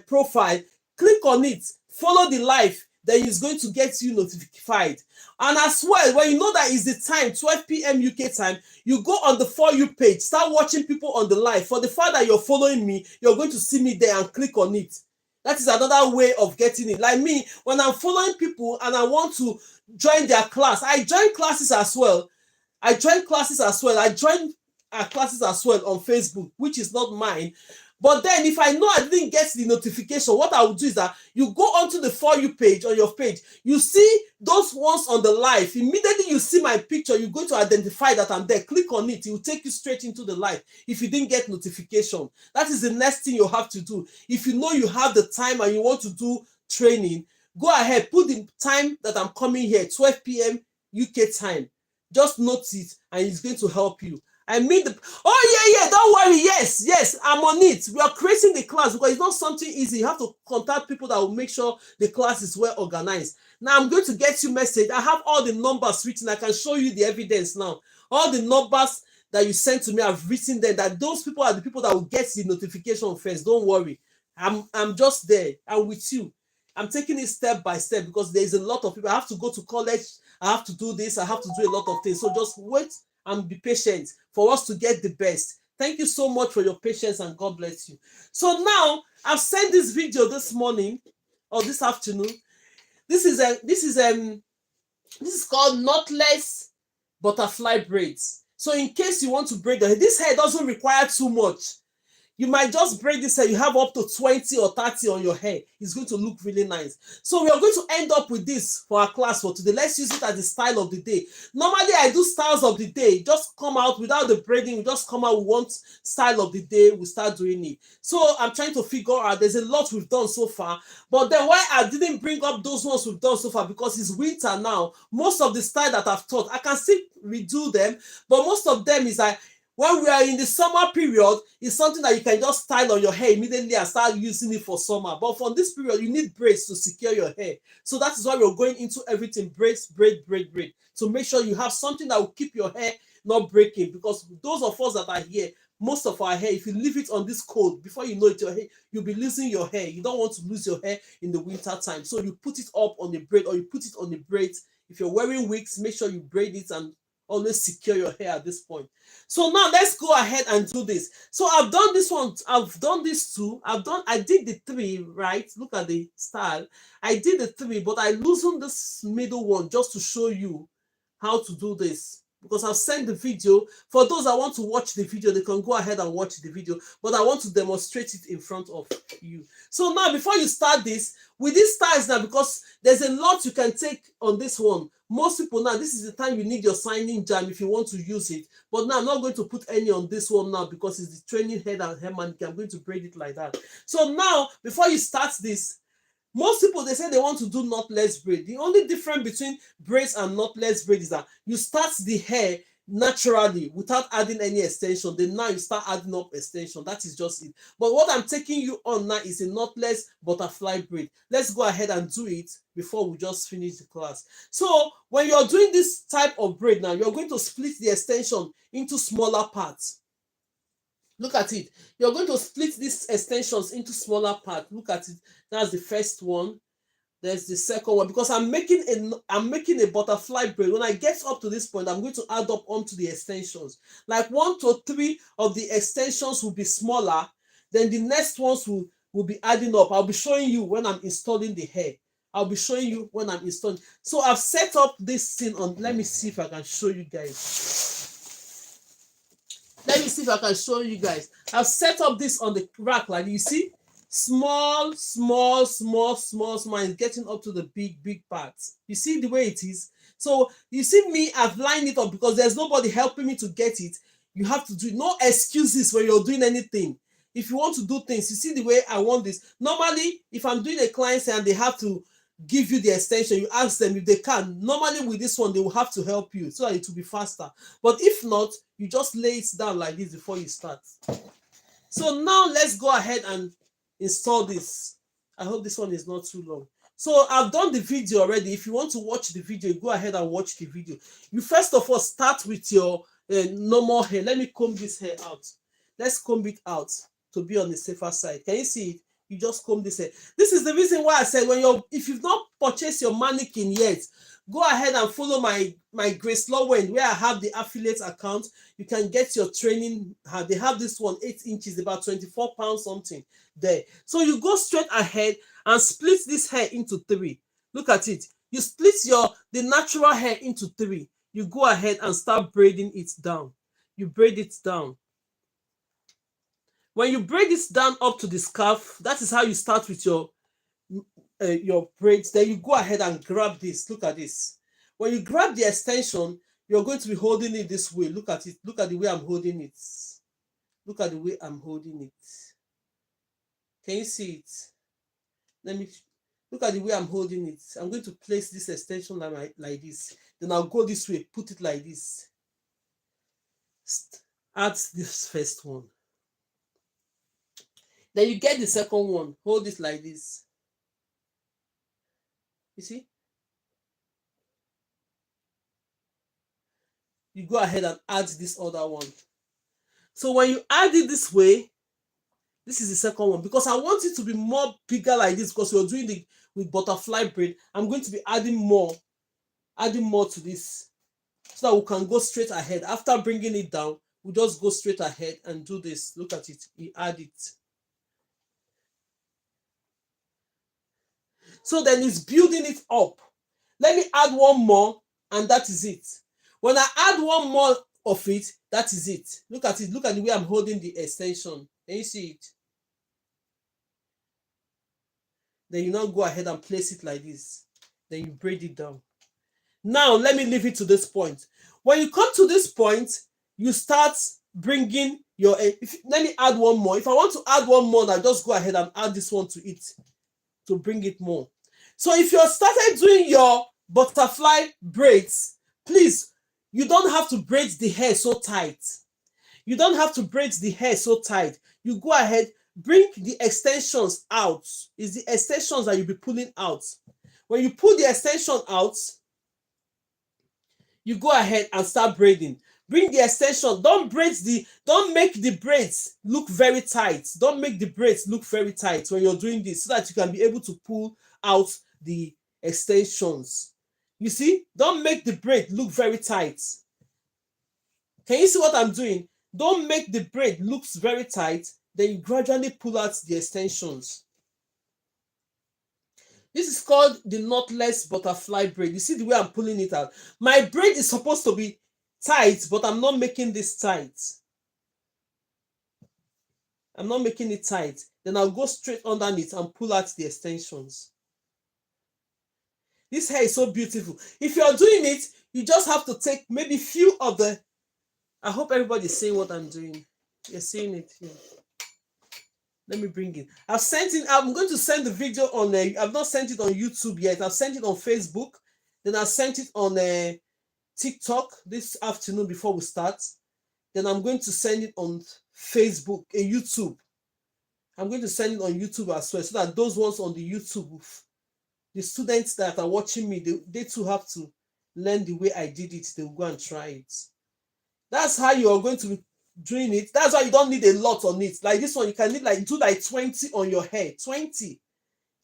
profile. Click on it. Follow the live. Then it's going to get you notified. And as well, when you know that is the time, 12 p.m. UK time, you go on the For You page, start watching people on the live. For the fact that you're following me, you're going to see me there and click on it. That is another way of getting it. Like me, when I'm following people and I want to join their class, I join classes as well. I join classes as well on Facebook, which is not mine. But then if I know I didn't get the notification, what I will do is that you go onto the For You page on your page. You see those ones on the live. Immediately you see my picture, you're going to identify that I'm there. Click on it. It will take you straight into the live if you didn't get notification. That is the next thing you have to do. If you know you have the time and you want to do training, go ahead. Put the time that I'm coming here, 12 p.m. UK time. Just note it, and it's going to help you. I mean, don't worry. Yes, I'm on it. We are creating the class because it's not something easy. You have to contact people that will make sure the class is well organized. Now I'm going to get you message. I have all the numbers written. I can show you the evidence now. All the numbers that you sent to me, I've written them. That those people are the people that will get the notification first. Don't worry. I'm just there. I'm with you. I'm taking it step by step because there's a lot of people. I have to go to college. I have to do this. I have to do a lot of things. So just wait and be patient for us to get the best. Thank you so much for your patience, and God bless you. So now I've sent this video this morning or this afternoon. This is called knotless butterfly braids. So in case you want to braid your hair, this hair doesn't require too much. You might just braid this hair. You have up to 20 or 30 on your hair. It's going to look really nice. So we are going to end up with this for our class for today. Let's use it as the style of the day. Normally, I do styles of the day. Just come out without the braiding. We just come out with one style of the day. We start doing it. So I'm trying to figure out. There's a lot we've done so far. But then why I didn't bring up those ones we've done so far? Because it's winter now. Most of the style that I've taught, I can still redo them. But most of them is like, when we are in the summer period, it's something that you can just style on your hair immediately and start using it for summer. But for this period, you need braids to secure your hair. So that is why we're going into everything braids, braid. To make sure you have something that will keep your hair not breaking. Because those of us that are here, most of our hair, if you leave it on this cold, before you know it, your hair, you'll be losing your hair. You don't want to lose your hair in the winter time. So you put it up on the braid or you put it on the braids. If you're wearing wigs, make sure you braid it and always secure your hair at this point. So now let's go ahead and do this. So I've done this one. I've done this two. I did the three, right? Look at the style. I did the three, but I loosened this middle one just to show you how to do this. Because I've sent the video. For those that want to watch the video, they can go ahead and watch the video. But I want to demonstrate it in front of you. So now, before you start this, with these styles now, because there's a lot you can take on this one. Most people now, this is the time you need your signing jam if you want to use it. But now I'm not going to put any on this one now because it's the training head and hair mannequin. I'm going to braid it like that. So now, before you start this, most people, they say they want to do knotless braid. The only difference between braids and knotless braid is that you start the hair naturally without adding any extension. Then now you start adding up extension. That is just it. But what I'm taking you on now is a knotless butterfly braid. Let's go ahead and do it before we just finish the class. So when you're doing this type of braid now, you're going to split the extension into smaller parts. Look at it. You're going to split these extensions into smaller parts. Look at it. That's the first one. There's the second one. Because I'm making a butterfly braid. When I get up to this point, I'm going to add up onto the extensions. Like 1 to 3 of the extensions will be smaller. Then the next ones will be adding up. I'll be showing you when I'm installing the hair. I'll be showing you when I'm installing. So I've set up this thing on. Let me see if I can show you guys. Let me see if I can show you guys. I've set up this on the rack, like you see, small, it's getting up to the big parts. You see the way it is. So you see me, I've lined it up because there's nobody helping me to get it. You have to do no excuses when you're doing anything. If you want to do things, you see the way I want this. Normally, if I'm doing a client and they have to give you the extension, you ask them if they can. Normally with this one, they will have to help you so that it will be faster. But if not, you just lay it down like this before you start. So now let's go ahead and install this. I hope this one is not too long. So I've done the video already. If you want to watch the video, go ahead and watch the video. You first of all start with your normal hair. Let me comb this hair out. Let's comb it out to be on the safer side. Can you see it? You just comb this hair. This is the reason why I said if you've not purchased your mannequin yet, go ahead and follow my GraceLawendhair where I have the affiliate account. You can get your training. They have this one 8 inches, about 24 pounds something there. So you go straight ahead and split this hair into 3. Look at it. You split the natural hair into 3. You go ahead and start braiding it down. You braid it down. When you braid this down up to the scarf, that is how you start with your braids. Then you go ahead and grab this. Look at this. When you grab the extension, you're going to be holding it this way. Look at it. Look at the way I'm holding it. Look at the way I'm holding it. Can you see it? Look at the way I'm holding it. I'm going to place this extension like this. Then I'll go this way, put it like this. Add this first one. Then you get the second one. Hold it like this. You see? You go ahead and add this other one. So when you add it this way, this is the second one, because I want it to be more bigger like this, because you're doing it with butterfly braid. I'm going to be adding more to this, so that we can go straight ahead. After bringing it down, we just go straight ahead and do this. Look at it. You add it. So then it's building it up. Let me add one more, and that is it. When I add one more of it, that is it. Look at it. Look at the way I'm holding the extension. Can you see it? Then you now go ahead and place it like this. Then you braid it down. Now, let me leave it to this point. When you come to this point, you start bringing your... let me add one more. If I want to add one more, I just go ahead and add this one to it to bring it more. So if you started doing your butterfly braids, please, you don't have to braid the hair so tight. You don't have to braid the hair so tight. You go ahead, bring the extensions out. It's the extensions that you'll be pulling out. When you pull the extension out, you go ahead and start braiding. Bring the extension. Don't make the braids look very tight. Don't make the braids look very tight when you're doing this, so that you can be able to pull out the extensions. You see, don't make the braid look very tight. Can you see what I'm doing? Don't make the braid look very tight. Then you gradually pull out the extensions. This is called the knotless butterfly braid. You see the way I'm pulling it out? My braid is supposed to be tight, but I'm not making this tight. I'm not making it tight. Then I'll go straight underneath and pull out the extensions. This hair is so beautiful. If you're doing it, you just have to take maybe few of the... I hope everybody's seeing what I'm doing. You're seeing it here. Let me bring it. I'm going to send the video on... I've not sent it on YouTube yet. I've sent it on Facebook. Then I've sent it on TikTok this afternoon before we start. Then I'm going to send it on Facebook and YouTube. I'm going to send it on YouTube as well, so that those ones on the YouTube, the students that are watching me, they too have to learn the way I did it. They'll go and try it. That's how you are going to be doing it. That's why you don't need a lot on it. Like this one, you can need do 20 on your hair. 20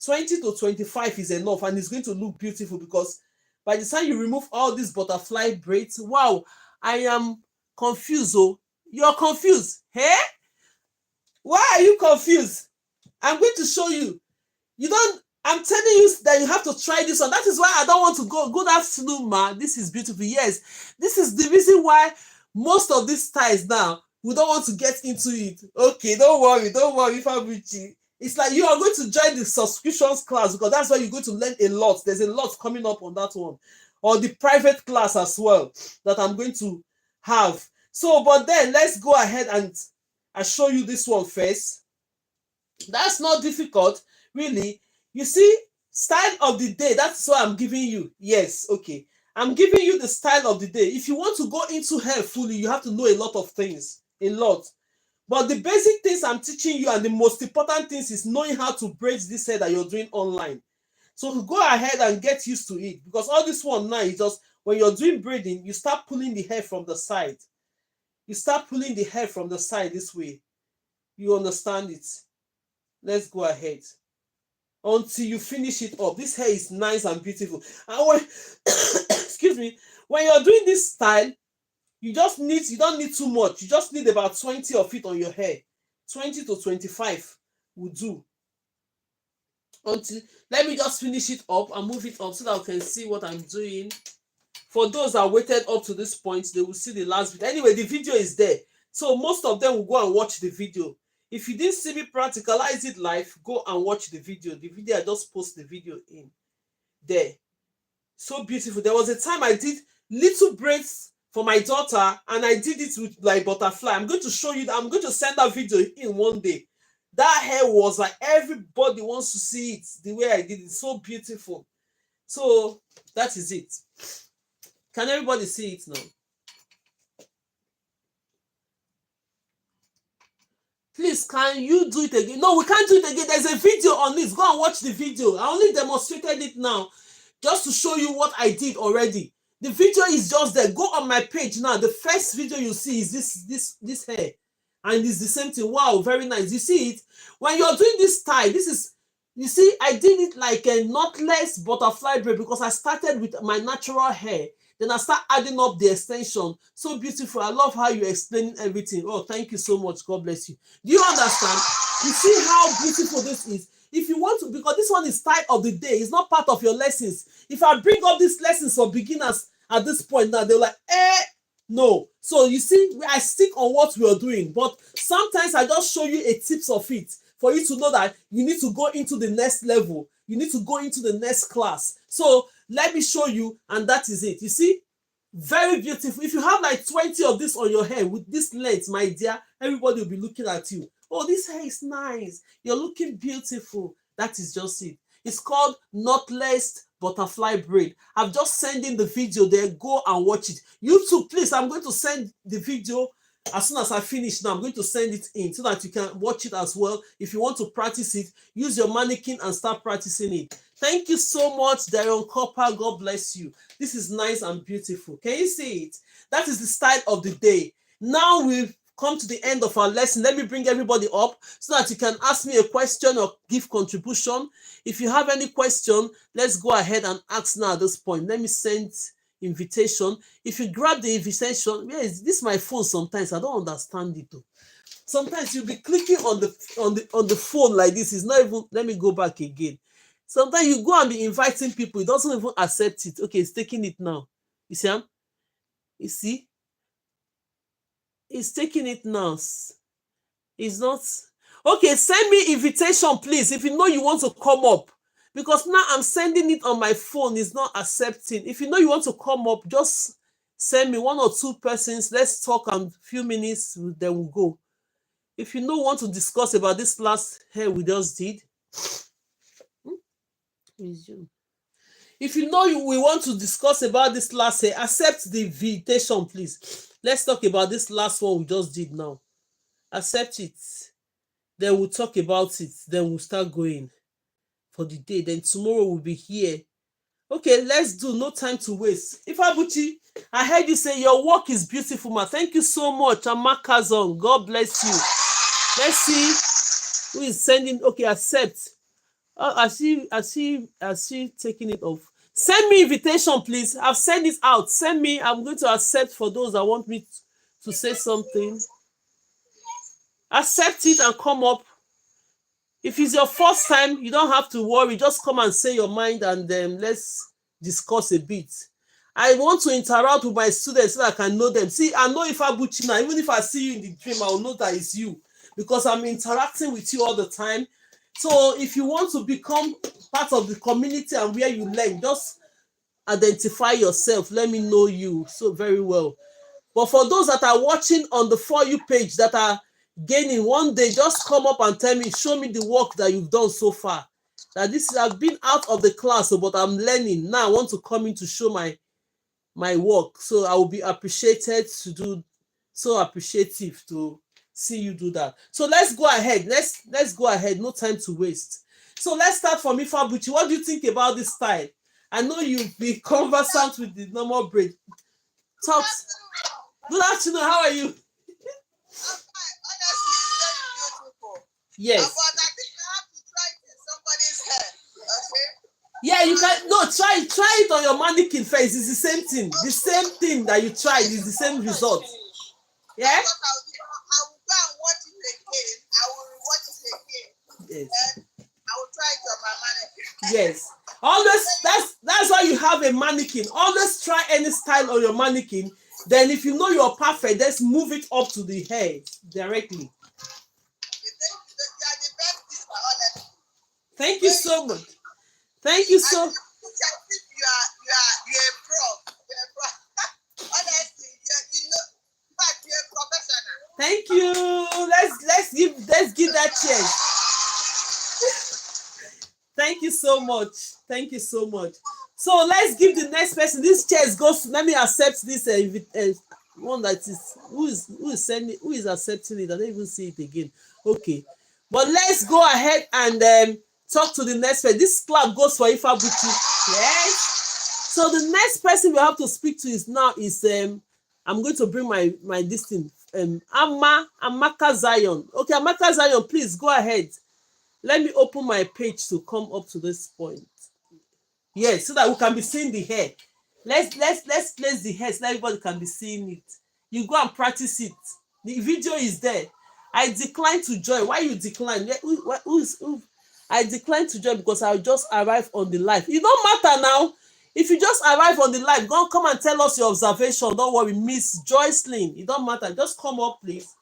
to 25 is enough, and it's going to look beautiful, because by the time you remove all these butterfly braids, wow, I am confused. Oh, you're confused. Hey? Why are you confused? I'm going to show you. I'm telling you that you have to try this one. That is why I don't want to go. Good afternoon, ma. This is beautiful. Yes, this is the reason why most of these styles now, we don't want to get into it. Okay, don't worry, Fabrici. It's like you are going to join the subscriptions class, because that's where you're going to learn a lot. There's a lot coming up on that one. Or the private class as well that I'm going to have. So, but then let's go ahead and I'll show you this one first. That's not difficult, really. You see, style of the day, that's what I'm giving you. Yes, okay. I'm giving you the style of the day. If you want to go into hair fully, you have to know a lot of things. A lot. But the basic things I'm teaching you, and the most important things, is knowing how to braid this hair that you're doing online. So go ahead and get used to it, because all this one now is just, when you're doing braiding, you start pulling the hair from the side. You start pulling the hair from the side this way. You understand it? Let's go ahead. Until you finish it up. This hair is nice and beautiful. And when excuse me, when you're doing this style, you don't need too much. You just need about 20 of it on your hair. 20 to 25 will do. Let me just finish it up and move it up so that I can see what I'm doing. For those that waited up to this point, they will see the last video. Anyway, the video is there. So most of them will go and watch the video. If you didn't see me practicalize it live, go and watch the video. The video, I just post the video in there. So beautiful. There was a time I did little braids for my daughter, and I did it with like butterfly. I'm going to show you that. I'm going to send that video in one day. That hair was like everybody wants to see it the way I did it. So beautiful. So that is it. Can everybody see it now? Please, can you do it again? No, we can't do it again. There's a video on this. Go and watch the video. I only demonstrated it now just to show you what I did already. The video is just there. Go on my page now. The first video you see is this hair. And it's the same thing. Wow, very nice. You see it? When you're doing this style, this is, you see, I did it like a knotless butterfly braid because I started with my natural hair. Then I start adding up the extension. So beautiful. I love how you're explaining everything. Oh, thank you so much. God bless you. Do you understand? You see how beautiful this is? If you want to, because this one is style of the day. It's not part of your lessons. If I bring up these lessons for beginners at this point now, they're like, no. So you see, I stick on what we are doing. But sometimes I just show you a tips of it for you to know that you need to go into the next level. You need to go into the next class. So let me show you, and that is it. You see, very beautiful. If you have like 20 of this on your hair with this length, my dear, everybody will be looking at you. Oh, this hair is nice. You're looking beautiful. That is just it. It's called knotless butterfly braid. I'm just sending the video there. Go and watch it. YouTube, please, I'm going to send the video as soon as I finish now. I'm going to send it in so that you can watch it as well. If you want to practice it, use your mannequin and start practicing it. Thank you so much, Darion Copper. God bless you. This is nice and beautiful. Can you see it? That is the style of the day. Now we've come to the end of our lesson. Let me bring everybody up so that you can ask me a question or give contribution. If you have any question, let's go ahead and ask now at this point. Let me send invitation. If you grab the invitation, yes, this is my phone sometimes. I don't understand it though. Sometimes you'll be clicking on the phone like this. It's not even, let me go back again. Sometimes you go and be inviting people, it doesn't even accept it. Okay, it's taking it now. You see? You see? It's taking it now. It's not. Okay, send me invitation, please, if you know you want to come up. Because now I'm sending it on my phone. It's not accepting. If you know you want to come up, just send me 1 or 2 persons. Let's talk in a few minutes, then we'll go. If you know want to discuss about this last hair we just did, if you know we want to discuss about this last hair, accept the invitation, please. Let's talk about this last one we just did now. Accept it. Then we'll talk about it. Then we'll start going for the day. Then tomorrow we'll be here. Okay, let's do. No time to waste. Ifabuchi, I heard you say your work is beautiful, ma. Thank you so much. Amakazon. God bless you. Let's see who is sending. Okay, accept. I see taking it off. Send me invitation, please. I've sent it out. Send me. I'm going to accept for those that want me to say something. Accept it and come up. If it's your first time, you don't have to worry. Just come and say your mind and let's discuss a bit. I want to interact with my students so that I can know them. See, I know if I butcher now, even if I see you in the dream, I will know that it's you because I'm interacting with you all the time. So if you want to become part of the community and where you learn, just identify yourself. Let me know you so very well. But for those that are watching on the For You page that are gaining one day, just come up and tell me, show me the work that you've done so far. That this I've been out of the class, but I'm learning. Now I want to come in to show my work. So I will be appreciated to do, so appreciative to see you do that. So let's go ahead. Let's go ahead. No time to waste. So let's start from Ifabuchi. What do you think about this style? I know you've been conversant with the normal braid. Talk. Good afternoon. How are you? Honestly, it's very beautiful. Yes. But I think I have to try it in somebody's hair. Okay. Yeah, you can. No, try it on your mannequin face. It's the same thing. The same thing that you tried is the same result. Yeah. I will go and watch it again. I will watch it again. Yes. And I will try it on my mannequin. Yes. Always. That's why you have a mannequin. Always try any style on your mannequin. Then, if you know you're perfect, just move it up to the hair directly. You are the best teacher, honestly. Thank you so much. Thank you so. You're a pro. You're a pro. Honestly, you know, in fact, you're a professional. Thank you. Let's give that cheer. Thank you so much. Thank you so much. So let's give the next person. This chair goes. Let me accept this one that is who is sending, who is accepting it. I don't even see it again. Okay, but let's go ahead and talk to the next person. This clap goes for Ifabuchi. Yes. So the next person we have to speak to is I'm going to bring my this thing. Amaka Zion. Okay, Amaka Zion, please go ahead. Let me open my page to come up to this point. Yes, so that we can be seeing the hair. Let's place the hair so that everybody can be seeing it. You go and practice it. The video is there. I decline to join. Why you decline? Who? I decline to join because I just arrived on the live. It don't matter now. If you just arrive on the live, go come and tell us your observation. Don't worry, Miss Joycelyn. It don't matter. Just come up, please.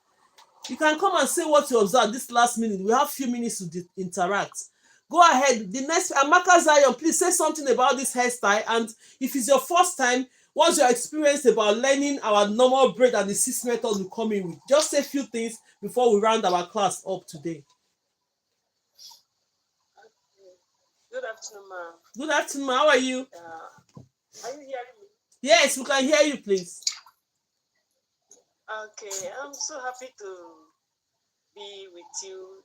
You can come and say what you observed this last minute. We have few minutes to interact. Go ahead. The next, Amaka Zion, please say something about this hairstyle. And if it's your first time, what's your experience about learning our normal braid and the 6 methods we come in with? Just say a few things before we round our class up today. Good afternoon, ma'am. Good afternoon, how are you? Are you hearing me? Yes, we can hear you, please. Okay, I'm so happy to be with you.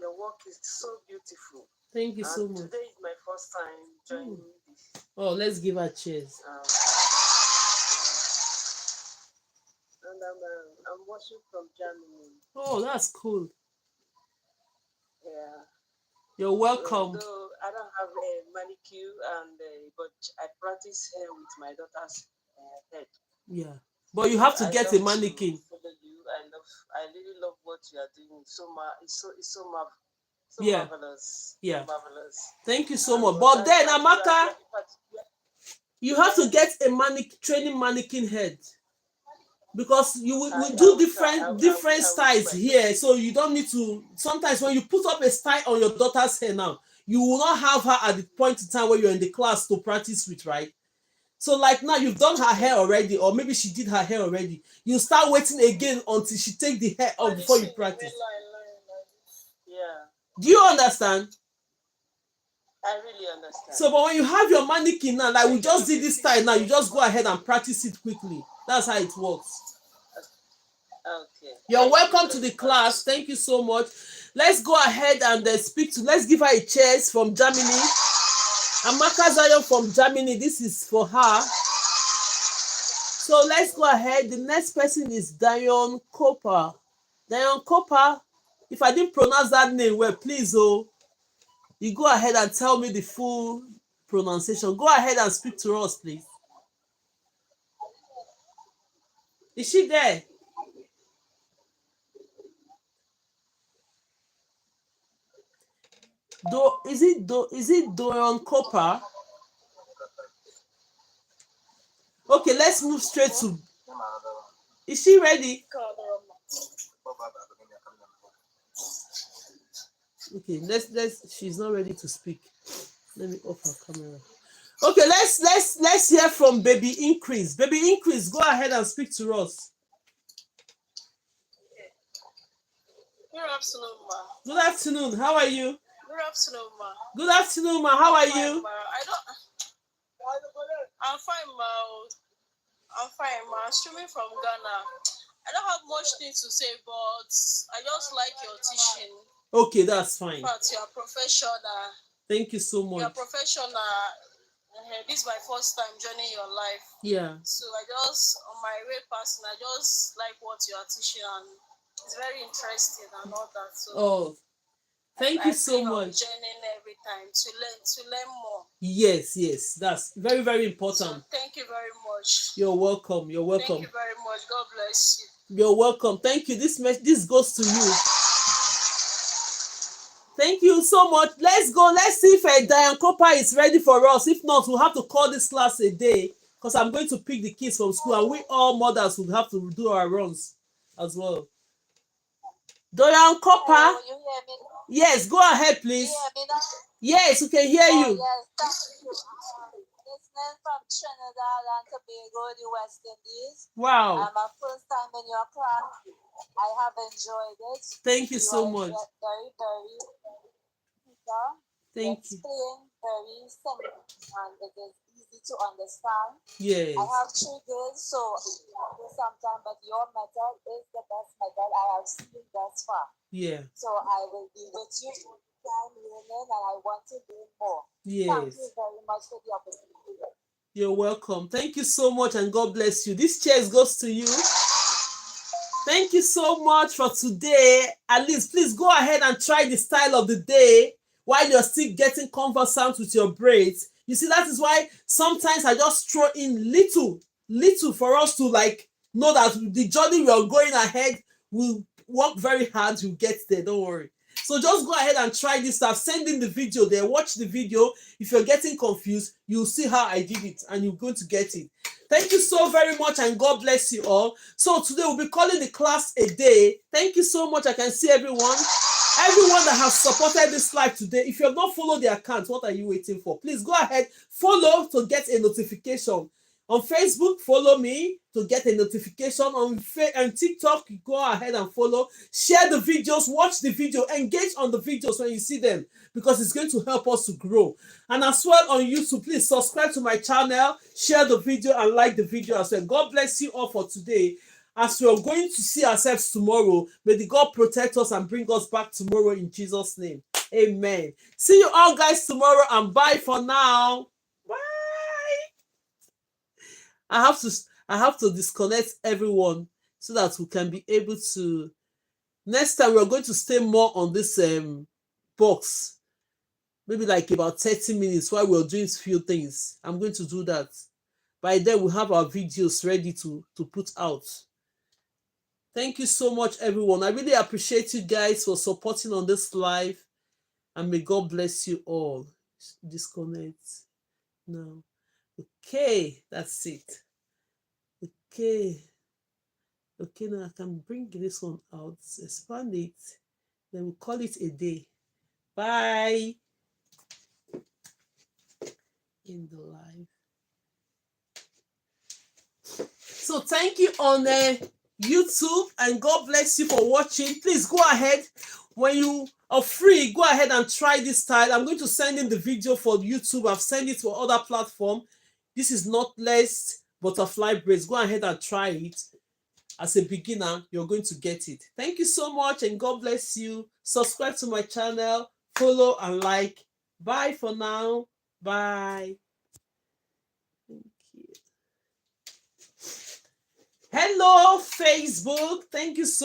Your work is so beautiful. Thank you so much. Today is my first time joining this. Oh, let's give her cheers. And I'm watching from Germany. Oh, that's cool. Yeah. You're welcome. Though I don't have a manicure, but I practice hair with my daughter's head. Yeah. But you have to get a mannequin. I really love what you are doing. It's so marvelous. Yeah. So marvelous. Thank you so much. But then, Amaka, you have to get a training mannequin head. Because we do different styles here. So you don't need to. Sometimes when you put up a style on your daughter's hair now, you will not have her at the point in time where you're in the class to practice with, right? So like now you've done her hair already, or maybe she did her hair already. You start waiting again until she take the hair off before you practice. Yeah. Do you understand? I really understand. So but when you have your mannequin now, like we just did this style now, you just go ahead and practice it quickly. That's how it works. Okay. You're welcome to the class. Thank you so much. Let's go ahead and let's give her a cheers from Germany. Amaka Zion from Germany. This is for her. So let's go ahead. The next person is Dion Cooper. Dion Cooper. If I didn't pronounce that name well, please, you go ahead and tell me the full pronunciation. Go ahead and speak to us, please. Is she there? Is it Dion Cooper? Okay, let's move straight to. Is she ready? Okay, let's. She's not ready to speak. Let me off her camera. Okay, let's hear from Baby Increase. Baby Increase, go ahead and speak to us. Good afternoon, ma. Good afternoon. How are you? Good afternoon, ma. Good afternoon, ma. How are you? I'm fine, ma. I'm fine, ma. I'm streaming from Ghana. I don't have much things to say, but I just like your teaching. Okay, that's fine. But you're professional. Thank you so much. You're professional. This is my first time joining your life. Yeah. So I just, on my way passing, I just like what you are teaching, and it's very interesting and all that. So thank you so much. Joining every time to learn more. Yes, that's very, very important. So thank you very much. You're welcome. You're welcome. Thank you very much. God bless you. You're welcome. Thank you. This goes to you. Thank you so much. Let's go. Let's see if Diane Cooper is ready for us. If not, we'll have to call this class a day because I'm going to pick the kids from school, and we all mothers will have to do our runs as well. Diane Cooper. Hello, you hear me? Yes, go ahead, please. You hear me now? Yes, we can hear you. Yes, thank you. listening from Trinidad and Tobago, the West Indies. Wow. My first time in your class. I have enjoyed it. Thank you so much. Very, very Thank you. explain very simple and it is easy to understand. Yes. I have 3 girls, so sometimes, but your method is the best method I have seen thus far. Yeah. So I will be with you time learning and I want to learn more. Yes. Thank you very much for the opportunity. You're welcome. Thank you so much and God bless you. This chair goes to you. Thank you so much for today. At least, please go ahead and try the style of the day while you're still getting conversant with your braids. You see, that is why sometimes I just throw in little for us to like know that the journey we are going ahead will work very hard. You get there, don't worry. So just go ahead and try this stuff. Send in the video there. Watch the video. If you're getting confused, you'll see how I did it and you're going to get it. Thank you so very much and God bless you all. So today we'll be calling the class a day. Thank you so much. I can see everyone that has supported this live today. If you have not followed the account, what are you waiting for? Please go ahead, follow to get a notification. On Facebook, follow me to get a notification. On TikTok, go ahead and follow. Share the videos, watch the video, engage on the videos when you see them because it's going to help us to grow. And as well on YouTube, please subscribe to my channel, share the video and like the video as well. God bless you all for today. As we are going to see ourselves tomorrow, may the God protect us and bring us back tomorrow in Jesus' name. Amen. See you all guys tomorrow and bye for now. Bye. I have to disconnect everyone so that we can be able to. Next time we're going to stay more on this box, maybe like about 30 minutes while we're doing a few things. I'm going to do that. By then we'll have our videos ready to put out. Thank you so much, everyone. I really appreciate you guys for supporting on this live, and may God bless you all. Disconnect now. Okay, that's it. Okay, now I can bring this one out, expand it, then we'll call it a day. Bye. In the live. So thank you on YouTube and God bless you for watching. Please go ahead. When you are free, go ahead and try this style. I'm going to send in the video for YouTube. I've sent it for other platform. This is knotless butterfly braids. Go ahead and try it. As a beginner, you're going to get it. Thank you so much and God bless you. Subscribe to my channel, follow and like. Bye for now. Bye. Thank you. Hello, Facebook. Thank you so